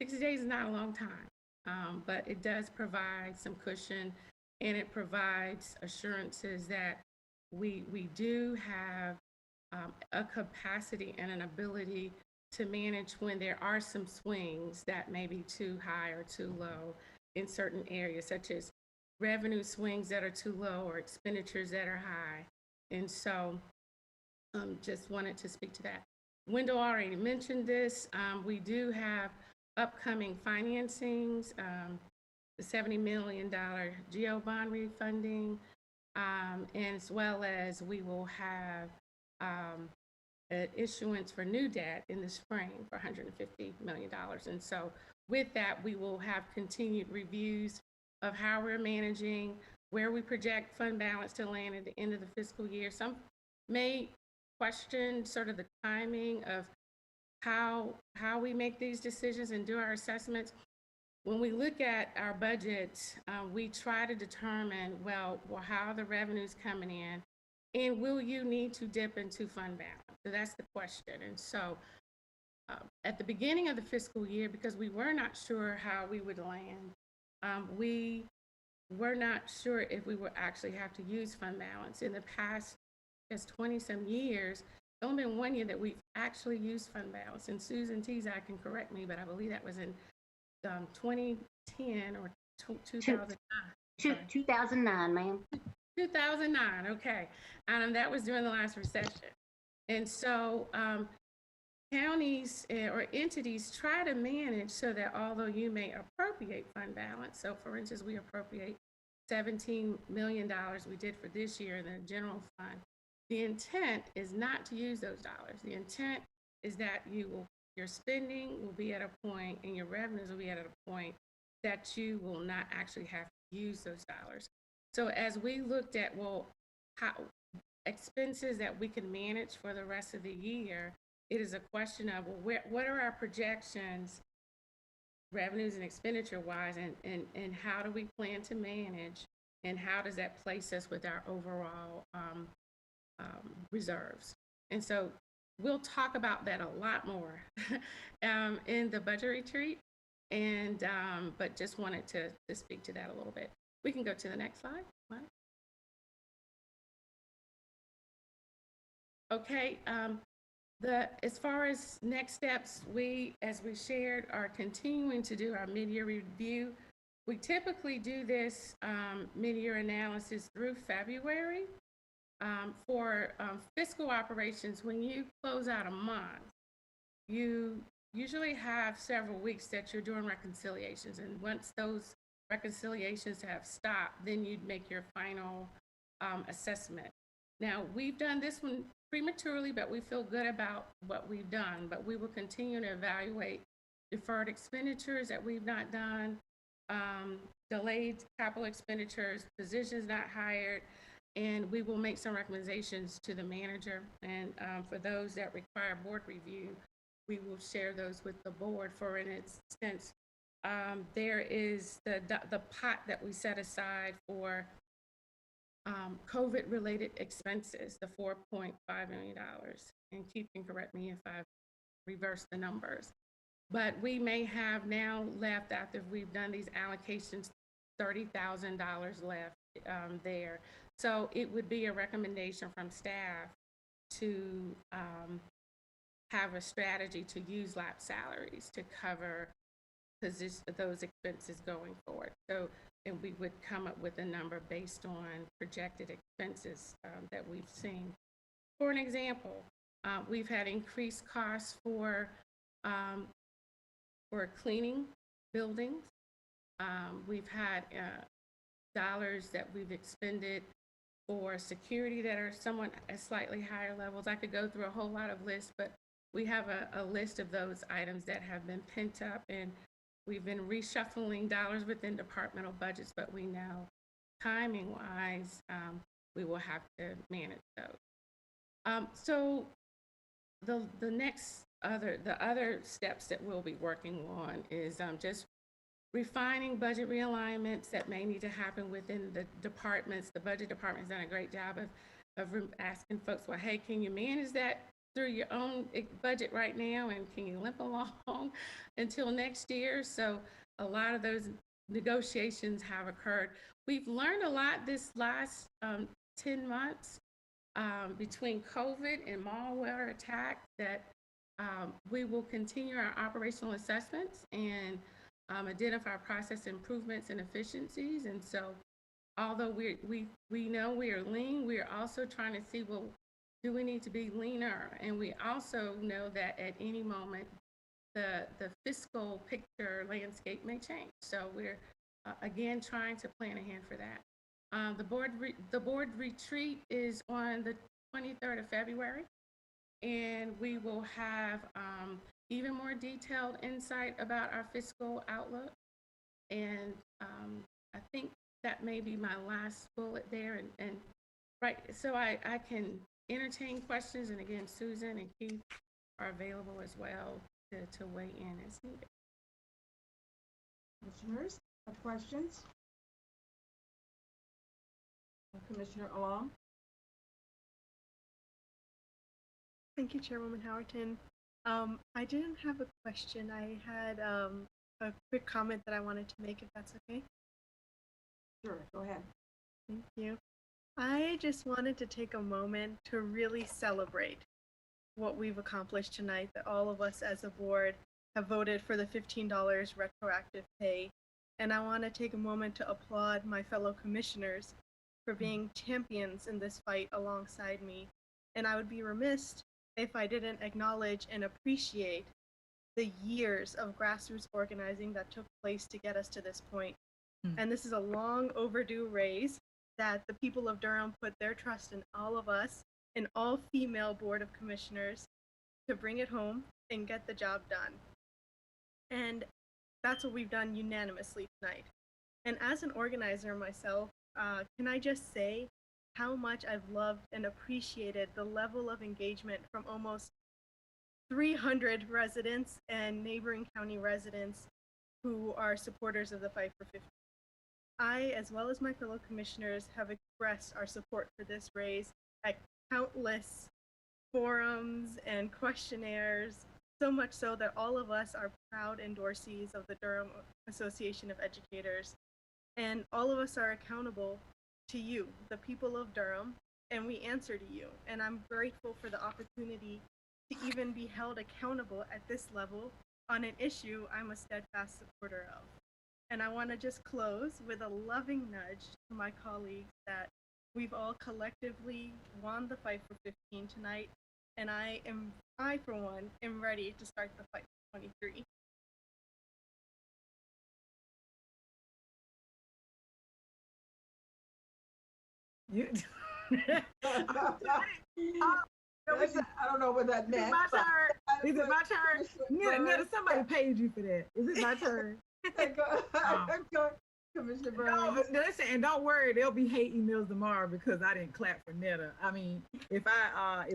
60 days is not a long time. but it does provide some cushion, and it provides assurances that we do have a capacity and an ability to manage when there are some swings that may be too high or too low in certain areas, such as revenue swings that are too low or expenditures that are high. And so just wanted to speak to that. Wendell already mentioned this. We do have upcoming financings, the $70 million GO bond refunding, and as well as we will have an issuance for new debt in the spring for $150 million. And so with that, we will have continued reviews of how we're managing, where we project fund balance to land at the end of the fiscal year. Some may question sort of the timing of how we make these decisions and do our assessments. When we look at our budgets, we try to determine, well, how are the revenues coming in, and will you need to dip into fund balance? So that's the question. And so at the beginning of the fiscal year, because we were not sure how we would land, we were not sure if we would actually have to use fund balance. In the past, as 20-some years, there's only been 1 year that we've actually used fund balance. And Susan Tezak can correct me, but I believe that was in 2010 or 2009. 2009, ma'am. 2009, okay. That was during the last recession. And so counties or entities try to manage so that although you may appropriate fund balance, so for instance, we appropriate $17 million we did for this year in the general fund, the intent is not to use those dollars. The intent is that your spending will be at a point and your revenues will be at a point that you will not actually have to use those dollars. So as we looked at, how expenses that we can manage for the rest of the year, it is a question of, what are our projections, revenues and expenditure wise, and how do we plan to manage, and how does that place us with our overall reserves? And so we'll talk about that a lot more in the budget retreat, and but just wanted to speak to that a little bit. We can go to the next slide. Okay, as far as next steps, as we shared, are continuing to do our mid-year review. We typically do this mid-year analysis through February. For fiscal operations, when you close out a month, you usually have several weeks that you're doing reconciliations. And once those reconciliations have stopped, then you'd make your final assessment. Now, we've done this one prematurely, but we feel good about what we've done. But we will continue to evaluate deferred expenditures that we've not done, delayed capital expenditures, positions not hired, and we will make some recommendations to the manager. And for those that require board review, we will share those with the board. For instance, there is the pot that we set aside for COVID-related expenses, the $4.5 million. And Keith can correct me if I've reversed the numbers. But we may have now left, after we've done these allocations, $30,000 left there. So it would be a recommendation from staff to have a strategy to use lap salaries to cover those expenses going forward. So, and we would come up with a number based on projected expenses that we've seen. For an example, we've had increased costs for cleaning buildings. We've had dollars that we've expended for security that are somewhat at slightly higher levels. I could go through a whole lot of lists, but we have a list of those items that have been pent up, and we've been reshuffling dollars within departmental budgets, but we know timing-wise, we will have to manage those. So the other steps that we'll be working on is just refining budget realignments that may need to happen within the departments. The budget department's done a great job of asking folks, well, hey, can you manage that through your own budget right now, and can you limp along until next year? So a lot of those negotiations have occurred. We've learned a lot this last 10 months between COVID and malware attack that we will continue our operational assessments and identify process improvements and efficiencies. And so although we know we are lean, we are also trying to see, well, do we need to be leaner? And we also know that at any moment, the fiscal picture landscape may change. So we're, again, trying to plan ahead for that. The board retreat is on the 23rd of February, and we will have even more detailed insight about our fiscal outlook. And I think that may be my last bullet there. And right, so I can entertain questions, and again, Susan and Keith are available as well to weigh in as needed. Commissioners, have questions? Commissioner Along. Thank you, Chairwoman Howerton. I didn't have a question. I had a quick comment that I wanted to make, if that's okay. Sure, go ahead. Thank you. I just wanted to take a moment to really celebrate what we've accomplished tonight, that all of us as a board have voted for the $15 retroactive pay. And I want to take a moment to applaud my fellow commissioners for being champions in this fight alongside me. And I would be remiss if I didn't acknowledge and appreciate the years of grassroots organizing that took place to get us to this point. And this is a long overdue raise that the people of Durham put their trust in all of us, an all-female board of commissioners, to bring it home and get the job done. And that's what we've done unanimously tonight. And as an organizer myself, can I just say how much I've loved and appreciated the level of engagement from almost 300 residents and neighboring county residents who are supporters of the Fight for 50. I, as well as my fellow commissioners, have expressed our support for this raise at countless forums and questionnaires, so much so that all of us are proud endorsees of the Durham Association of Educators. And all of us are accountable to you, the people of Durham, and we answer to you. And I'm grateful for the opportunity to even be held accountable at this level on an issue I'm a steadfast supporter of. And I want to just close with a loving nudge to my colleagues that we've all collectively won the fight for 15 tonight, and I, for one, am ready to start the fight for 23. You. I don't know what that meant. Is it my turn? Is it my turn? Netta, somebody paid you for that. Is it my turn? Go, Commissioner Burns. No, listen, and don't worry, there'll be hate emails tomorrow because I didn't clap for Netta. I mean, if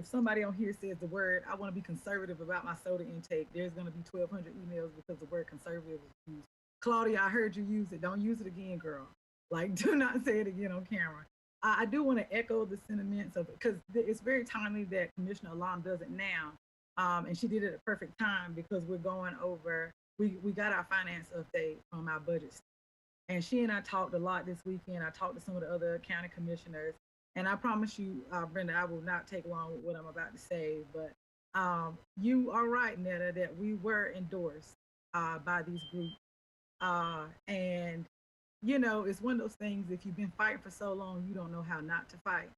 somebody on here says the word, I want to be conservative about my soda intake, there's going to be 1,200 emails because the word conservative is used. Claudia, I heard you use it. Don't use it again, girl. Like, do not say it again on camera. I do want to echo the sentiments of, because it's very timely that Commissioner Alam does it now. And she did it at perfect time because we're going over, we got our finance update from our budget. And she and I talked a lot this weekend. I talked to some of the other county commissioners. And I promise you, Brenda, I will not take long with what I'm about to say. But you are right, Netta, that we were endorsed by these groups. And you know, it's one of those things, if you've been fighting for so long, you don't know how not to fight.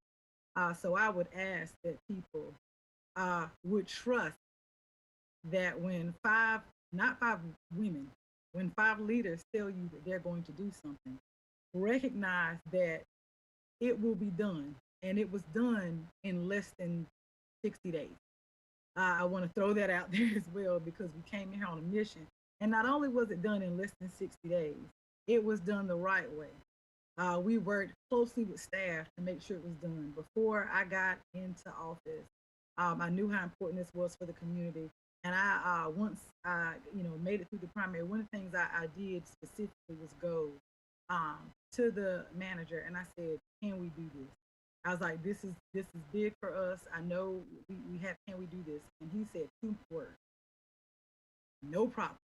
So I would ask that people would trust that when not five women, when 5 leaders tell you that they're going to do something, recognize that it will be done. And it was done in less than 60 days. I want to throw that out there as well, because we came here on a mission. And not only was it done in less than 60 days, it was done the right way. We worked closely with staff to make sure it was done. Before I got into office, I knew how important this was for the community. And once I made it through the primary, one of the things I did specifically was go to the manager and I said, can we do this? I was like, this is big for us. I know can we do this? And he said 2 words. No problem.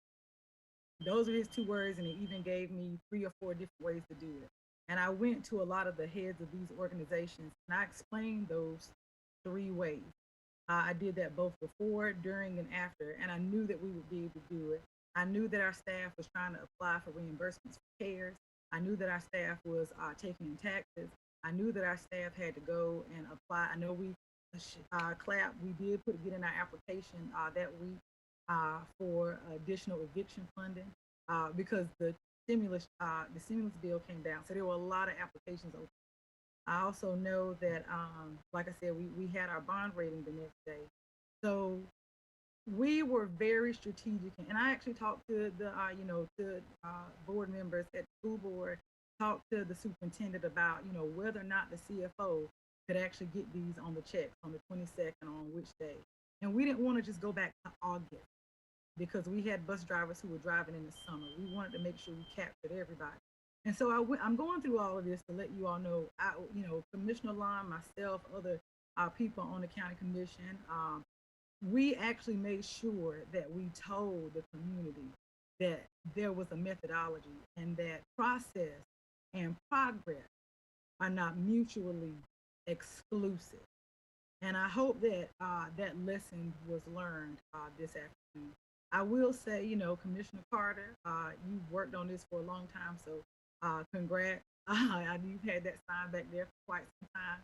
Those are his 2 words, and he even gave me 3 or 4 different ways to do it. And I went to a lot of the heads of these organizations, and I explained those 3 ways. I did that both before, during, and after, and I knew that we would be able to do it. I knew that our staff was trying to apply for reimbursements for CARES. I knew that our staff was taking in taxes. I knew that our staff had to go and apply. I know we did get in our application that week for additional eviction funding because the stimulus bill came down. So there were a lot of applications open. I also know that, like I said, we had our bond rating the next day. So we were very strategic, and I actually talked to the board members at the school board, talked to the superintendent about whether or not the CFO could actually get these on the checks on the 22nd on which day. And we didn't want to just go back to August because we had bus drivers who were driving in the summer. We wanted to make sure we captured everybody. And so I'm going through all of this to let you all know, Commissioner Lon, myself, other people on the county commission, we actually made sure that we told the community that there was a methodology and that process and progress are not mutually exclusive. And I hope that that lesson was learned this afternoon. I will say, Commissioner Carter, you've worked on this for a long time, so congrats. You've had that sign back there for quite some time.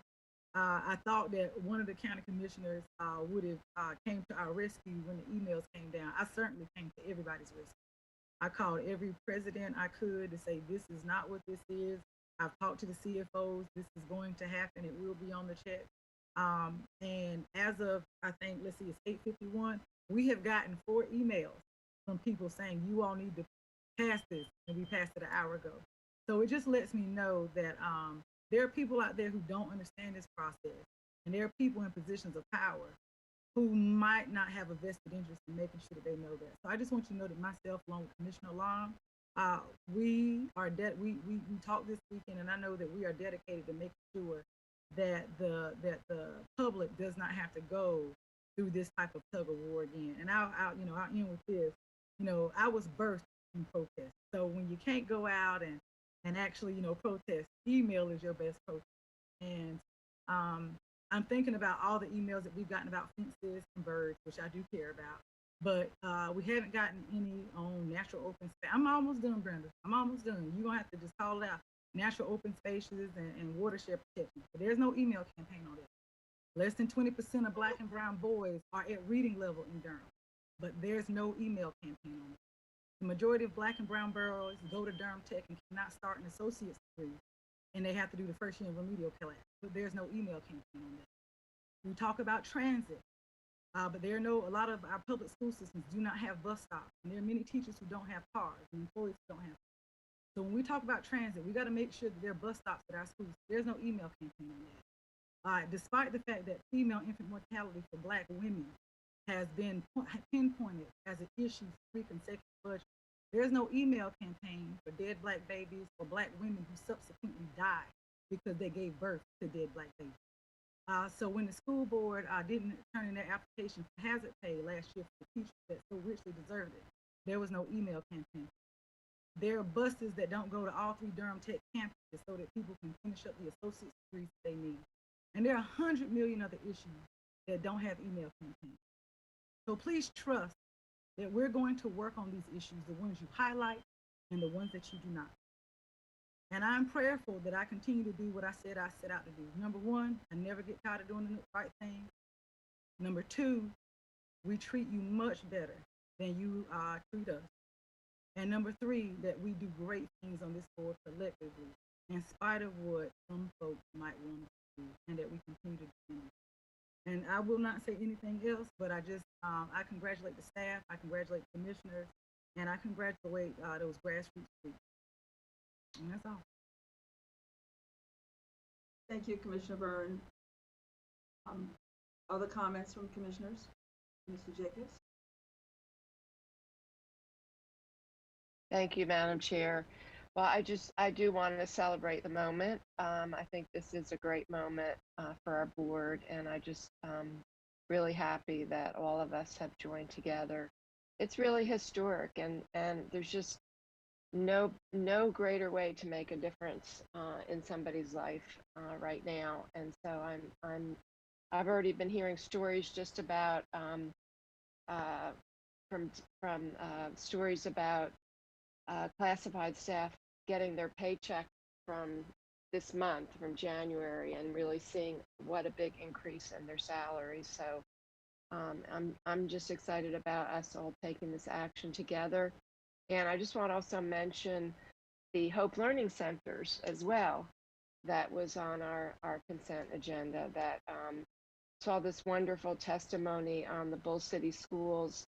I thought that one of the county commissioners would have came to our rescue when the emails came down. I certainly came to everybody's rescue. I called every president I could to say, this is not what this is. I've talked to the CFOs. This is going to happen. It will be on the check. And as of, I think, let's see, it's 8:51. We have gotten 4 emails from people saying, you all need to pass this, and we passed it an hour ago. So it just lets me know that there are people out there who don't understand this process, and there are people in positions of power who might not have a vested interest in making sure that they know that. So I just want you to know that myself, along with Commissioner Long, we talked this weekend, and I know that we are dedicated to making sure that the public does not have to go through this type of tug of war again. And I'll end with this. I was birthed in protest. So when you can't go out and actually, protest, email is your best protest. And I'm thinking about all the emails that we've gotten about fences and birds, which I do care about. But we haven't gotten any on natural open space. I'm almost done, Brenda. I'm almost done. You're going to have to just call it out. Natural open spaces and watershed protection. But there's no email campaign on it. Less than 20% of Black and brown boys are at reading level in Durham, but there's no email campaign on it. The majority of Black and brown boys go to Durham Tech and cannot start an associate's degree, and they have to do the first year in remedial class, but there's no email campaign on that. We talk about transit, but a lot of our public school systems do not have bus stops, and there are many teachers who don't have cars, and employees who don't have cars. So when we talk about transit, we got to make sure that there are bus stops at our schools. There's no email campaign on that. Despite the fact that female infant mortality for Black women has been pinpointed as an issue for 3 consecutive budgets, there's no email campaign for dead Black babies or Black women who subsequently died because they gave birth to dead Black babies. So when the school board didn't turn in their application for hazard pay last year for the teachers that so richly deserved it, there was no email campaign. There are buses that don't go to all 3 Durham Tech campuses so that people can finish up the associate's degrees they need. And there are 100 million other issues that don't have email campaigns. So please trust that we're going to work on these issues, the ones you highlight and the ones that you do not. And I'm prayerful that I continue to do what I said I set out to do. Number 1, I never get tired of doing the right thing. Number 2, we treat you much better than you treat us. And number 3, that we do great things on this board collectively, in spite of what some folks might want us to do, and that we continue to do. And I will not say anything else, but I congratulate the staff, I congratulate the commissioners, and I congratulate those grassroots groups. And that's all. Thank you, Commissioner Byrne. Other comments from commissioners? Mr. Jacobs? Thank you, Madam Chair. Well, I do want to celebrate the moment. I think this is a great moment for our board, and I just really happy that all of us have joined together. It's really historic, and there's just no greater way to make a difference in somebody's life right now. And so I've already been hearing stories just about from stories about classified staff getting their paycheck from this month, from January, and really seeing what a big increase in their salaries. So I'm just excited about us all taking this action together. And I just want to also mention the Hope Learning Centers as well. That was on our consent agenda. That saw this wonderful testimony on the Bull City Schools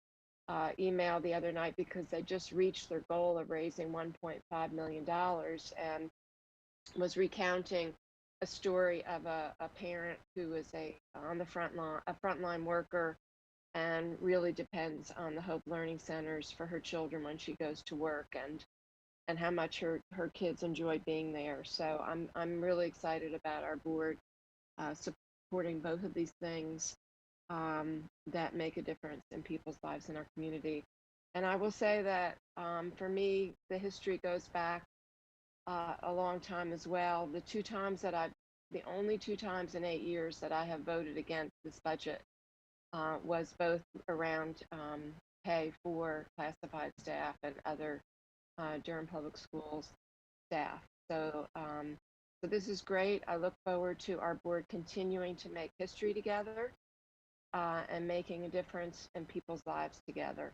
email the other night, because they just reached their goal of raising $1.5 million, and was recounting a story of a parent who is on the frontline worker, and really depends on the Hope Learning Centers for her children when she goes to work, and how much her kids enjoy being there. So I'm really excited about our board supporting both of these things that make a difference in people's lives in our community. And I will say that for me, the history goes back a long time as well. The only 2 times in 8 years that I have voted against this budget was both around pay for classified staff and other Durham Public Schools staff. So this is great. I look forward to our board continuing to make history together and making a difference in people's lives together.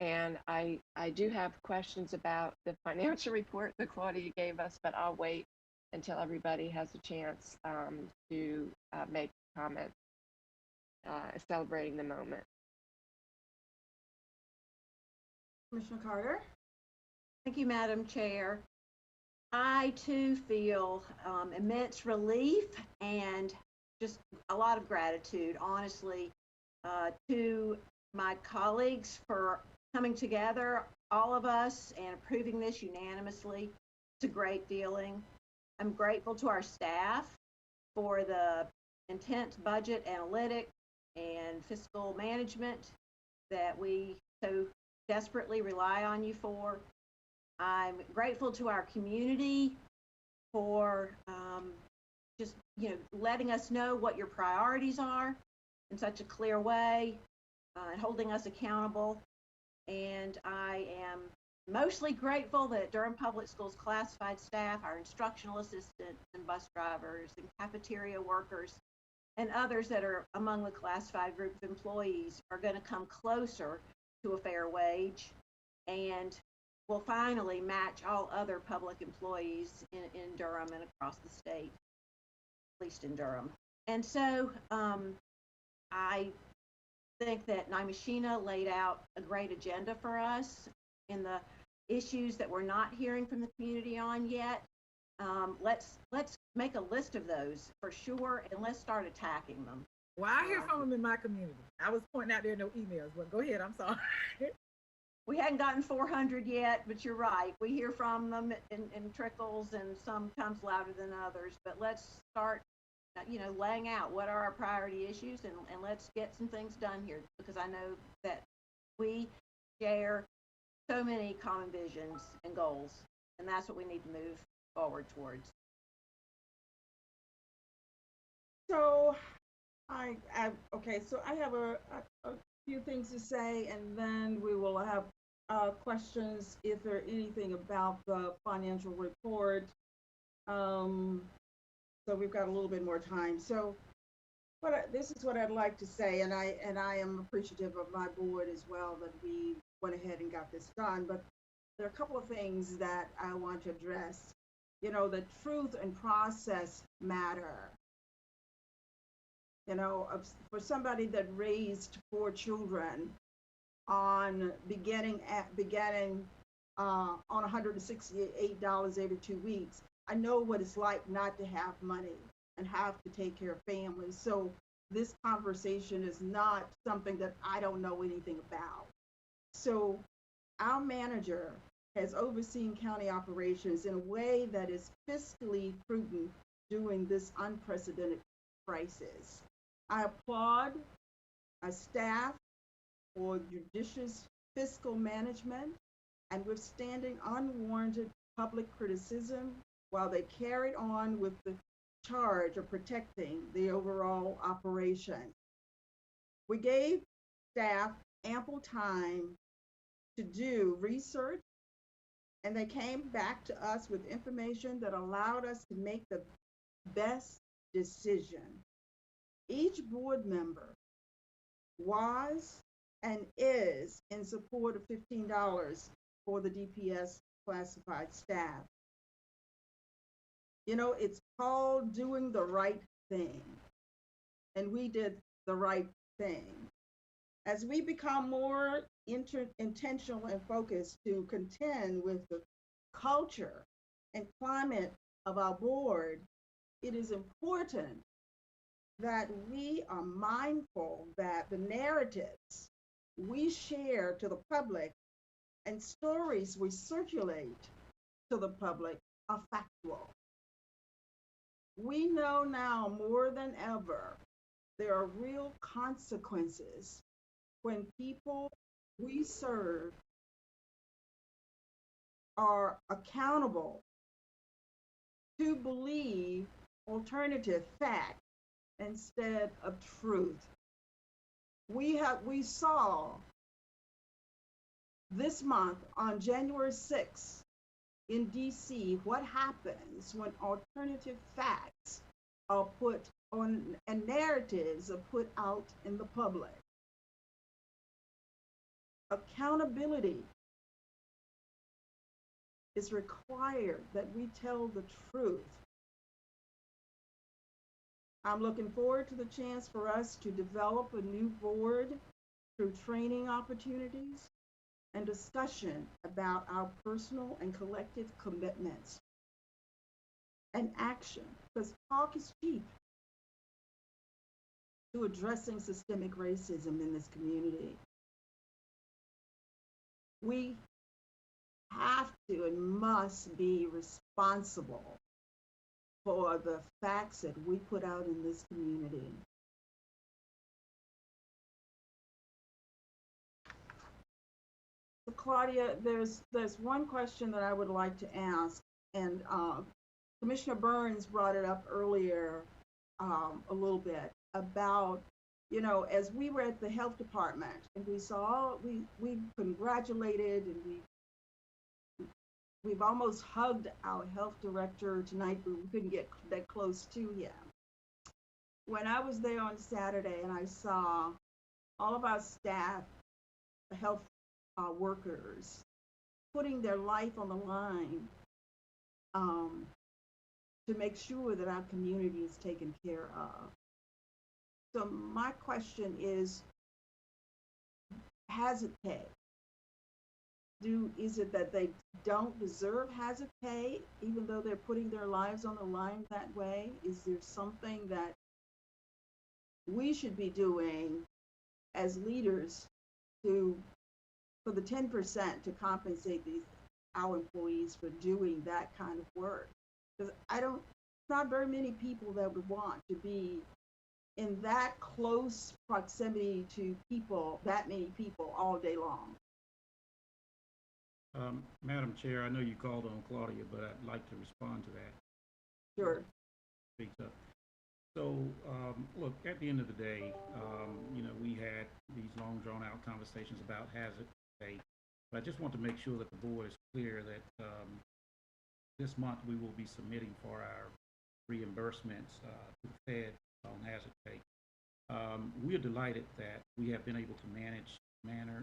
And I do have questions about the financial report that Claudia gave us, but I'll wait until everybody has a chance to make comments celebrating the moment. Commissioner Carter? Thank you, Madam Chair. I too feel immense relief and just a lot of gratitude, honestly, to my colleagues for coming together, all of us, and approving this unanimously. It's a great feeling. I'm grateful to our staff for the intense budget analytic and fiscal management that we so desperately rely on you for. I'm grateful to our community for just letting us know what your priorities are in such a clear way and holding us accountable. And I am mostly grateful that Durham Public Schools classified staff, our instructional assistants and bus drivers and cafeteria workers and others that are among the classified group of employees are going to come closer to a fair wage and will finally match all other public employees in Durham and across the state, at least in Durham. And so I think that Naimashina laid out a great agenda for us in the issues that we're not hearing from the community on yet. Let's make a list of those for sure, and let's start attacking them. Well, I hear from them in my community. I was pointing out there no emails, but go ahead. I'm sorry. We hadn't gotten 400 yet, but you're right. We hear from them in trickles and sometimes louder than others. But let's start, laying out what are our priority issues, and let's get some things done here, because I know that we share so many common visions and goals, and that's what we need to move forward towards. So so I have a few things to say, and then we will have questions if there anything about the financial report. So we've got a little bit more time. So this is what I'd like to say, and I am appreciative of my board as well that we went ahead and got this done. But there are a couple of things that I want to address. The truth and process matter. For somebody that raised 4 children on beginning on $168 every 2 weeks, I know what it's like not to have money and have to take care of families. So this conversation is not something that I don't know anything about. So our manager has overseen county operations in a way that is fiscally prudent during this unprecedented crisis. I applaud our staff for judicious fiscal management and withstanding unwarranted public criticism while they carried on with the charge of protecting the overall operation. We gave staff ample time to do research, and they came back to us with information that allowed us to make the best decision. Each board member was and is in support of $15 for the DPS classified staff. You know, it's called doing the right thing, and we did the right thing. As we become more intentional and focused to contend with the culture and climate of our board, it is important that we are mindful that the narratives we share to the public and stories we circulate to the public are factual. We know now more than ever there are real consequences when people we serve are accountable to believe alternative facts instead of truth. We saw this month on January 6th in DC what happens when alternative facts are put on and narratives are put out in the public. Accountability is required that we tell the truth. I'm looking forward to the chance for us to develop a new board through training opportunities and discussion about our personal and collective commitments and action, because talk is cheap to addressing systemic racism in this community. We have to and must be responsible for the facts that we put out in this community. So Claudia, there's one question that I would like to ask, and Commissioner Burns brought it up earlier a little bit about, you know, as we were at the health department and we saw, we congratulated and we've almost hugged our health director tonight, but we couldn't get that close to him. When I was there on Saturday and I saw all of our staff, the health workers, putting their life on the line to make sure that our community is taken care of. So my question is, hazard pay. Is it that they don't deserve hazard pay, even though they're putting their lives on the line that way? Is there something that we should be doing as leaders for the 10% to compensate our employees for doing that kind of work? Because not very many people that would want to be in that close proximity to people, that many people all day long. Madam Chair, I know you called on Claudia, but I'd like to respond to that. Sure. Speaks up. So, look, at the end of the day, you know, we had these long drawn-out conversations about hazard pay, but I just want to make sure that the board is clear that this month we will be submitting for our reimbursements to the Fed on hazard pay. We are delighted that we have been able to manage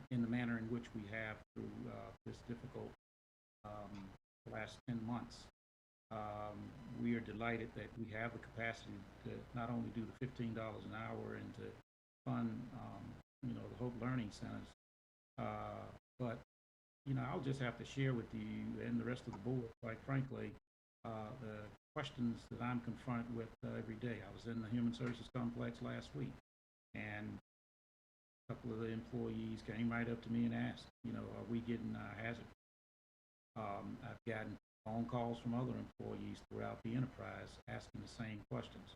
in the manner in which we have through this difficult last 10 months. We are delighted that we have the capacity to not only do the $15 an hour and to fund, you know, the Hope Learning Centers, but, you know, I'll just have to share with you and the rest of the board, quite frankly, the questions that I'm confronted with every day. I was in the Human Services Complex last week, and a couple of the employees came right up to me and asked, you know, are we getting hazard? I've gotten phone calls from other employees throughout the enterprise asking the same questions.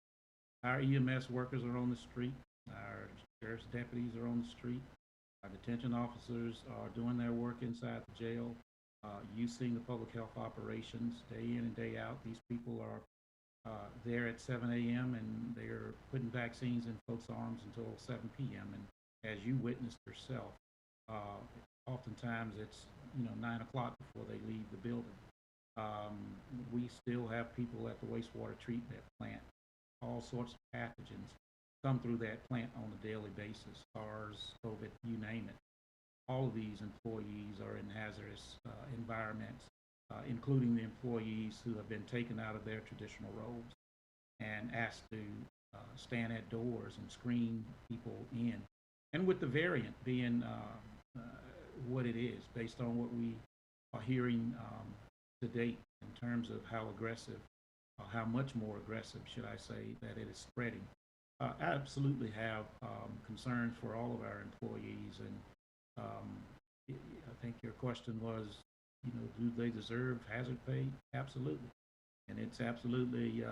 Our EMS workers are on the street. Our sheriff's deputies are on the street. Our detention officers are doing their work inside the jail. You've seen the public health operations day in and day out. These people are there at 7 a.m. and they're putting vaccines in folks' arms until 7 p.m. And as you witnessed yourself, oftentimes it's 9 o'clock before they leave the building. We still have people at the wastewater treatment plant. All sorts of pathogens come through that plant on a daily basis. SARS, COVID, you name it. All of these employees are in hazardous environments, including the employees who have been taken out of their traditional roles and asked to stand at doors and screen people in. And with the variant being what it is, based on what we are hearing to date in terms of how aggressive, how much more aggressive, should I say, that it is spreading. I absolutely have concerns for all of our employees, and I think your question was, do they deserve hazard pay? Absolutely. And it's absolutely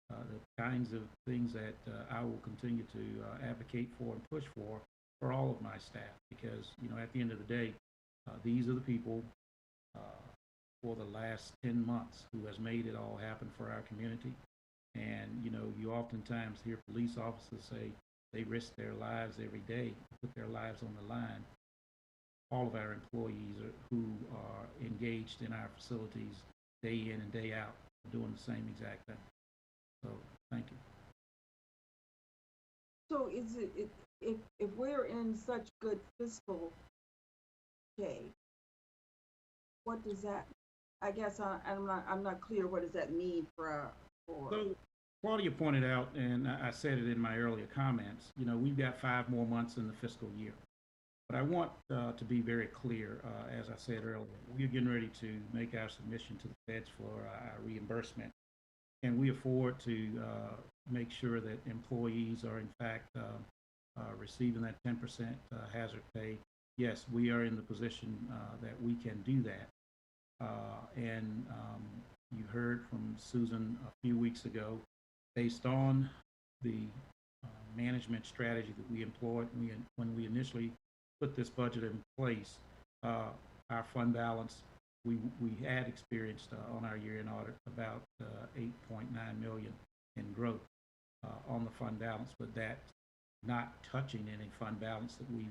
the kinds of things that I will continue to advocate for and push for all of my staff, because, at the end of the day, these are the people for the last 10 months who has made it all happen for our community. And, you oftentimes hear police officers say they risk their lives every day, put their lives on the line. All of our employees who are engaged in our facilities day in and day out are doing the same exact thing. So, thank you. So is it, if we're in such good fiscal shape, what does that, I guess I'm not clear, what does that mean for So Claudia pointed out, and I said it in my earlier comments, we've got 5 more months in the fiscal year. But I want to be very clear, as I said earlier, we're getting ready to make our submission to the feds for our reimbursement. And we afford to make sure that employees are in fact receiving that 10% hazard pay. Yes, we are in the position that we can do that. And you heard from Susan a few weeks ago, based on the management strategy that we employed when we initially put this budget in place, our fund balance, we had experienced on our year-end audit about 8.9 million in growth on the fund balance, but that not touching any fund balance that we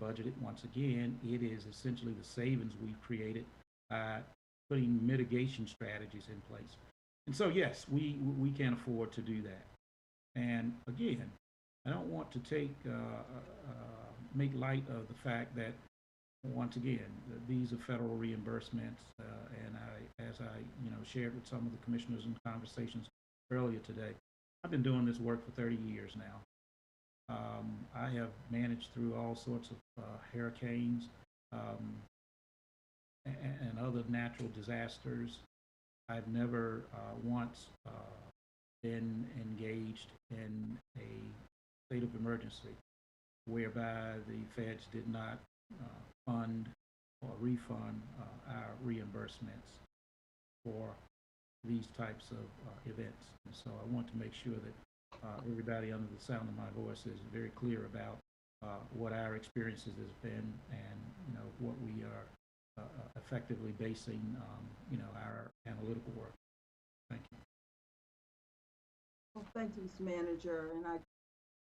budgeted. Once again, it is essentially the savings we've created by putting mitigation strategies in place. And so, yes, we can afford to do that. And again, I don't want to make light of the fact that, once again, these are federal reimbursements, and as I shared with some of the commissioners in conversations earlier today, I've been doing this work for 30 years now. I have managed through all sorts of hurricanes and other natural disasters. I've never once been engaged in a state of emergency whereby the feds did not fund or refund our reimbursements for these types of events. And so I want to make sure that everybody under the sound of my voice is very clear about what our experiences has been, and what we are effectively basing our analytical work. Thank you. Well, thank you, Mr. Manager, and I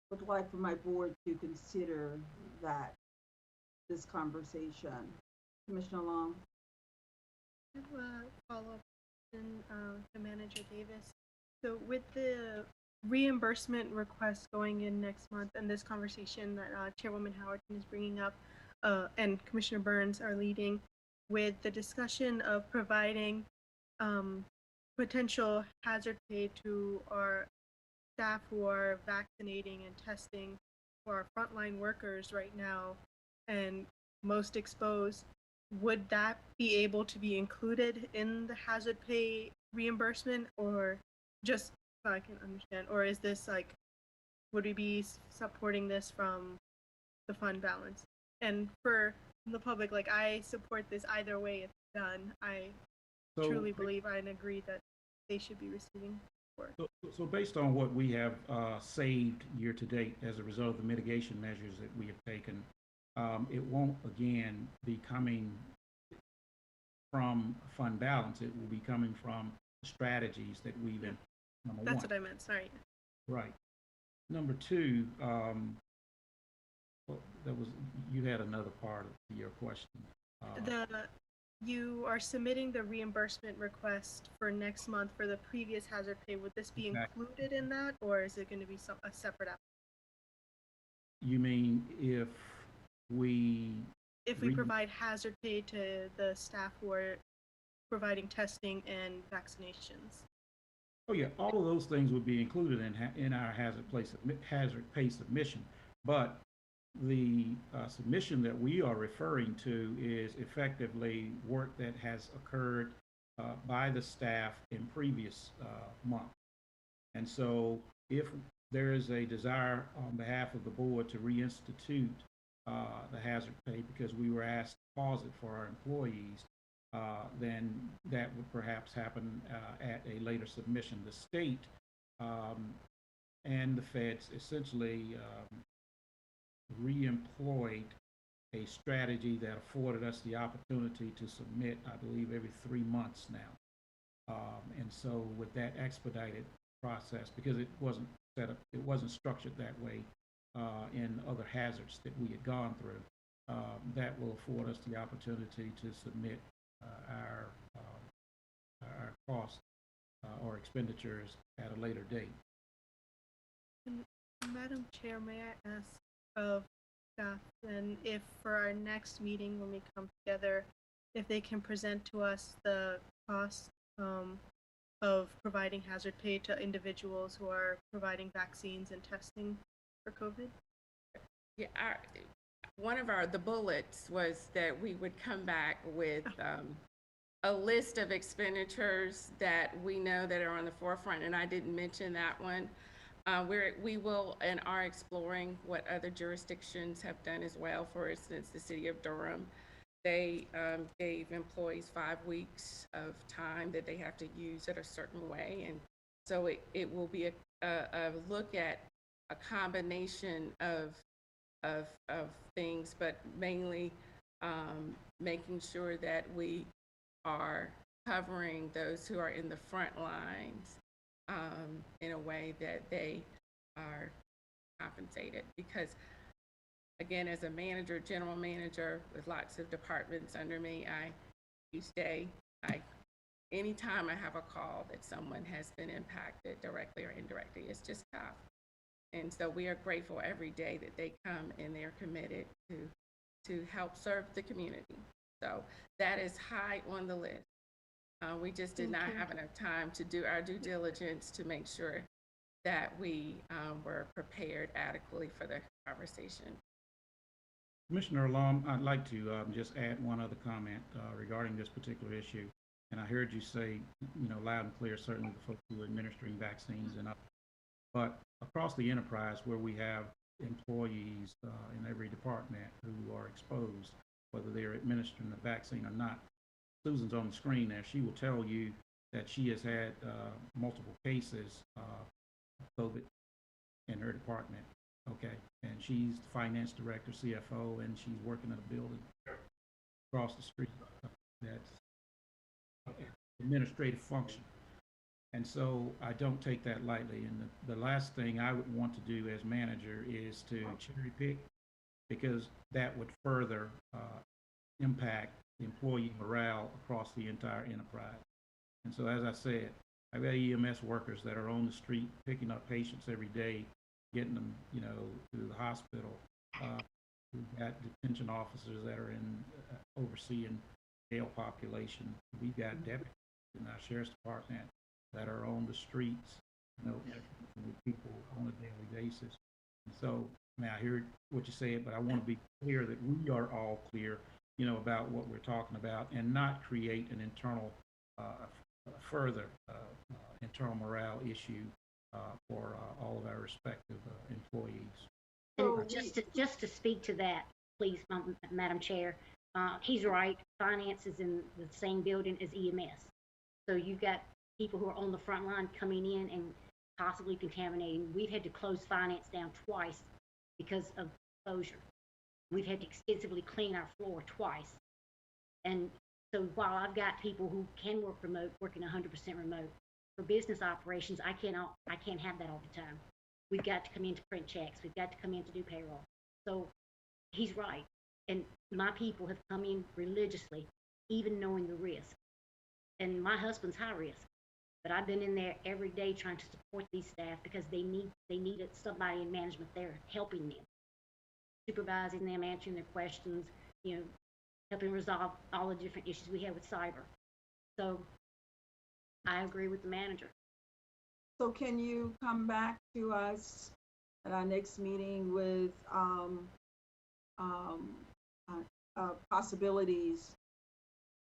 would like for my board to consider this conversation. Commissioner Long. I have a follow-up question to Manager Davis. So with the reimbursement request going in next month, and this conversation that Chairwoman Howerton is bringing up and Commissioner Burns are leading, with the discussion of providing potential hazard pay to our staff who are vaccinating and testing for our frontline workers right now and most exposed, would that be able to be included in the hazard pay reimbursement, or just so I can understand, or is this would we be supporting this from the fund balance? And for the public, like, I support this either way it's done. I So- truly believe and agree that they should be receiving support. So based on what we have saved year to date as a result of the mitigation measures that we have taken, it won't again be coming from fund balance. It will be coming from strategies that we've been, number That's one. what I meant, sorry. Right. Number two, well, you had another part of your question. You are submitting the reimbursement request for next month for the previous hazard pay. Would this be Exactly. included in that, or is it going to be a separate app? You mean if we Provide hazard pay to the staff who are providing testing and vaccinations? Oh yeah, all of those things would be included in our hazard pay submission, but the submission that we are referring to is effectively work that has occurred by the staff in previous months. And so if there is a desire on behalf of the board to reinstitute the hazard pay because we were asked to pause it for our employees, then that would perhaps happen at a later submission. The state and the feds essentially re-employed a strategy that afforded us the opportunity to submit, I believe, every 3 months now. And so with that expedited process, because it wasn't set up, it wasn't structured that way in other hazards that we had gone through, that will afford us the opportunity to submit our costs or expenditures at a later date. Madam Chair, may I ask of staff then if for our next meeting when we come together, if they can present to us the cost of providing hazard pay to individuals who are providing vaccines and testing for COVID? Yeah, one of the bullets was that we would come back with a list of expenditures that we know that are on the forefront, and I didn't mention that one. We will and are exploring what other jurisdictions have done as well. For instance, the city of Durham, they gave employees 5 weeks of time that they have to use it a certain way. And so it will be a look at a combination of things, but mainly making sure that we are covering those who are in the front lines in a way that they are compensated. Because again, as a manager, general manager with lots of departments under me, anytime I have a call that someone has been impacted directly or indirectly, it's just tough. And so we are grateful every day that they come and they're committed to help serve the community. So that is high on the list. We just did not have enough time to do our due diligence to make sure that we were prepared adequately for the conversation. Commissioner Alum, I'd like to just add one other comment regarding this particular issue. And I heard you say, loud and clear, certainly the folks who are administering vaccines and others. But across the enterprise where we have employees in every department who are exposed, whether they're administering the vaccine or not, Susan's on the screen there. She will tell you that she has had multiple cases of COVID in her department. Okay, and she's the finance director, CFO, and she's working in a building across the street that's administrative function. And so I don't take that lightly. And the last thing I would want to do as manager is to cherry pick, because that would further impact employee morale across the entire enterprise. And so, as I said, I've got EMS workers that are on the street picking up patients every day, getting them, to the hospital. We've got detention officers that are overseeing jail population. We've got deputies in our sheriff's department that are on the streets, with people on a daily basis. And so, I hear what you said, but I want to be clear that we are all clear, about what we're talking about, and not create an internal, further internal morale issue for all of our respective employees. And just to speak to that, please, Madam Chair. He's right. Finance is in the same building as EMS. So you've got people who are on the front line coming in and possibly contaminating. We've had to close finance down twice because of closure. We've had to extensively clean our floor twice. And so while I've got people who can work remote, working 100% remote, for business operations, I can't have that all the time. We've got to come in to print checks. We've got to come in to do payroll. So he's right. And my people have come in religiously, even knowing the risk. And my husband's high risk. But I've been in there every day trying to support these staff because they needed somebody in management there helping them, supervising them, answering their questions, helping resolve all the different issues we have with cyber. So I agree with the manager. So can you come back to us at our next meeting with possibilities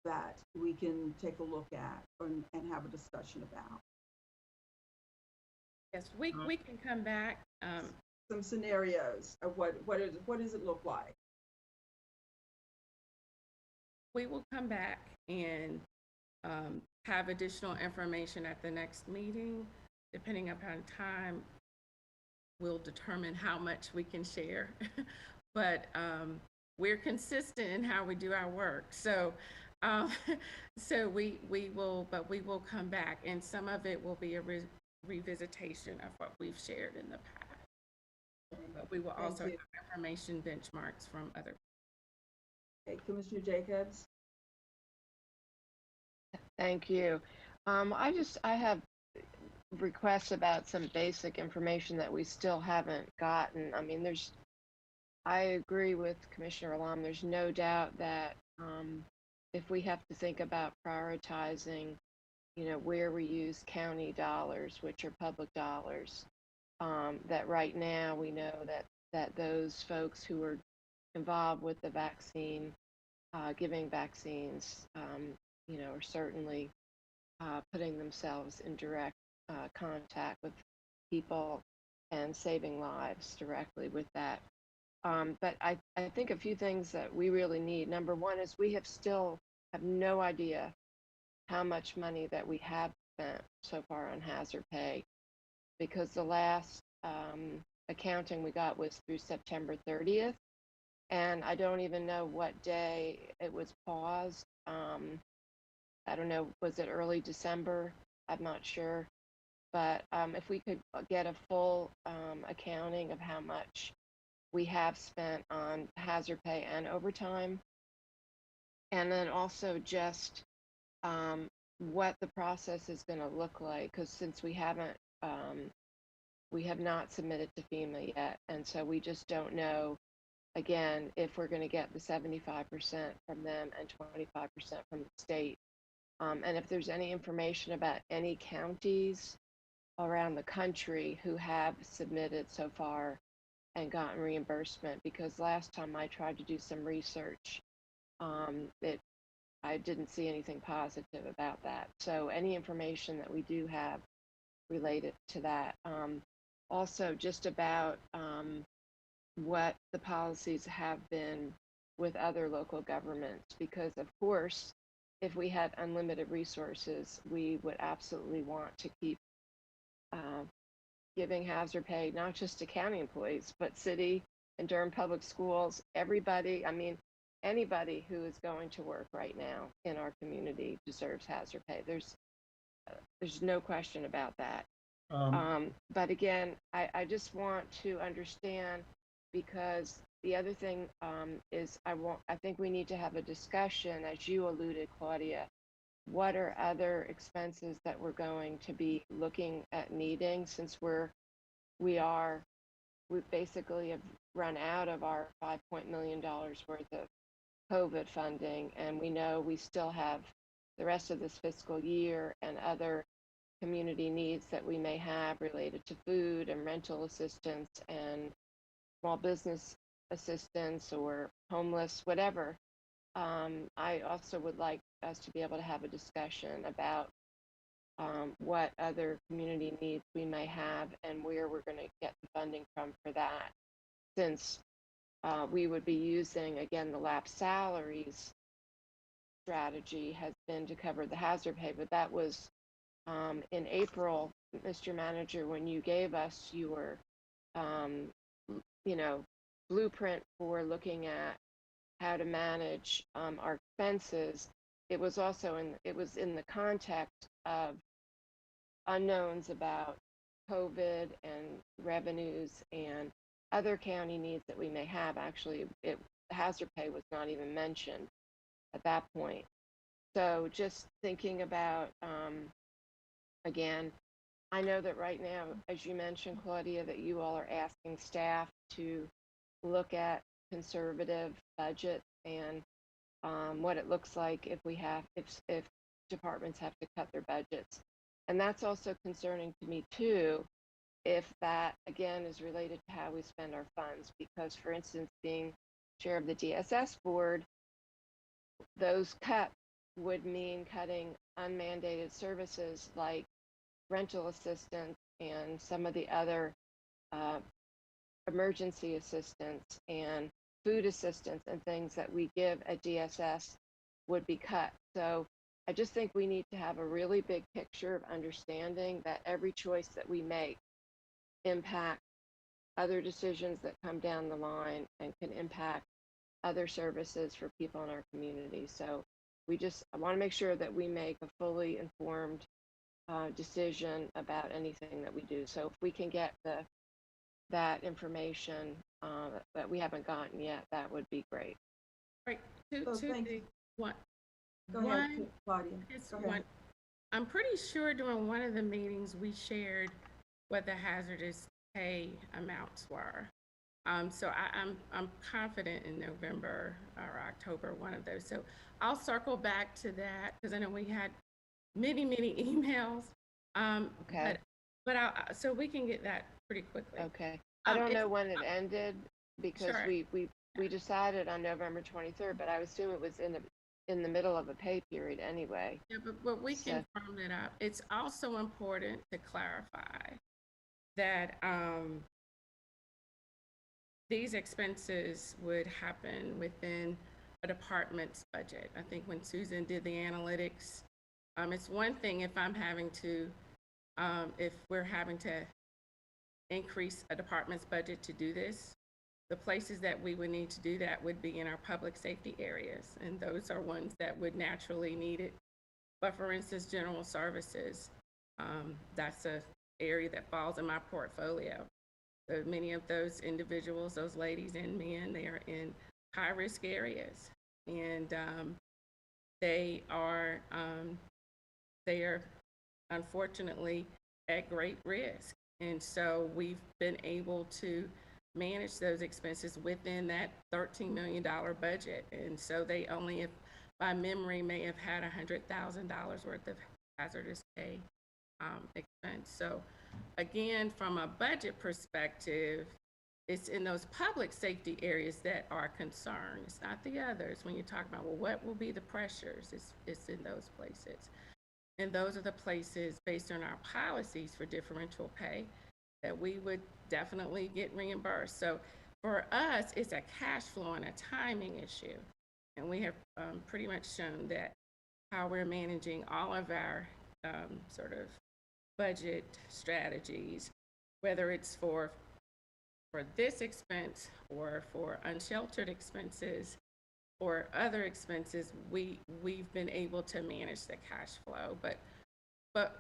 that we can take a look at and have a discussion about? Yes, we can come back. Some scenarios of what does it look like? We will come back and have additional information at the next meeting. Depending upon time, we'll determine how much we can share. But we're consistent in how we do our work. So we will come back, and some of it will be a revisitation of what we've shared in the past. But we will also have information benchmarks from other. Okay, Commissioner Jacobs. Thank you. I have requests about some basic information that we still haven't gotten. I mean, I agree with Commissioner Alam. There's no doubt that if we have to think about prioritizing, where we use county dollars, which are public dollars, that right now we know that those folks who are involved with the vaccine, giving vaccines, are certainly putting themselves in direct contact with people and saving lives directly with that. But I think a few things that we really need. Number one is we still have no idea how much money that we have spent so far on hazard pay, because the last accounting we got was through September 30th, and I don't even know what day it was paused. I don't know, was it early December? I'm not sure. But if we could get a full accounting of how much we have spent on hazard pay and overtime, and then also just what the process is going to look like, because since we have not submitted to FEMA yet, and so we just don't know, again, if we're going to get the 75% from them and 25% from the state. And if there's any information about any counties around the country who have submitted so far and gotten reimbursement, because last time I tried to do some research, I didn't see anything positive about that. So any information that we do have related to that. Also just about what the policies have been with other local governments, because of course, if we had unlimited resources, we would absolutely want to keep giving hazard pay, not just to county employees, but city and Durham Public Schools, everybody. I mean, anybody who is going to work right now in our community deserves hazard pay. There's no question about that. But again, I just want to understand, because the other thing is I think we need to have a discussion, as you alluded, Claudia, what are other expenses that we're going to be looking at needing, since we basically have run out of our $5 million worth of COVID funding, and we know we still have the rest of this fiscal year and other community needs that we may have related to food and rental assistance and small business assistance or homeless, whatever. I also would like us to be able to have a discussion about what other community needs we may have and where we're going to get the funding from for that, since we would be using, again, the lapsed salaries strategy has been to cover the hazard pay, but that was in April, Mr. Manager, when you gave us your, blueprint for looking at how to manage our expenses. It was also in the context of unknowns about COVID and revenues and other county needs that we may have. Actually, hazard pay was not even mentioned at that point. So just thinking about, again, I know that right now, as you mentioned, Claudia, that you all are asking staff to look at conservative budget and what it looks like if departments have to cut their budgets. And that's also concerning to me too, if that again is related to how we spend our funds, because for instance, being chair of the DSS board, those cuts would mean cutting unmandated services like rental assistance and some of the other emergency assistance and food assistance and things that we give at DSS would be cut. So I just think we need to have a really big picture of understanding that every choice that we make impact other decisions that come down the line and can impact other services for people in our community. So I want to make sure that we make a fully informed decision about anything that we do. So if we can get that information that we haven't gotten yet, that would be great. Right. Go ahead, Claudia. Go ahead. I'm pretty sure during one of the meetings we shared what the hazardous pay amounts were. So I'm confident in November or October, one of those. So I'll circle back to that because I know we had many emails. Okay. But so we can get that pretty quickly. Okay. I don't know when it ended because Sure. we decided on November 23rd, but I assume it was in the middle of a pay period anyway. Yeah, but we can firm it up. It's also important to clarify that these expenses would happen within a department's budget. I think when Susan did the analytics, it's one thing if I'm having to, if we're having to increase a department's budget to do this, the places that we would need to do that would be in our public safety areas, and those are ones that would naturally need it. But for instance, general services, that's an area that falls in my portfolio. So many of those individuals, those ladies and men, they are in high-risk areas, and they are unfortunately at great risk. And so we've been able to manage those expenses within that $13 million budget. And so they only, if by memory, may have had $100,000 worth of hazardous pay expense. So again, from a budget perspective, it's in those public safety areas that are concerned. It's not the others. When you talk about, well, what will be the pressures? It's in those places. And those are the places, based on our policies for differential pay, that we would definitely get reimbursed. So for us, it's a cash flow and a timing issue. And we have pretty much shown that how we're managing all of our sort of budget strategies, whether it's for this expense or for unsheltered expenses or other expenses, we've been able to manage the cash flow. But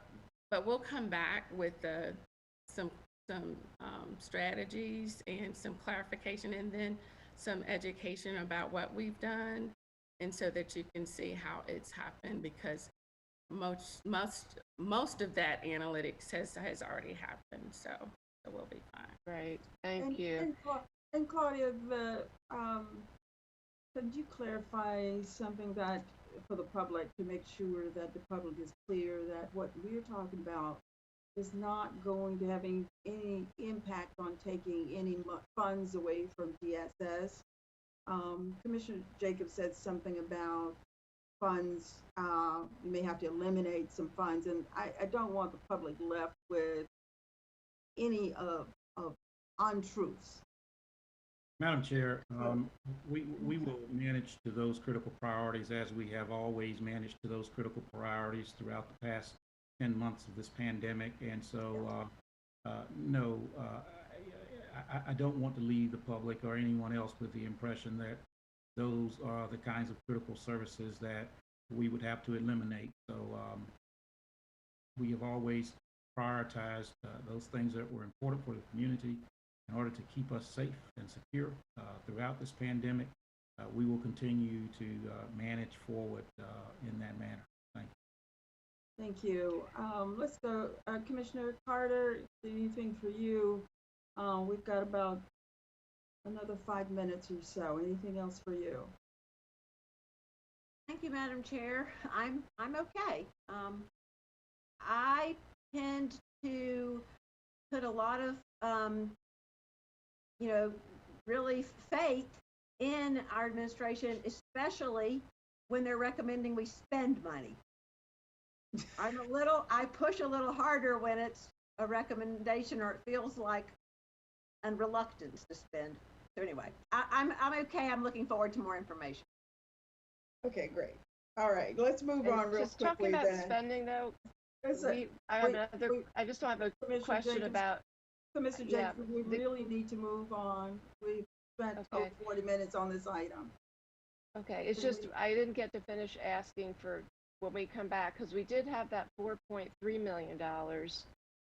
we'll come back with some strategies and some clarification, and then some education about what we've done, and so that you can see how it's happened, because most of that analytics has already happened, so we'll be fine. Great, thank you. And Claudia, could you clarify something that for the public, to make sure that the public is clear that what we're talking about is not going to have any impact on taking any funds away from DSS? Commissioner Jacobs said something about funds, you may have to eliminate some funds, and I don't want the public left with any of untruths. Madam Chair, we will manage to those critical priorities as we have always managed to those critical priorities throughout the past 10 months of this pandemic. And so, no, I don't want to leave the public or anyone else with the impression that those are the kinds of critical services that we would have to eliminate. So we have always prioritized those things that were important for the community in order to keep us safe and secure throughout this pandemic. We will continue to manage forward in that manner. Thank you. Thank you. Let's go, Commissioner Carter, anything for you? We've got about another 5 minutes or so. Anything else for you? Thank you, Madam Chair. I'm okay. I tend to put a lot of really faith in our administration, especially when they're recommending we spend money. I push a little harder when it's a recommendation or it feels like a reluctance to spend. So anyway, I'm okay. I'm looking forward to more information. Okay, great. All right, let's move on real Just quickly talking about then. spending though, I just have a Commissioner question Jenkins, about, Commissioner yeah, Jenkins, we really need to move on. We've spent over 40 minutes on this item. okay, it's just, I didn't get to finish asking for when we come back, because we did have that $4.3 million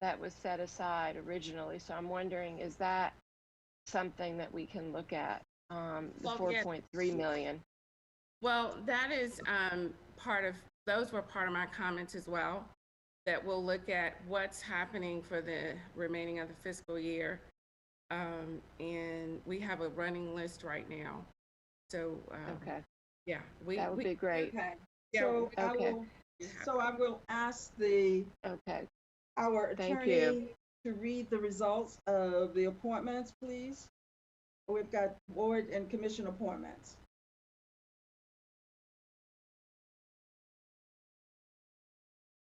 that was set aside originally. So I'm wondering, is that something that we can look at, the Well, $4.3 million? Well, that is those were part of my comments as well, that we'll look at what's happening for the remaining of the fiscal year. And we have a running list right now. So, okay. Yeah, that would be great. Okay. Yeah, So okay. I will ask our Thank attorney you. to read the results of the appointments, please. We've got board and commission appointments.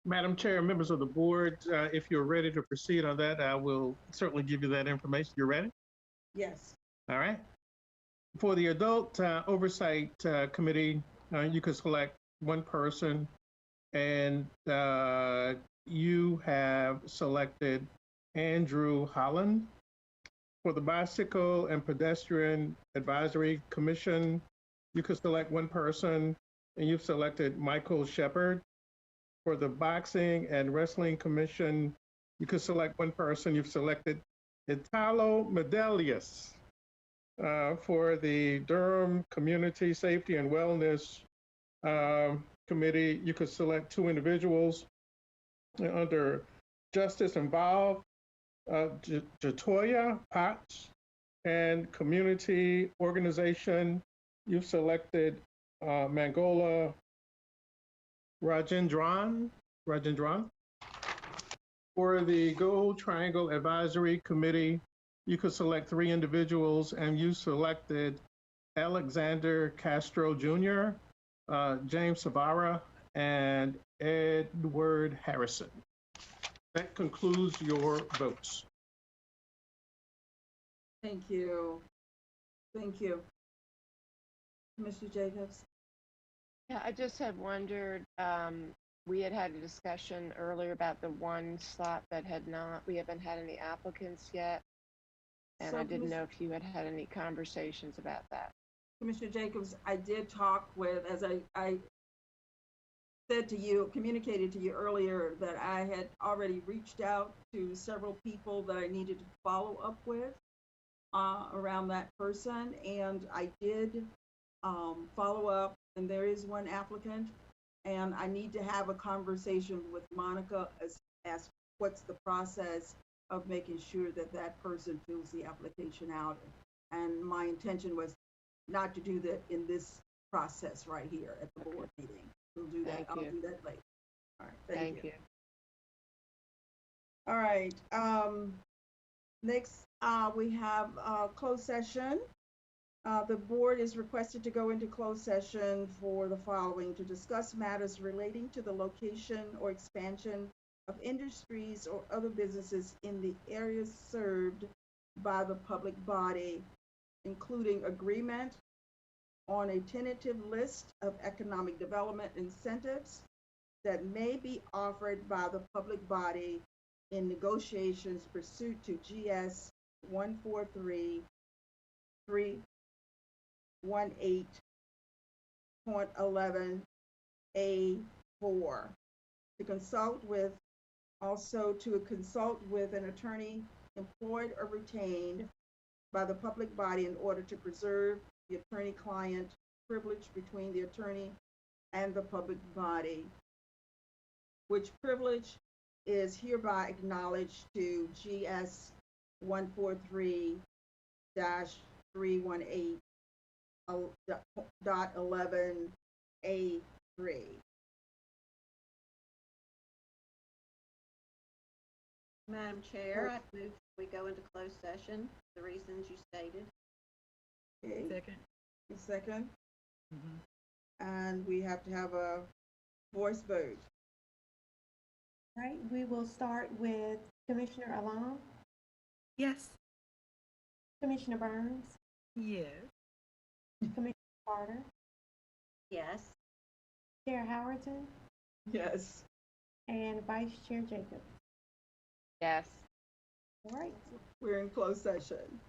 Madam Chair, members of the board, if you're ready to proceed on that, I will certainly give you that information. You ready? Yes. All right. For the Adult Oversight Committee, you could select one person, and you have selected Andrew Holland. For the Bicycle and Pedestrian Advisory Commission, you could select one person, and you've selected Michael Shepard. For the Boxing and Wrestling Commission, you could select one person. You've selected Italo Medelius. For the Durham Community Safety and Wellness Committee, you could select two individuals. Under Justice Involved, Jatoya Potts, and Community Organization, you've selected Mangola Rajendran. For the Gold Triangle Advisory Committee, you could select three individuals, and you selected Alexander Castro Jr., James Savara, and Edward Harrison. That concludes your votes. Thank you. Thank you. Commissioner Jacobs? Yeah, I just had wondered, we had a discussion earlier about the one slot that we haven't had any applicants yet. And I didn't know if you had any conversations about that. Commissioner Jacobs, I did talk with, as I said to you, communicated to you earlier, that I had already reached out to several people that I needed to follow up with around that person. And I did follow up, and there is one applicant. And I need to have a conversation with Monica as what's the process of making sure that that person fills the application out. And my intention was not to do that in this process right here at the board meeting. We'll do that. I'll do that later. All right. Thank you. All right. Next, we have closed session. The board is requested to go into closed session for the following: to discuss matters relating to the location or expansion of industries or other businesses in the areas served by the public body, including agreement on a tentative list of economic development incentives that may be offered by the public body in negotiations pursuant to GS 143.18.11A4 to consult with an attorney employed or retained by the public body in order to preserve the attorney-client privilege between the attorney and the public body, which privilege is hereby acknowledged to GS 143-318.11A3. Madam Chair, I move we go into closed session, the reasons you stated. Okay, Second. a second. Mhm. And we have to have a voice vote. All right, we will start with Commissioner Alam, Yes. Commissioner Burns, Yes. Commissioner Carter, Yes. Chair Howerton, Yes. and Vice Chair Jacobs. Yes. All right. We're in closed session.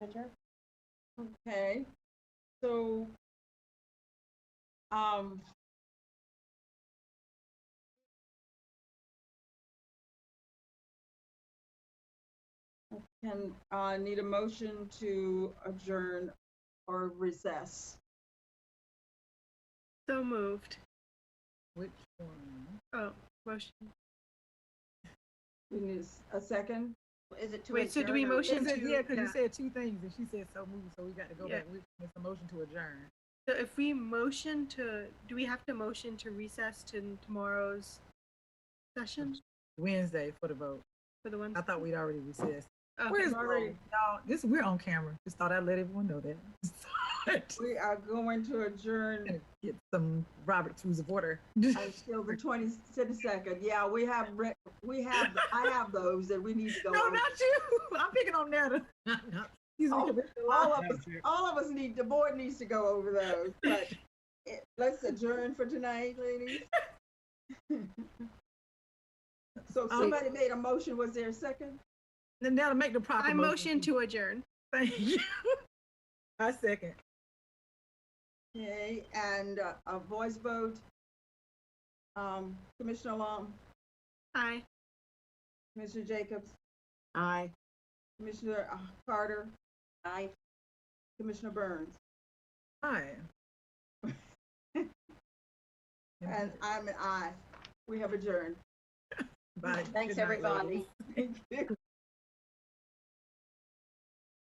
Okay, so, need a motion to adjourn or recess. So moved. Which one? Oh, motion. We need a second? Is it to Wait, so do we adjourn or- motion It said, to? yeah, because you said two things and she said so moved, so we got to go Yeah. back. It's a motion to adjourn. So if we motion to, do we have to motion to recess to tomorrow's session Wednesday for the vote. for the ones? I thought we'd already recessed. Okay. Where's already- y'all? We're on camera. Just thought I'd let everyone know that. We are going to adjourn Get some Robert's Rules of Order. until the 22nd. Yeah, I have those that we need to go No, over. not you. I'm picking on Netta. Excuse me, Oh, Commissioner all of us the board needs to go over those, but let's adjourn for tonight, ladies. So somebody made a motion, was there a second? Then Netta, make the proper I motion to adjourn. Thank you. I second. Okay, and a voice vote. Commissioner Long, Aye. Commissioner Jacobs, Aye. Commissioner Carter, Aye. Commissioner Burns, Aye. and I'm an aye. We have adjourned. Bye. Thanks, Good night, everybody. ladies. Thank you.